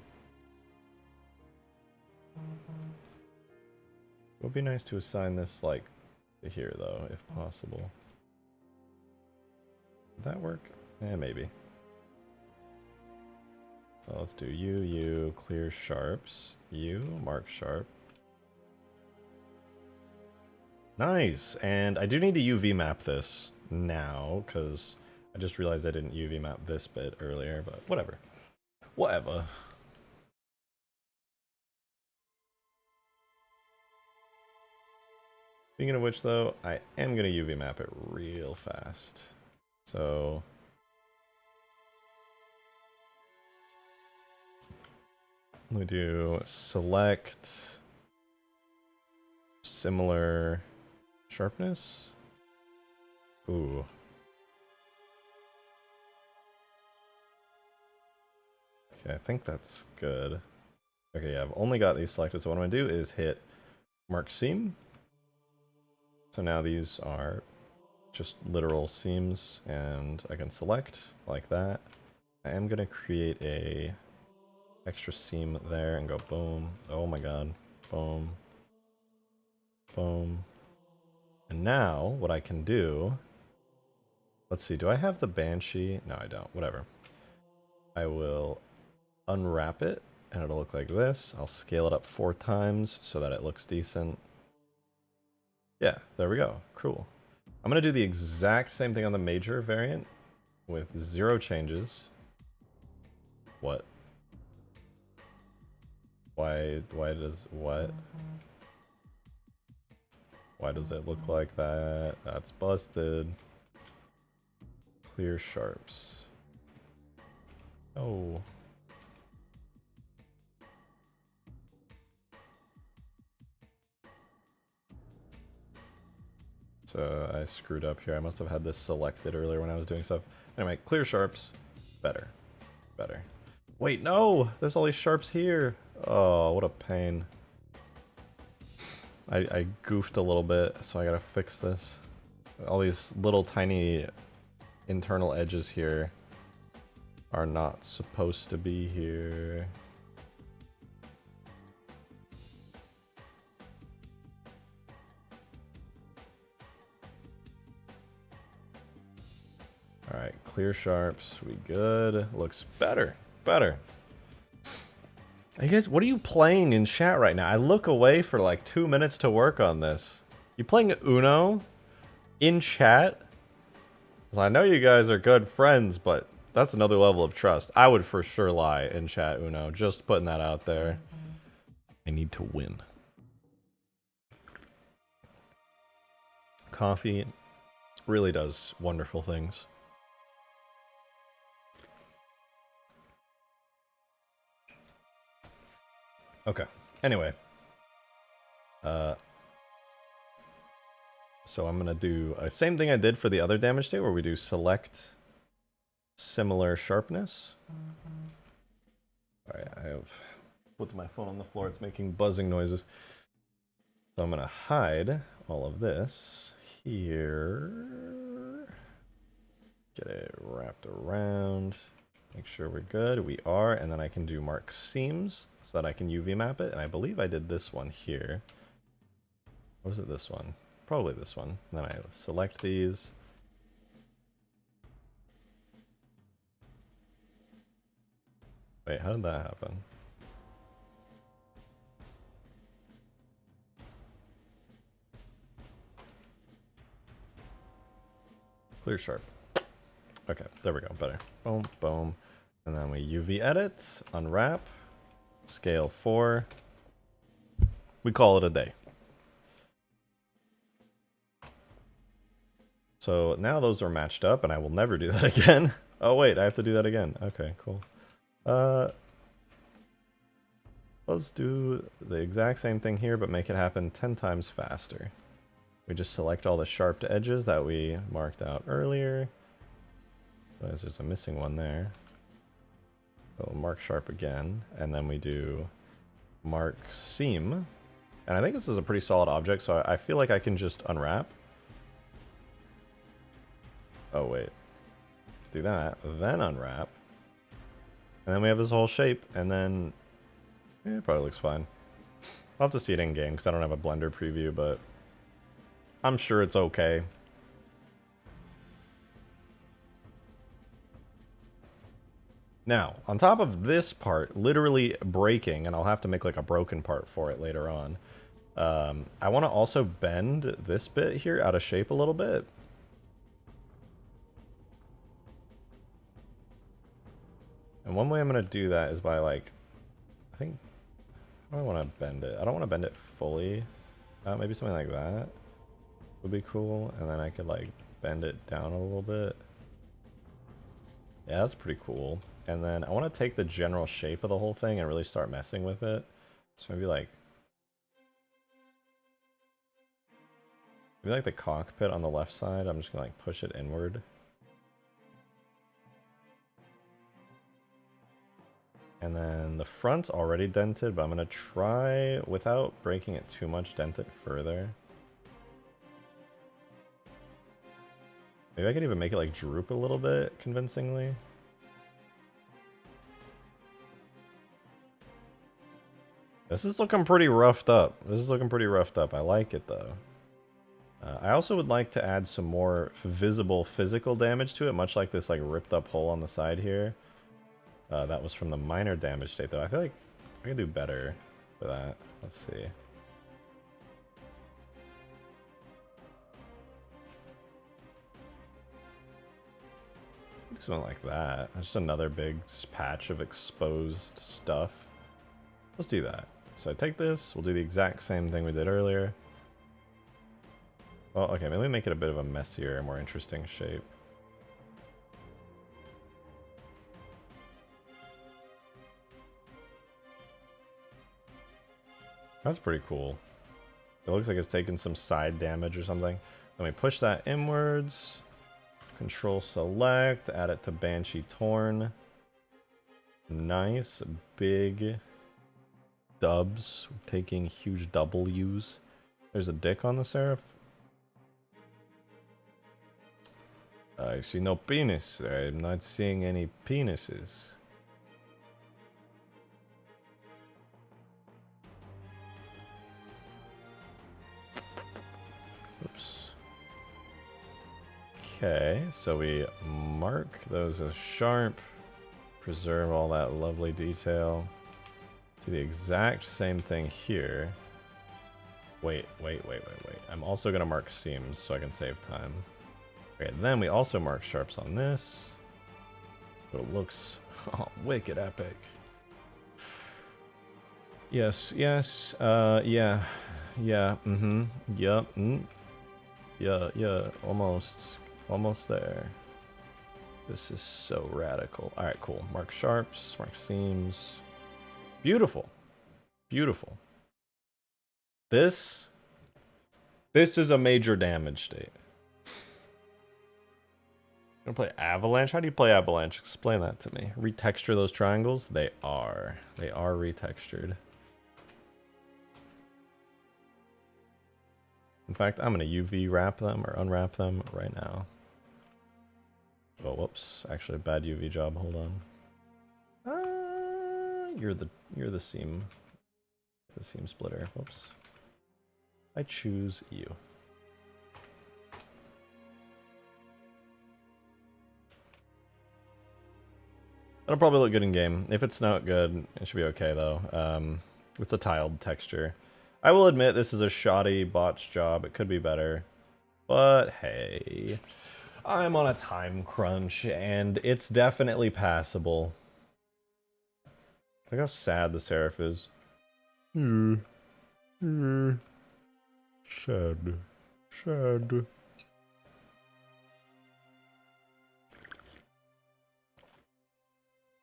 It would be nice to assign this, like, to here, though, if possible. Would that work? Eh, maybe. So let's do you, clear sharps, mark sharp. Nice! And I do need to UV map this now, because I just realized I didn't UV map this bit earlier, but whatever. Whatever. Speaking of which, though, I am going to UV map it real fast. So... we do select... similar... sharpness? Ooh. Okay, I think that's good. Okay, yeah, I've only got these selected, so what I'm going to do is hit mark seam. So now these are just literal seams, and I can select like that. I am going to create a extra seam there and go boom. Oh my god. Boom. Boom. And now, what I can do... let's see, do I have the Banshee? No, I don't. Whatever. I will unwrap it, and it'll look like this. I'll scale it up 4 times so that it looks decent. Yeah, there we go. Cool. I'm going to do the exact same thing on the major variant with 0 changes. What? Why does... what? Why does it look like that? That's busted. Clear sharps. Oh. So I screwed up here. I must have had this selected earlier when I was doing stuff. Anyway, clear sharps. Better. Better. Wait, no! There's all these sharps here! Oh, what a pain. I goofed a little bit, so I gotta fix this. All these little tiny internal edges here are not supposed to be here. Alright, clear sharps, we good. Looks better, better. Hey guys, what are you playing in chat right now? I look away for like 2 minutes to work on this. You playing Uno in chat? I know you guys are good friends, but that's another level of trust. I would for sure lie in chat Uno. Just putting that out there. I need to win. Coffee really does wonderful things. Okay, anyway. So I'm gonna do the same thing I did for the other damage state, where we do select similar sharpness. Alright, I have put my phone on the floor, it's making buzzing noises. So I'm gonna hide all of this here. Get it wrapped around. Make sure we're good. We are, and then I can do mark seams so that I can UV map it. And I believe I did this one here. Or was it this one? Probably this one. And then I select these. Wait, how did that happen? Clear sharp. Okay, there we go, better. Boom, boom. And then we UV edit, unwrap, scale 4. We call it a day. So now those are matched up, and I will never do that again. Oh wait, I have to do that again. Okay, cool. Let's do the exact same thing here, but make it happen 10 times faster. We just select all the sharp edges that we marked out earlier. Otherwise, there's a missing one there. So we'll mark sharp again, and then we do mark seam. And I think this is a pretty solid object, so I feel like I can just unwrap. Oh wait, do that, then unwrap. And then we have this whole shape, and then it probably looks fine. I'll have to see it in game because I don't have a Blender preview, but I'm sure it's okay. Now, on top of this part literally breaking, and I'll have to make like a broken part for it later on, I want to also bend this bit here out of shape a little bit. And one way I'm going to do that is by like, I think, how do I want to bend it? I don't want to bend it fully. Maybe something like that would be cool. And then I could like bend it down a little bit. Yeah, that's pretty cool. And then I want to take the general shape of the whole thing and really start messing with it. So maybe like the cockpit on the left side, I'm just gonna like push it inward. And then the front's already dented, but I'm gonna try, without breaking it too much, dent it further. Maybe I could even make it like droop a little bit convincingly. This is looking pretty roughed up. I like it though. I also would like to add some more visible physical damage to it, much like this like ripped up hole on the side here. That was from the minor damage state though. I feel like I can do better for that. Let's see. Something like that. Just another big patch of exposed stuff. Let's do that. So I take this, we'll do the exact same thing we did earlier. Well, okay, maybe make it a bit of a messier, more interesting shape. That's pretty cool. It looks like it's taking some side damage or something. Let me push that inwards. Control select, add it to Banshee Torn. Nice, big dubs, taking huge W's. There's a dick on the Seraph. I see no penis. I'm not seeing any penises. Oops. Okay, so we mark those as sharp, preserve all that lovely detail. Do the exact same thing here. Wait. I'm also gonna mark seams so I can save time. Okay, then we also mark sharps on this. So it looks wicked epic. Yes, yeah, yep, yeah, almost there. This is so radical. All right, cool. Mark sharps, mark seams. Beautiful, beautiful. This is a major damage state. Gonna play Avalanche? How do you play Avalanche? Explain that to me. Retexture those triangles? They are retextured. In fact, I'm gonna UV wrap them or unwrap them right now. Oh, whoops. Actually, a bad UV job. Hold on. You're the seam splitter. Whoops. I choose you. It'll probably look good in game. If it's not good, it should be okay though. It's a tiled texture. I will admit this is a shoddy botched job. It could be better. But hey, I'm on a time crunch and it's definitely passable. Look how sad the Seraph is. Sad. Sad.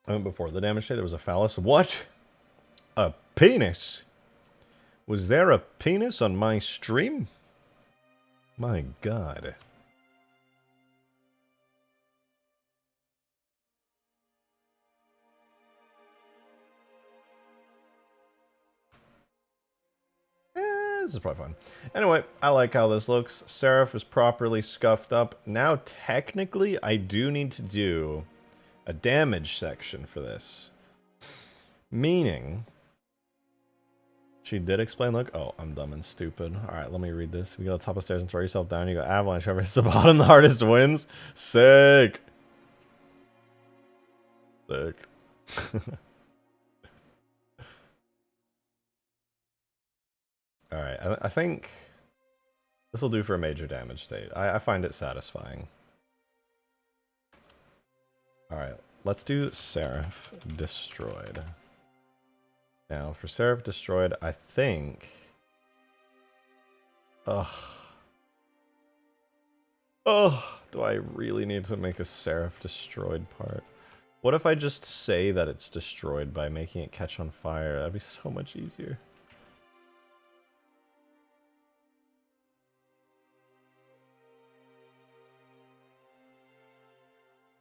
Before the damage state, there was a phallus. What? A penis? Was there a penis on my stream? My god. This is probably fun. Anyway, I like how this looks. Seraph is properly scuffed up. Now, technically, I do need to do a damage section for this. Meaning, she did explain, look, oh, I'm dumb and stupid. Alright, let me read this. You go to the top of the stairs and throw yourself down. You go avalanche, whoever hits the bottom, the hardest wins. Sick. Sick. Alright, I think this will do for a major damage state. I find it satisfying. Alright, let's do Seraph Destroyed. Now, for Seraph Destroyed, I think... Ugh. Ugh, do I really need to make a Seraph Destroyed part? What if I just say that it's destroyed by making it catch on fire? That'd be so much easier.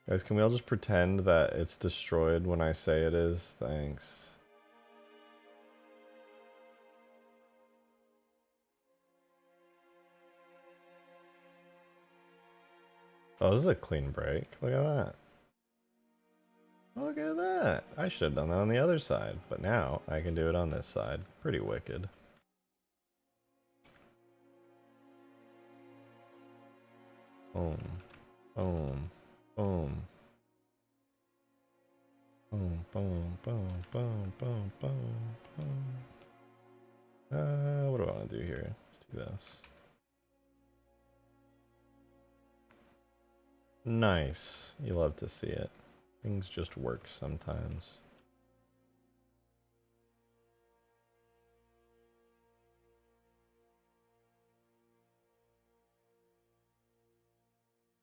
Guys, can we all just pretend that it's destroyed when I say it is? Thanks. Oh, this is a clean break. Look at that. Look at that. I should have done that on the other side, but now I can do it on this side. Pretty wicked. Boom. Boom. Boom. Boom, boom, boom, boom, boom, boom, boom. What do I want to do here? Let's do this. Nice. You love to see it. Things just work sometimes.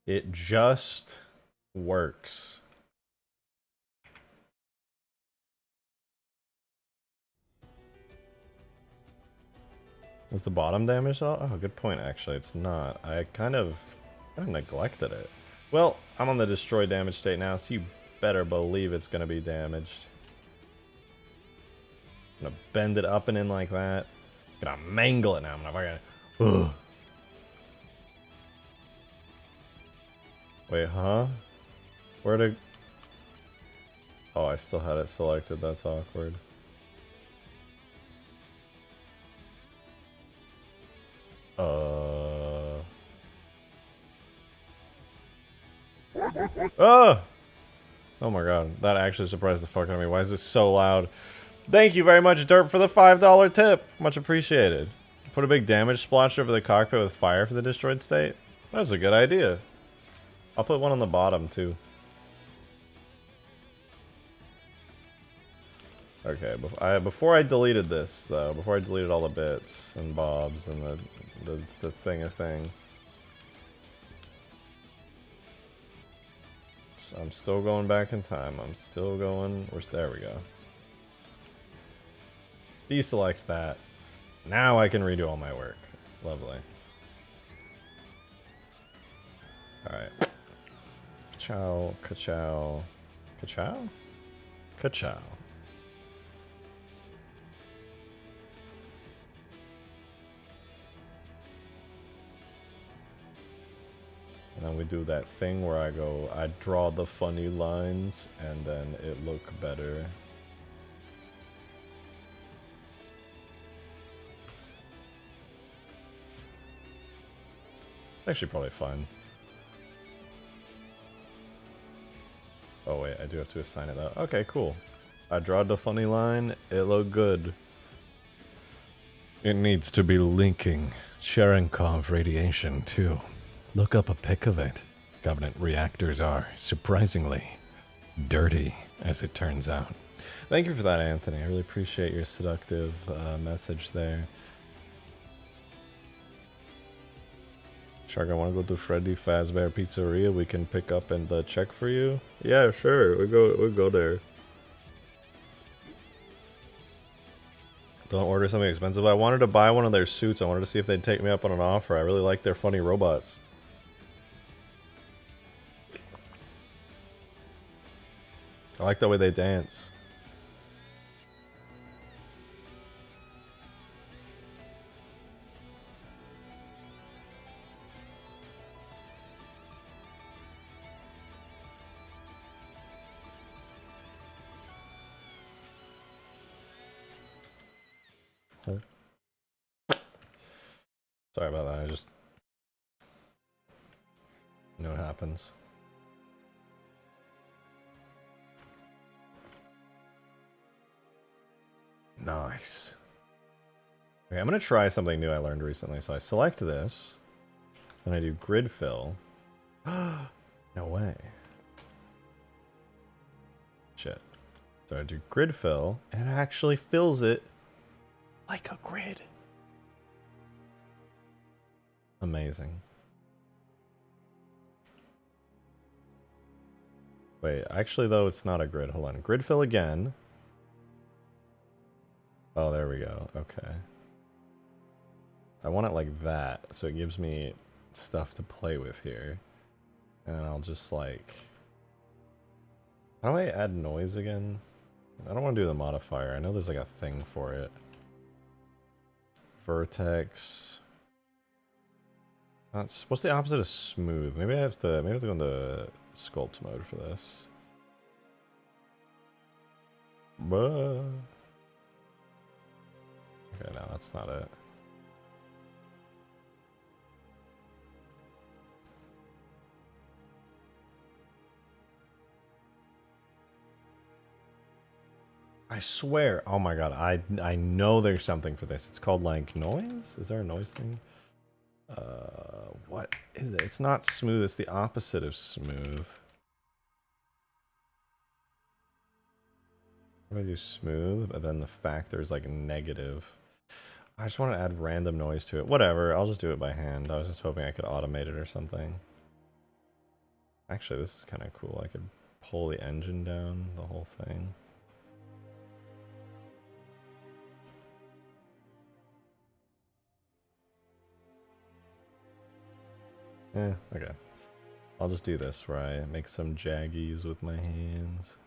It just works. Is the bottom damaged at all? Oh, good point, actually. It's not. I kind of neglected it. Well, I'm on the destroy damage state now, so you better believe it's going to be damaged. I'm going to bend it up and in like that. I'm going to mangle it now. I'm going to fucking... Ugh. Wait, huh? Where to... Oh, I still had it selected. That's awkward. Oh! Oh my god, that actually surprised the fuck out of me. Why is this so loud? Thank you very much, Derp, for the $5 tip. Much appreciated. Put a big damage splotch over the cockpit with fire for the destroyed state? That's a good idea. I'll put one on the bottom, too. Okay, before I deleted this, though, before I deleted all the bits and bobs and the thing, I'm still going back in time. I'm still going... There we go. Deselect that. Now I can redo all my work. Lovely. Alright. Ka-chow, ka-chow. Ka-chow? Ka-chow. And And we do that thing where I draw the funny lines and then it look better. Actually probably fine. Oh wait, I do have to assign it though. Okay, cool. I drawed the funny line, it looked good. It needs to be linking Cherenkov radiation too. Look up a pic of it. Covenant reactors are, surprisingly, dirty, as it turns out. Thank you for that, Anthony. I really appreciate your seductive message there. Shark, I want to go to Freddy Fazbear Pizzeria. We can pick up and check for you. Yeah, sure. We go there. Don't order something expensive. I wanted to buy one of their suits. I wanted to see if they'd take me up on an offer. I really like their funny robots. I like the way they dance. Sorry about that. I just know what happens. Nice. Okay, I'm gonna try something new I learned recently. So I select this, then I do grid fill. No way. Shit. So I do grid fill, and it actually fills it like a grid. Amazing. Wait, actually though, it's not a grid. Hold on. Grid fill again. Oh, there we go. Okay. I want it like that, so it gives me stuff to play with here. And then I'll just like... How do I add noise again? I don't want to do the modifier. I know there's like a thing for it. Vertex. That's, what's the opposite of smooth? Maybe I have to go into sculpt mode for this. Bah. Okay, no, that's not it. I swear, oh my god, I know there's something for this. It's called like noise? Is there a noise thing? What is it? It's not smooth, it's the opposite of smooth. If I do smooth, but then the factor is like negative. I just want to add random noise to it. Whatever, I'll just do it by hand. I was just hoping I could automate it or something. Actually, this is kind of cool. I could pull the engine down, the whole thing. Okay. I'll just do this where I make some jaggies with my hands.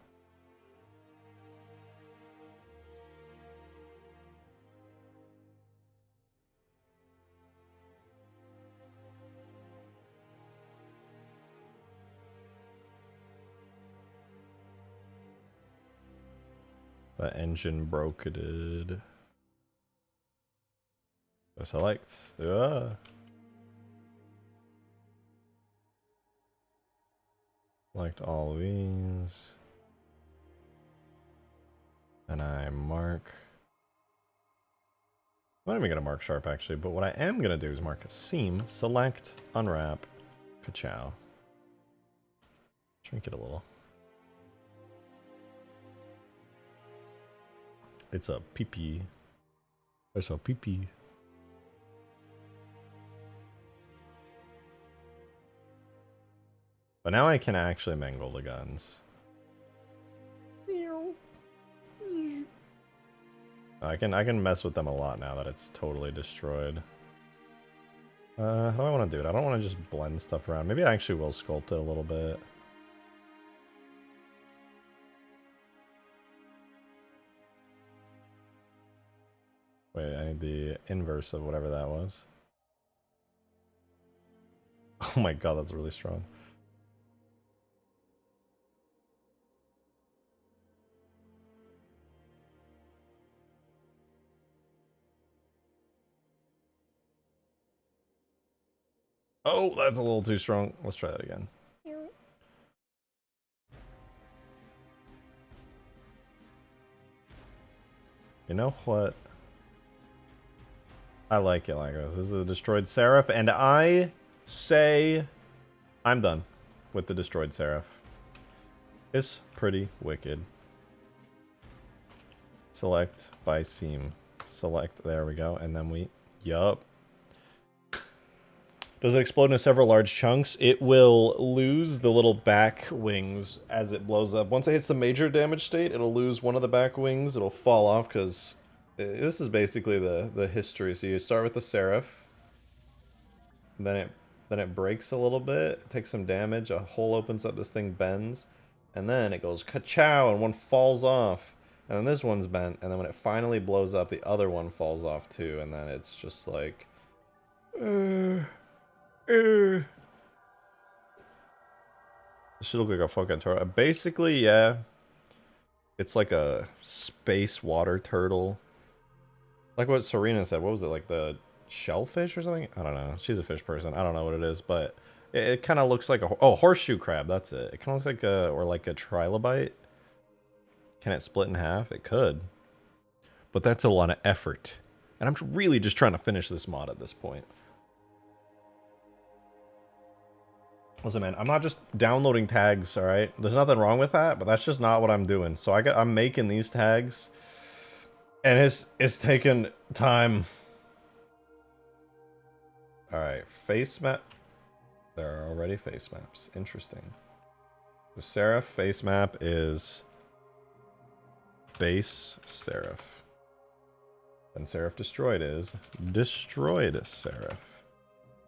The engine broketed. So select. Select all these. And I mark. I'm not even gonna mark sharp actually, but what I am gonna do is mark a seam, select, unwrap, ka-chow. Shrink it a little. It's a pee-pee. There's a pee-pee. But now I can actually mangle the guns. I can mess with them a lot now that it's totally destroyed. How do I want to do it? I don't want to just blend stuff around. Maybe I actually will sculpt it a little bit. Wait, I need the inverse of whatever that was. Oh my god, that's really strong. Oh, that's a little too strong. Let's try that again. You know what? I like it like this. This is the destroyed Seraph, and I say I'm done with the destroyed Seraph. It's pretty wicked. Select by seam. Select, there we go, and then we, yup. Does it explode into several large chunks? It will lose the little back wings as it blows up. Once it hits the major damage state, it'll lose one of the back wings. It'll fall off because this is basically the history. So you start with the Seraph, then it breaks a little bit, takes some damage, a hole opens up, this thing bends, and then it goes ka-chow and one falls off. And then this one's bent, and then when it finally blows up, the other one falls off too, and then it's just like... It should look like a fucking turtle. Basically, yeah. It's like a space water turtle. Like what Serena said. What was it? Like the shellfish or something? I don't know. She's a fish person. I don't know what it is, but it kind of looks like a... Oh, horseshoe crab. That's it. It kind of looks like a... Or like a trilobite. Can it split in half? It could. But that's a lot of effort. And I'm really just trying to finish this mod at this point. Listen, man, I'm not just downloading tags, all right? There's nothing wrong with that, but that's just not what I'm doing. So I'm making these tags, and it's taking time. All right, face map. There are already face maps. Interesting. The Seraph face map is base Seraph. And Seraph destroyed is destroyed Seraph.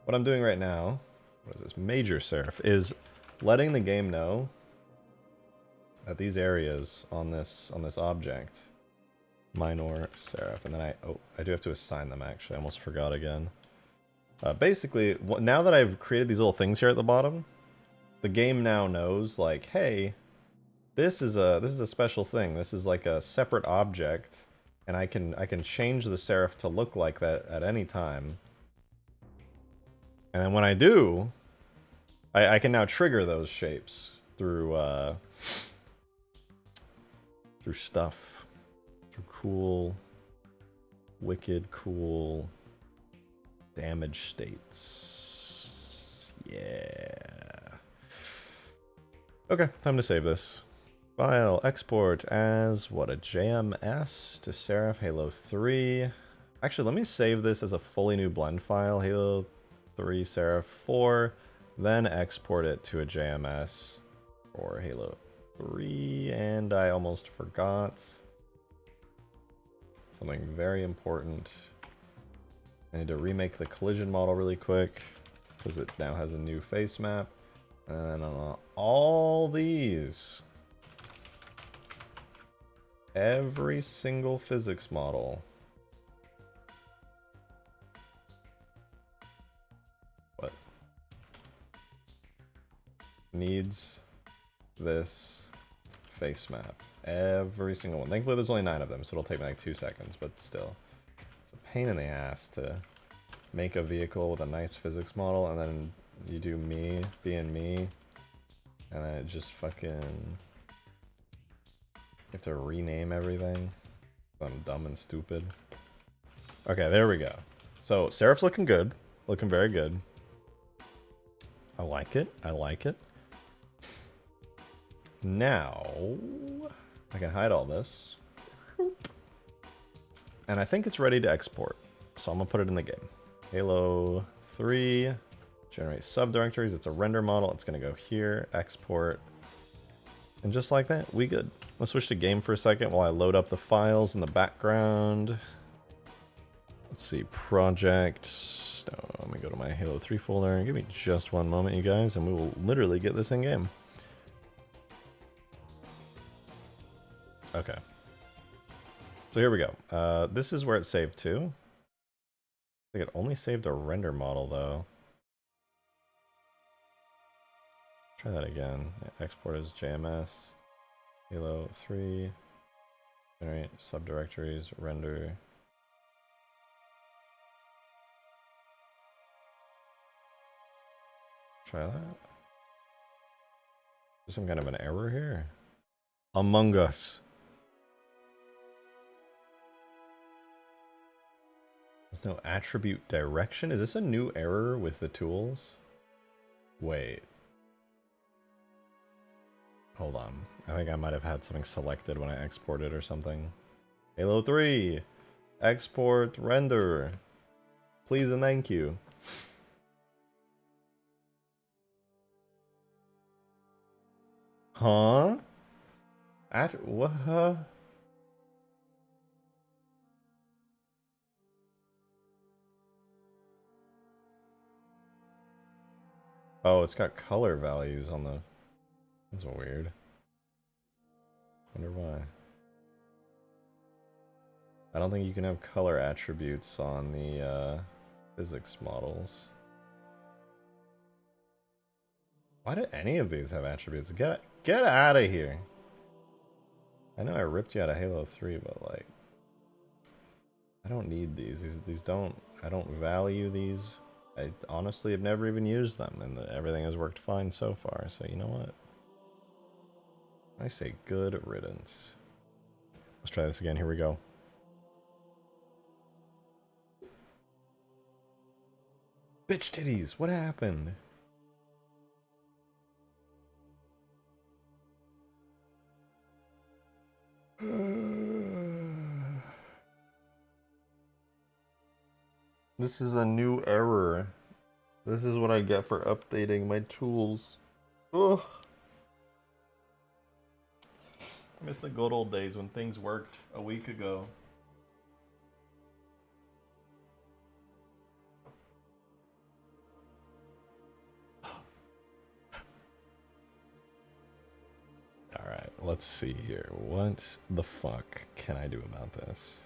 What I'm doing right now... What is this? Major Seraph is letting the game know that these areas on this object, minor Seraph, and then I do have to assign them actually. I almost forgot again. Basically, now that I've created these little things here at the bottom, the game now knows like, hey, this is a special thing. This is like a separate object, and I can change the Seraph to look like that at any time. And then when I do, I can now trigger those shapes through stuff. Through cool, wicked cool damage states. Yeah. Okay, time to save this. File, export as, what, a JMS to Seraph Halo 3. Actually, let me save this as a fully new blend file. Halo 3 Seraph 4, then export it to a JMS for Halo 3, and I almost forgot something very important. I need to remake the collision model really quick because it now has a new face map, and on all these, every single physics model needs this face map. Every single one. Thankfully there's only 9 of them, so it'll take me like 2 seconds, but still. It's a pain in the ass to make a vehicle with a nice physics model, and then you do me being me, and then it just fucking... You have to rename everything. I'm dumb and stupid. Okay, there we go. So, Seraph's looking good. Looking very good. I like it. I like it. Now, I can hide all this. And I think it's ready to export. So I'm going to put it in the game. Halo 3, generate subdirectories. It's a render model. It's going to go here, export. And just like that, we good. Let's switch to game for a second while I load up the files in the background. Let's see, projects. No, let me go to my Halo 3 folder. Give me just one moment, you guys, and we will literally get this in game. Okay. So here we go. This is where it's saved to. I think it only saved a render model, though. Try that again. Export as JMS. Halo 3. Generate subdirectories. Render. Try that. There's some kind of an error here. Among Us. There's no attribute direction. Is this a new error with the tools? Wait. Hold on. I think I might have had something selected when I exported or something. Halo 3. Export render. Please and thank you. Huh? What? Huh? Oh, it's got color values on the... That's weird. Wonder why. I don't think you can have color attributes on the physics models. Why do any of these have attributes? Get out of here. I know I ripped you out of Halo 3, but like, I don't need these. These don't. I don't value these. I honestly have never even used them, and everything has worked fine so far. So you know what? I say good riddance. Let's try this again. Here we go. Bitch titties, what happened? This is a new error. This is what I get for updating my tools. Ugh. I miss the good old days when things worked a week ago. Alright, let's see here. What the fuck can I do about this?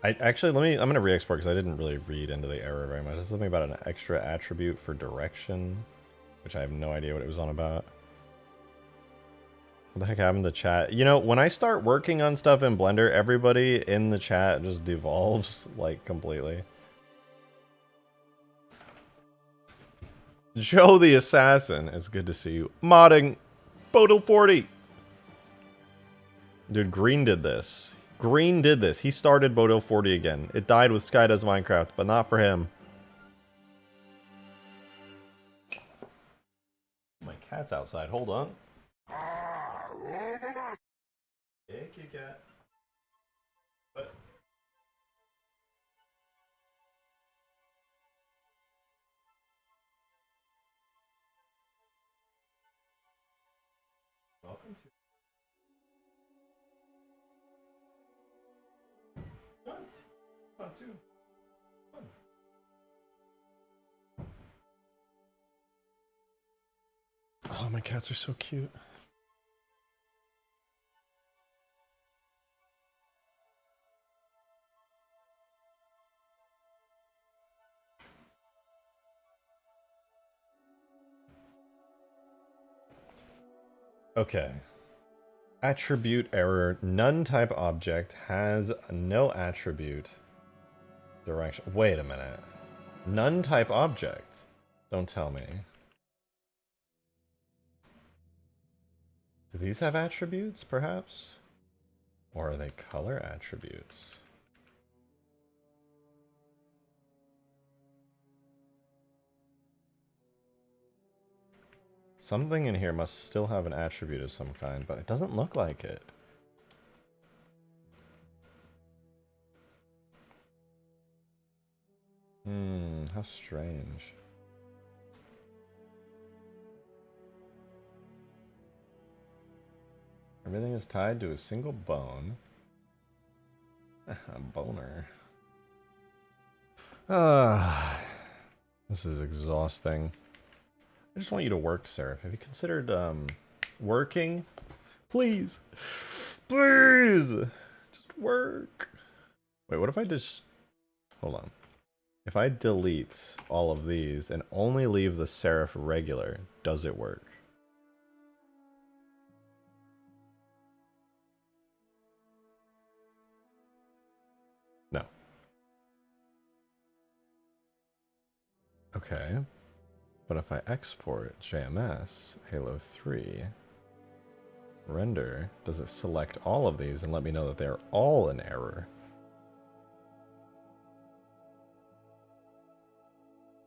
I'm gonna re-export because I didn't really read into the error very much. There's something about an extra attribute for direction, which I have no idea what it was on about. What the heck happened to chat? You know, when I start working on stuff in Blender, everybody in the chat just devolves, like, completely. Joe the Assassin, it's good to see you. Modding, Bodil 40. Dude, Green did this. Green did this. He started Bodil 40 again. It died with Sky Does Minecraft, but not for him. My cat's outside. Hold on. Hey, kitty cat. What? Welcome to... Come on, too. Come on. Oh, my cats are so cute. Okay. Attribute error. None type object has no attribute direction. Wait a minute. None type object? Don't tell me. Do these have attributes, perhaps? Or are they color attributes? Something in here must still have an attribute of some kind, but it doesn't look like it. How strange. Everything is tied to a single bone. A boner. This is exhausting. I just want you to work, Seraph. Have you considered, working? Please. Please! Just work. Wait, what if I just... Hold on. If I delete all of these and only leave the Seraph regular, does it work? No. Okay. But if I export JMS, Halo 3, render, does it select all of these and let me know that they're all in error?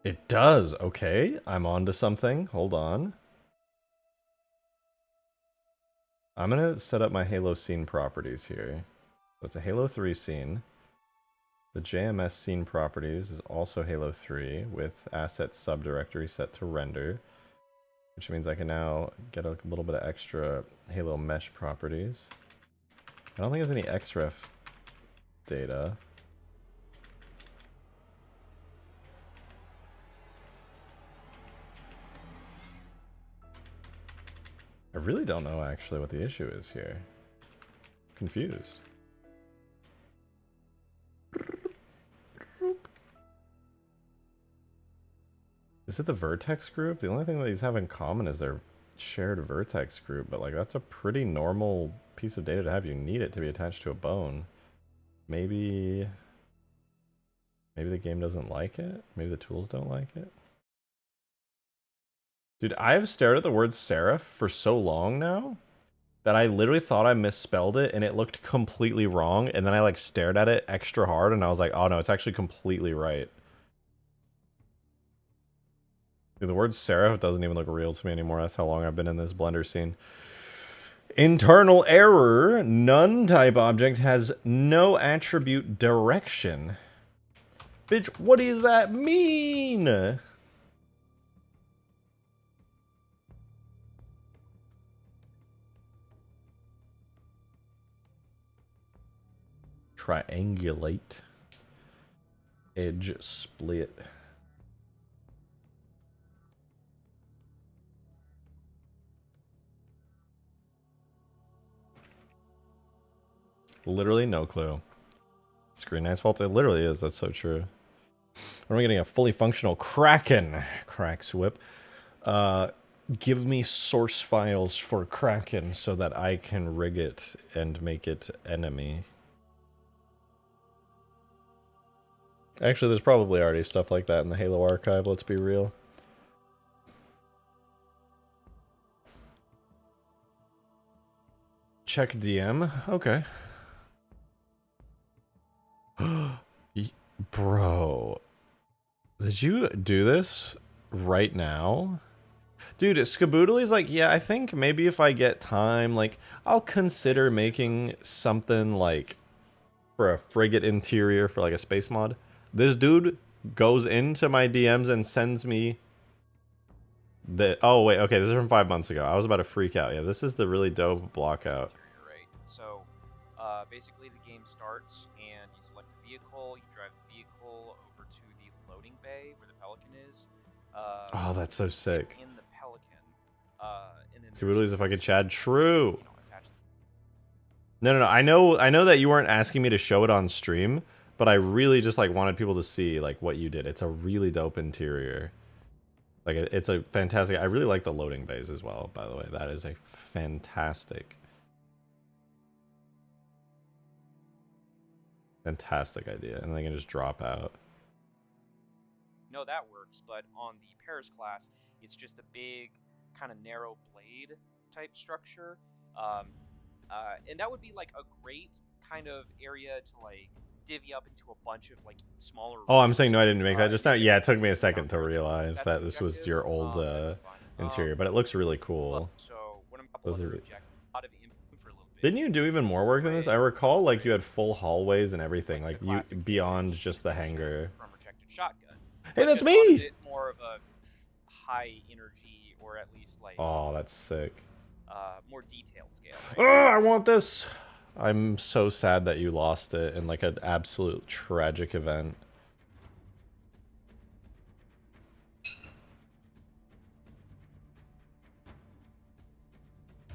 It does. Okay, I'm on to something. Hold on. I'm going to set up my Halo scene properties here. So it's a Halo 3 scene. The JMS scene properties is also Halo 3 with asset subdirectory set to render, which means I can now get a little bit of extra Halo mesh properties. I don't think there's any XREF data. I really don't know actually what the issue is here. Confused. Is it the vertex group? The only thing that these have in common is their shared vertex group, but like that's a pretty normal piece of data to have. You need it to be attached to a bone. Maybe the game doesn't like it? Maybe the tools don't like it? Dude, I have stared at the word Seraph for so long now that I literally thought I misspelled it and it looked completely wrong, and then I like stared at it extra hard and I was like, oh no, it's actually completely right. Dude, the word Seraph doesn't even look real to me anymore. That's how long I've been in this Blender scene. Internal error. None type object has no attribute direction. Bitch, what does that mean? Triangulate. Edge split. Literally no clue. Screen Knight's fault? It literally is. That's so true. When are we getting a fully functional Kraken? Cracks whip. Give me source files for Kraken so that I can rig it and make it enemy. Actually, there's probably already stuff like that in the Halo archive, let's be real. Check DM? Okay. Bro. Did you do this right now? Dude, Skaboodley's like, yeah, I think maybe if I get time, like, I'll consider making something like for a frigate interior for like a space mod. This dude goes into my DMs and sends me the, oh wait, okay, this is from 5 months ago. I was about to freak out. Yeah, this is the really dope blockout. Right. So, basically the game starts and you select the vehicle, you drive the vehicle over to the loading bay where the Pelican is. Oh, that's so sick. In the Pelican, and then Skaboodley's if I could Chad, true. You know, attach. No. I know that you weren't asking me to show it on stream, but I really just like wanted people to see like what you did. It's a really dope interior. Like it's a fantastic. I really like the loading bays as well, by the way. That is a fantastic idea. And they can just drop out. No, that works, but on the Paris class, it's just a big kind of narrow blade type structure. And that would be like a great kind of area to like divvy up into a bunch of like smaller. Oh, I'm saying no, I didn't make that just now. Yeah, it took me a second to realize that this was your old interior, but it looks really cool. So what I'm Those are... reject a lot of input for a little bit. Didn't you do even more work than this? I recall like you had full hallways and everything, like you beyond just the hangar. From RejectedShotgun. Hey, that's me. More of a high energy, or at least like. Oh, that's sick. More detailed scale. Right? Oh, I want this. I'm so sad that you lost it in like an absolute tragic event.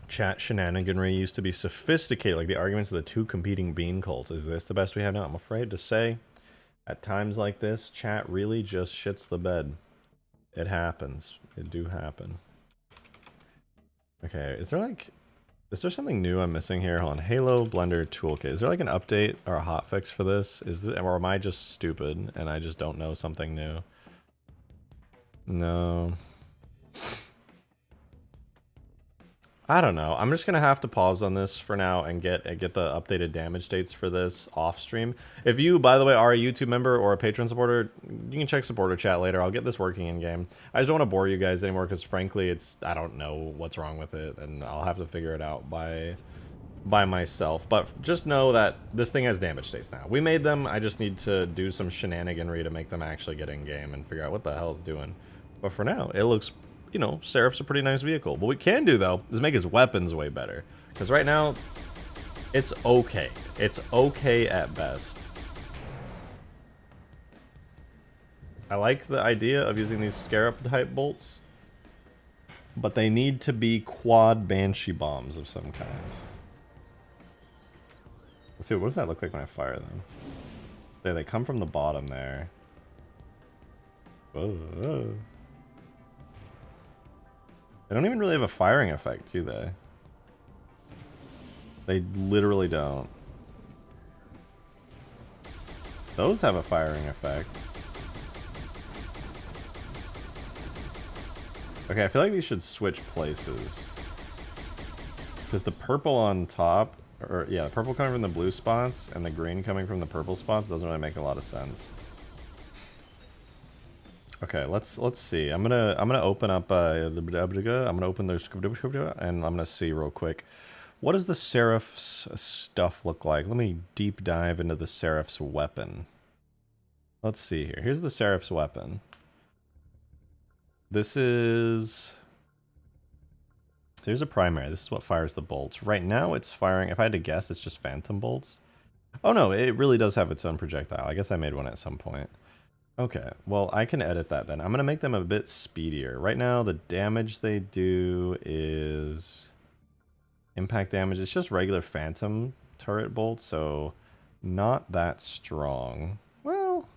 Chat shenaniganry used to be sophisticated, like the arguments of the two competing bean cults. Is this the best we have now? I'm afraid to say At times like this, chat really just shits the bed. It happens. It do happen. Okay, is there something new I'm missing here? Hold on, Halo Blender Toolkit. Is there like an update or a hotfix for this? Or am I just stupid and I just don't know something new? No. I don't know. I'm just gonna have to pause on this for now and get the updated damage states for this off stream. If you, by the way, are a YouTube member or a Patreon supporter, you can check supporter chat later. I'll get this working in game. I just don't want to bore you guys anymore because frankly, I don't know what's wrong with it, and I'll have to figure it out by myself. But just know that this thing has damage states now. We made them. I just need to do some shenaniganry to make them actually get in game and figure out what the hell it's doing. But for now, it looks, you know, Seraph's a pretty nice vehicle. What we can do, though, is make his weapons way better. Because right now, it's okay. It's okay at best. I like the idea of using these Scarab-type bolts, but they need to be quad Banshee bombs of some kind. Let's see, what does that look like when I fire them? Yeah, they come from the bottom there. Whoa. They don't even really have a firing effect, do they? They literally don't. Those have a firing effect. Okay, I feel like these should switch places. Because the purple on top, or yeah, the purple coming from the blue spots and the green coming from the purple spots doesn't really make a lot of sense. Okay, let's see. I'm gonna open up I'm gonna open those and I'm gonna see real quick. What does the Seraph's stuff look like? Let me deep dive into the Seraph's weapon. Let's see here. Here's the Seraph's weapon. This is... Here's a primary. This is what fires the bolts. Right now it's firing... If I had to guess, it's just phantom bolts. Oh no, it really does have its own projectile. I guess I made one at some point. Okay, well, I can edit that then. I'm going to make them a bit speedier. Right now, the damage they do is... Impact damage. It's just regular phantom turret bolts, so not that strong. Well,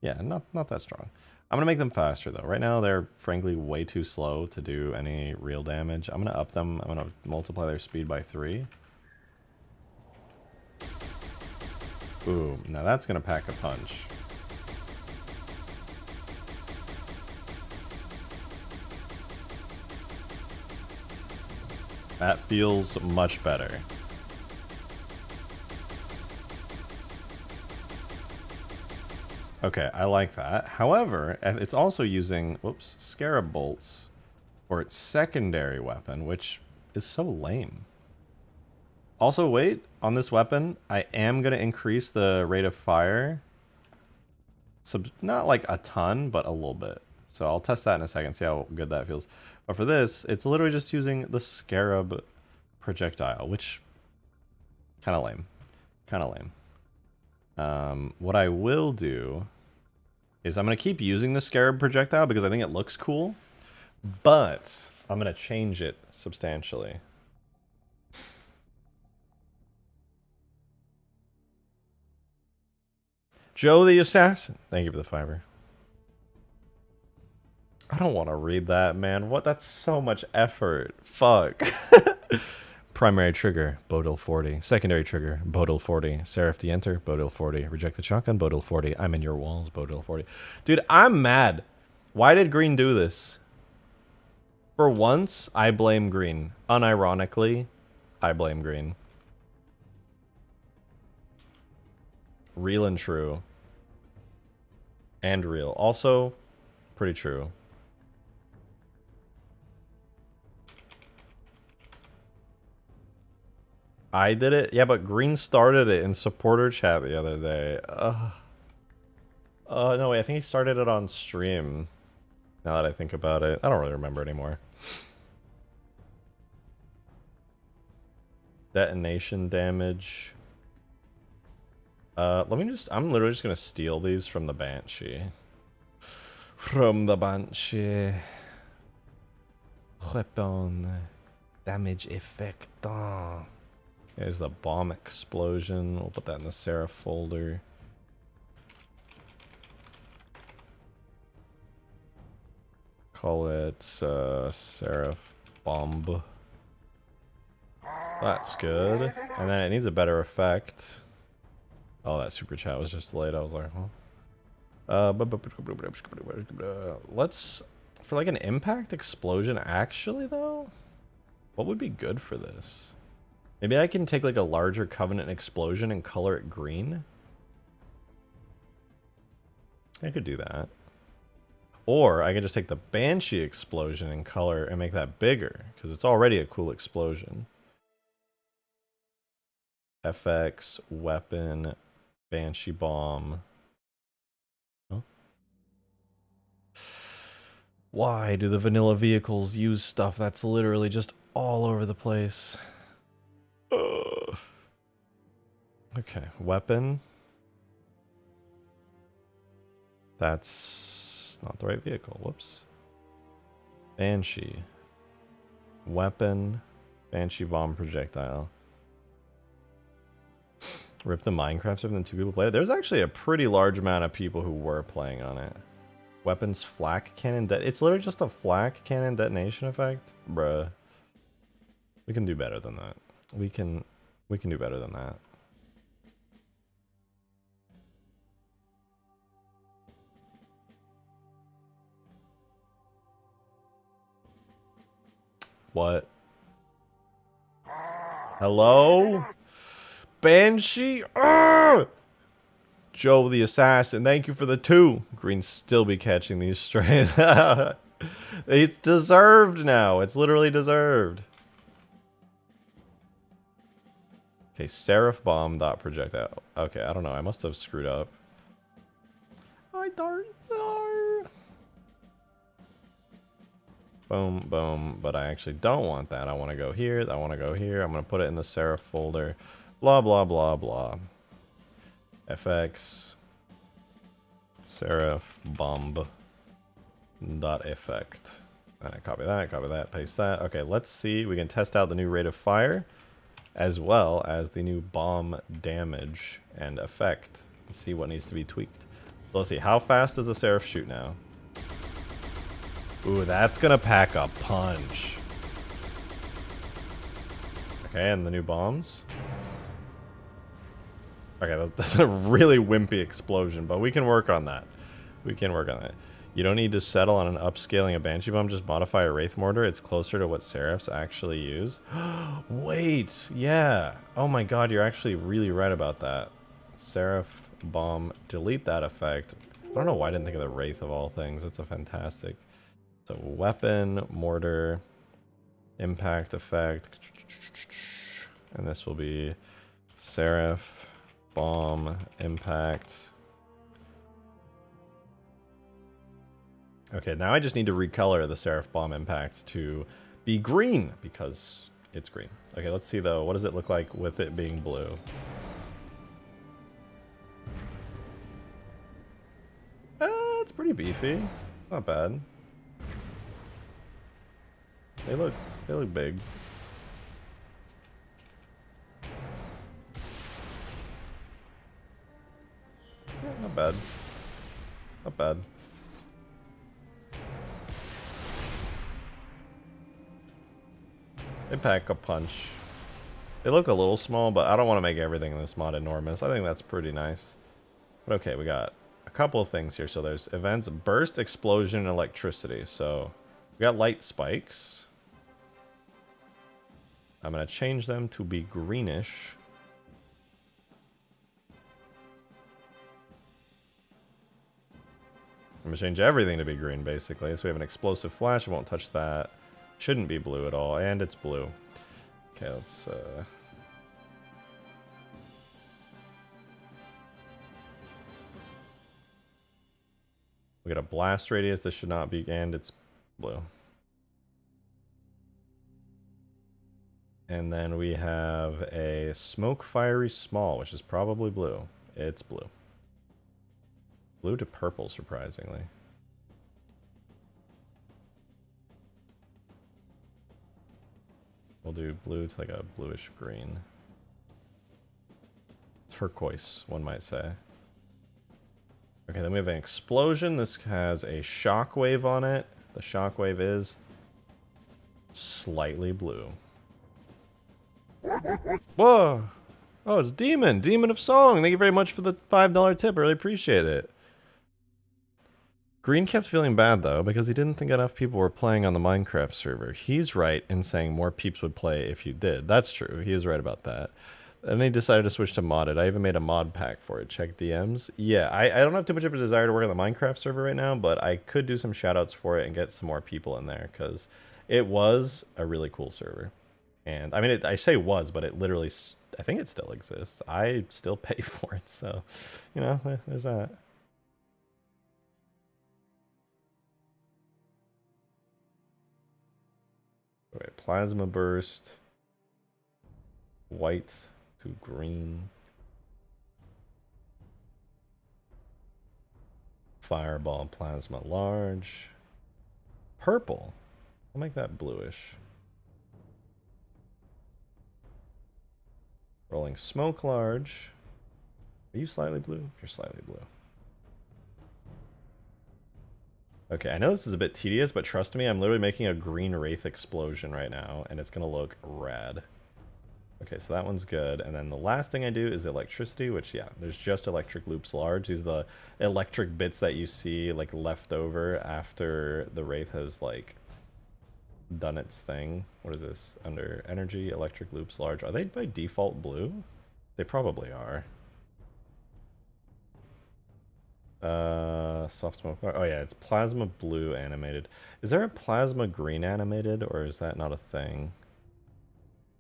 yeah, not that strong. I'm going to make them faster, though. Right now, they're, frankly, way too slow to do any real damage. I'm going to up them. I'm going to multiply their speed by 3. Boom. Now that's going to pack a punch. That feels much better. Okay, I like that. However, it's also using, whoops, Scarab bolts for its secondary weapon, which is so lame. Also, wait, on this weapon, I am going to increase the rate of fire. Not like a ton, but a little bit. So I'll test that in a second, see how good that feels. But for this, it's literally just using the Scarab projectile, which kind of lame. Kind of lame. What I will do is I'm going to keep using the Scarab projectile because I think it looks cool, but I'm going to change it substantially. Joe the Assassin, thank you for the fiber. I don't want to read that, man. What? That's so much effort. Fuck. Primary trigger, Bodil 40. Secondary trigger, Bodil 40. Seraph to enter, Bodil 40. RejectedShotgun, Bodil 40. I'm in your walls, Bodil 40. Dude, I'm mad. Why did green do this? For once, I blame green. Unironically, I blame green. Real and true. And real. Also, pretty true. I did it? Yeah, but green started it in supporter chat the other day. No, wait, I think he started it on stream. Now that I think about it. I don't really remember anymore. Detonation damage. I'm literally just gonna steal these from the Banshee. From the Banshee. Weapon. Damage effect. There's the bomb explosion. We'll put that in the Seraph folder. call it Seraph Bomb. That's good. And then it needs a better effect. Oh, that super chat was just delayed. I was like, huh? Let's, for like an impact explosion, actually though, what would be good for this? Maybe I can take like a larger Covenant explosion and color it green. I could do that. Or I can just take the Banshee explosion and color and make that bigger, because it's already a cool explosion. FX, weapon, Banshee bomb. Huh? Why do the vanilla vehicles use stuff that's literally just all over the place? Ugh. Okay, weapon. That's not the right vehicle. Whoops. Banshee. Weapon. Banshee bomb projectile. Rip the Minecraft server and 2 people play it. There's actually a pretty large amount of people who were playing on it. Weapons flak cannon it's literally just a flak cannon detonation effect? Bruh. We can do better than that. We can do better than that. What? Hello? Banshee? Arrgh! Joe the Assassin, thank you for the 2. Green still be catching these strays. It's deserved now. It's literally deserved. Okay, Seraph bomb dot projectile. Okay, I don't know. I must have screwed up. I don't know. Boom, boom. But I actually don't want that. I want to go here. I want to go here. I'm going to put it in the Seraph folder. Blah, blah, blah, blah. FX. Seraph bomb dot effect. And I copy that, paste that. Okay, let's see. We can test out the new rate of fire, as well as the new bomb damage and effect, and see what needs to be tweaked. So let's see, how fast does the Seraph shoot now? Ooh, that's gonna pack a punch. Okay, and the new bombs. Okay, that's a really wimpy explosion, but we can work on that. We can work on that. You don't need to settle on an upscaling a Banshee bomb, just modify a Wraith Mortar. It's closer to what Seraphs actually use. Wait, yeah. Oh my god, you're actually really right about that. Seraph bomb, delete that effect. I don't know why I didn't think of the Wraith of all things. It's a fantastic. So weapon, mortar, impact effect. And this will be Seraph bomb, impact. Okay, now I just need to recolor the Seraph bomb impact to be green because it's green. Okay, let's see though. What does it look like with it being blue? It's pretty beefy. Not bad. They look big. Yeah, not bad. Not bad. They pack a punch. They look a little small, but I don't want to make everything in this mod enormous. I think that's pretty nice. But okay, we got a couple of things here. So there's events, burst, explosion, and electricity. So we got light spikes. I'm going to change them to be greenish. I'm going to change everything to be green, basically. So we have an explosive flash. I won't touch that. Shouldn't be blue at all, and it's blue. Okay, let's... We got a blast radius. This should not be... And it's blue. And then we have a smoke fiery small, which is probably blue. It's blue. Blue to purple, surprisingly. We'll do blue to like a bluish green. Turquoise, one might say. Okay, then we have an explosion. This has a shockwave on it. The shockwave is slightly blue. Whoa! Oh, it's Demon! Demon of Song! Thank you very much for the $5 tip. I really appreciate it. Green kept feeling bad, though, because he didn't think enough people were playing on the Minecraft server. He's right in saying more peeps would play if you did. That's true. He is right about that. And he decided to switch to modded. I even made a mod pack for it. Check DMs. Yeah, I don't have too much of a desire to work on the Minecraft server right now, but I could do some shoutouts for it and get some more people in there, because it was a really cool server. And, I mean, I say was, but it literally, I think it still exists. I still pay for it, so, you know, there's that. Wait, plasma burst, white to green, fireball, plasma large, purple. I'll make that bluish. Rolling smoke large. Are you slightly blue? You're slightly blue. Okay, I know this is a bit tedious, but trust me, I'm literally making a green wraith explosion right now, and it's gonna look rad. Okay, so that one's good, and then the last thing I do is electricity, which, yeah, there's just electric loops large. These are the electric bits that you see, like, left over after the wraith has, like, done its thing. What is this? Under energy, electric loops large. Are they by default blue? They probably are. Soft smoke. Oh yeah, it's plasma blue animated. Is there a plasma green animated, or is that not a thing?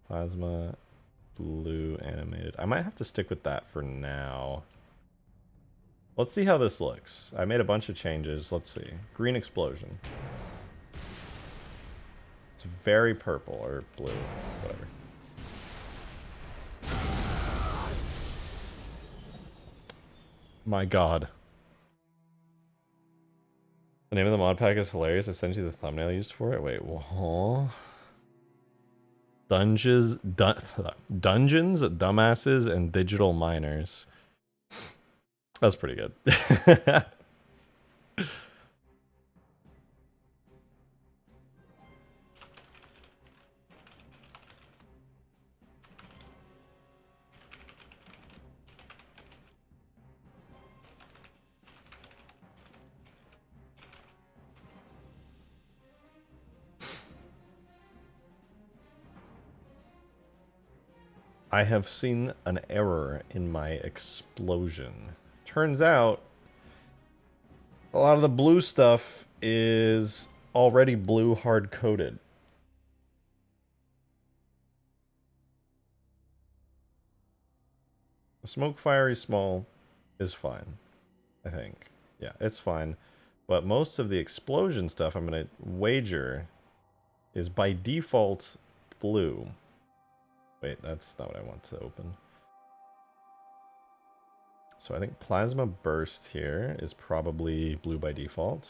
Plasma blue animated. I might have to stick with that for now. Let's see how this looks. I made a bunch of changes. Let's see. Green explosion. It's very purple or blue, whatever. My god. The name of the mod pack is hilarious. I sent you the thumbnail used for it. Wait, what? Dungeons, dumbasses, and digital miners. That's pretty good. I have seen an error in my explosion. Turns out, a lot of the blue stuff is already blue hard-coded. The smoke fiery small is fine, I think. Yeah, it's fine. But most of the explosion stuff, I'm going to wager, is by default blue. Wait, that's not what I want to open. So I think Plasma Burst here is probably blue by default.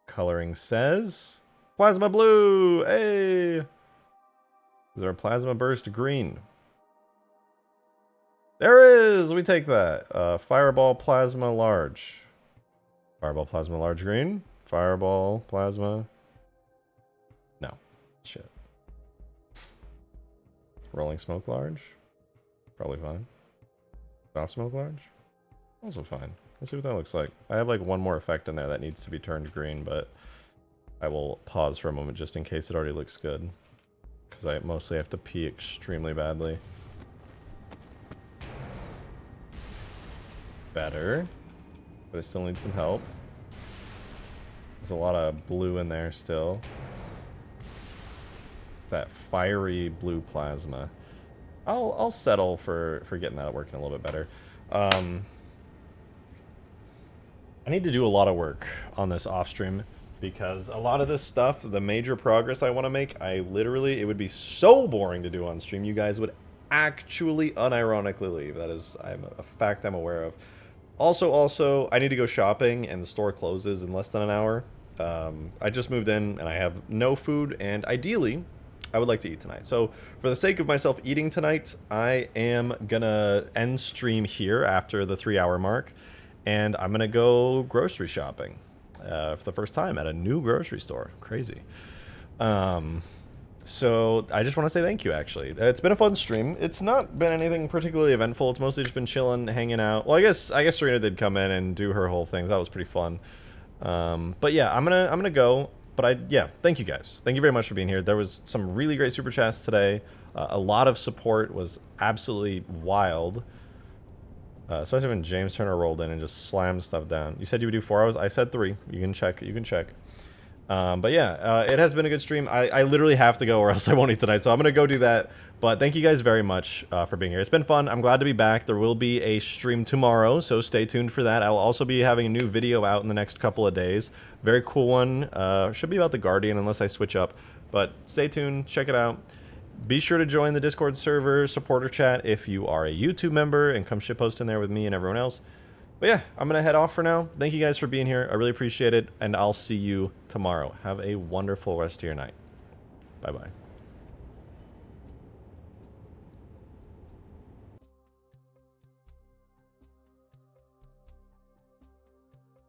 Coloring says Plasma Blue! Hey! Is there a Plasma Burst green? There is! We take that. Fireball Plasma Large. Fireball Plasma Large green. Fireball Plasma... No. Shit. Rolling Smoke Large. Probably fine. Soft Smoke Large. Also fine. Let's see what that looks like. I have like one more effect in there that needs to be turned green, but I will pause for a moment just in case it already looks good. Because I mostly have to pee extremely badly. Better. But I still need some help. There's a lot of blue in there still. That fiery blue plasma. I'll settle for getting that working a little bit better. I need to do a lot of work on this off stream because a lot of this stuff, the major progress I want to make, it would be so boring to do on stream. You guys would actually unironically leave. That is a fact I'm aware of. Also, I need to go shopping and the store closes in less than an hour. I just moved in and I have no food, and ideally I would like to eat tonight. So for the sake of myself eating tonight, I am gonna end stream here after the 3-hour mark, and I'm gonna go grocery shopping. for the first time at a new grocery store. Crazy. So I just want to say thank you, actually. It's been a fun stream. It's not been anything particularly eventful. It's mostly just been chilling, hanging out. Well, I guess Serena did come in and do her whole thing. That was pretty fun. But yeah, I'm gonna go. But yeah, thank you guys. Thank you very much for being here. There was some really great super chats today. A lot of support was absolutely wild. Especially when James Turner rolled in and just slammed stuff down. You said you would do 4 hours. I said 3. You can check. You can check. But yeah, it has been a good stream. I literally have to go or else I won't eat tonight. So I'm going to go do that. But thank you guys very much for being here. It's been fun. I'm glad to be back. There will be a stream tomorrow, so stay tuned for that. I'll also be having a new video out in the next couple of days. Very cool one. Should be about the Guardian unless I switch up. But stay tuned. Check it out. Be sure to join the Discord server supporter chat if you are a YouTube member and come shitpost in there with me and everyone else. But yeah, I'm going to head off for now. Thank you guys for being here. I really appreciate it, and I'll see you tomorrow. Have a wonderful rest of your night. Bye-bye.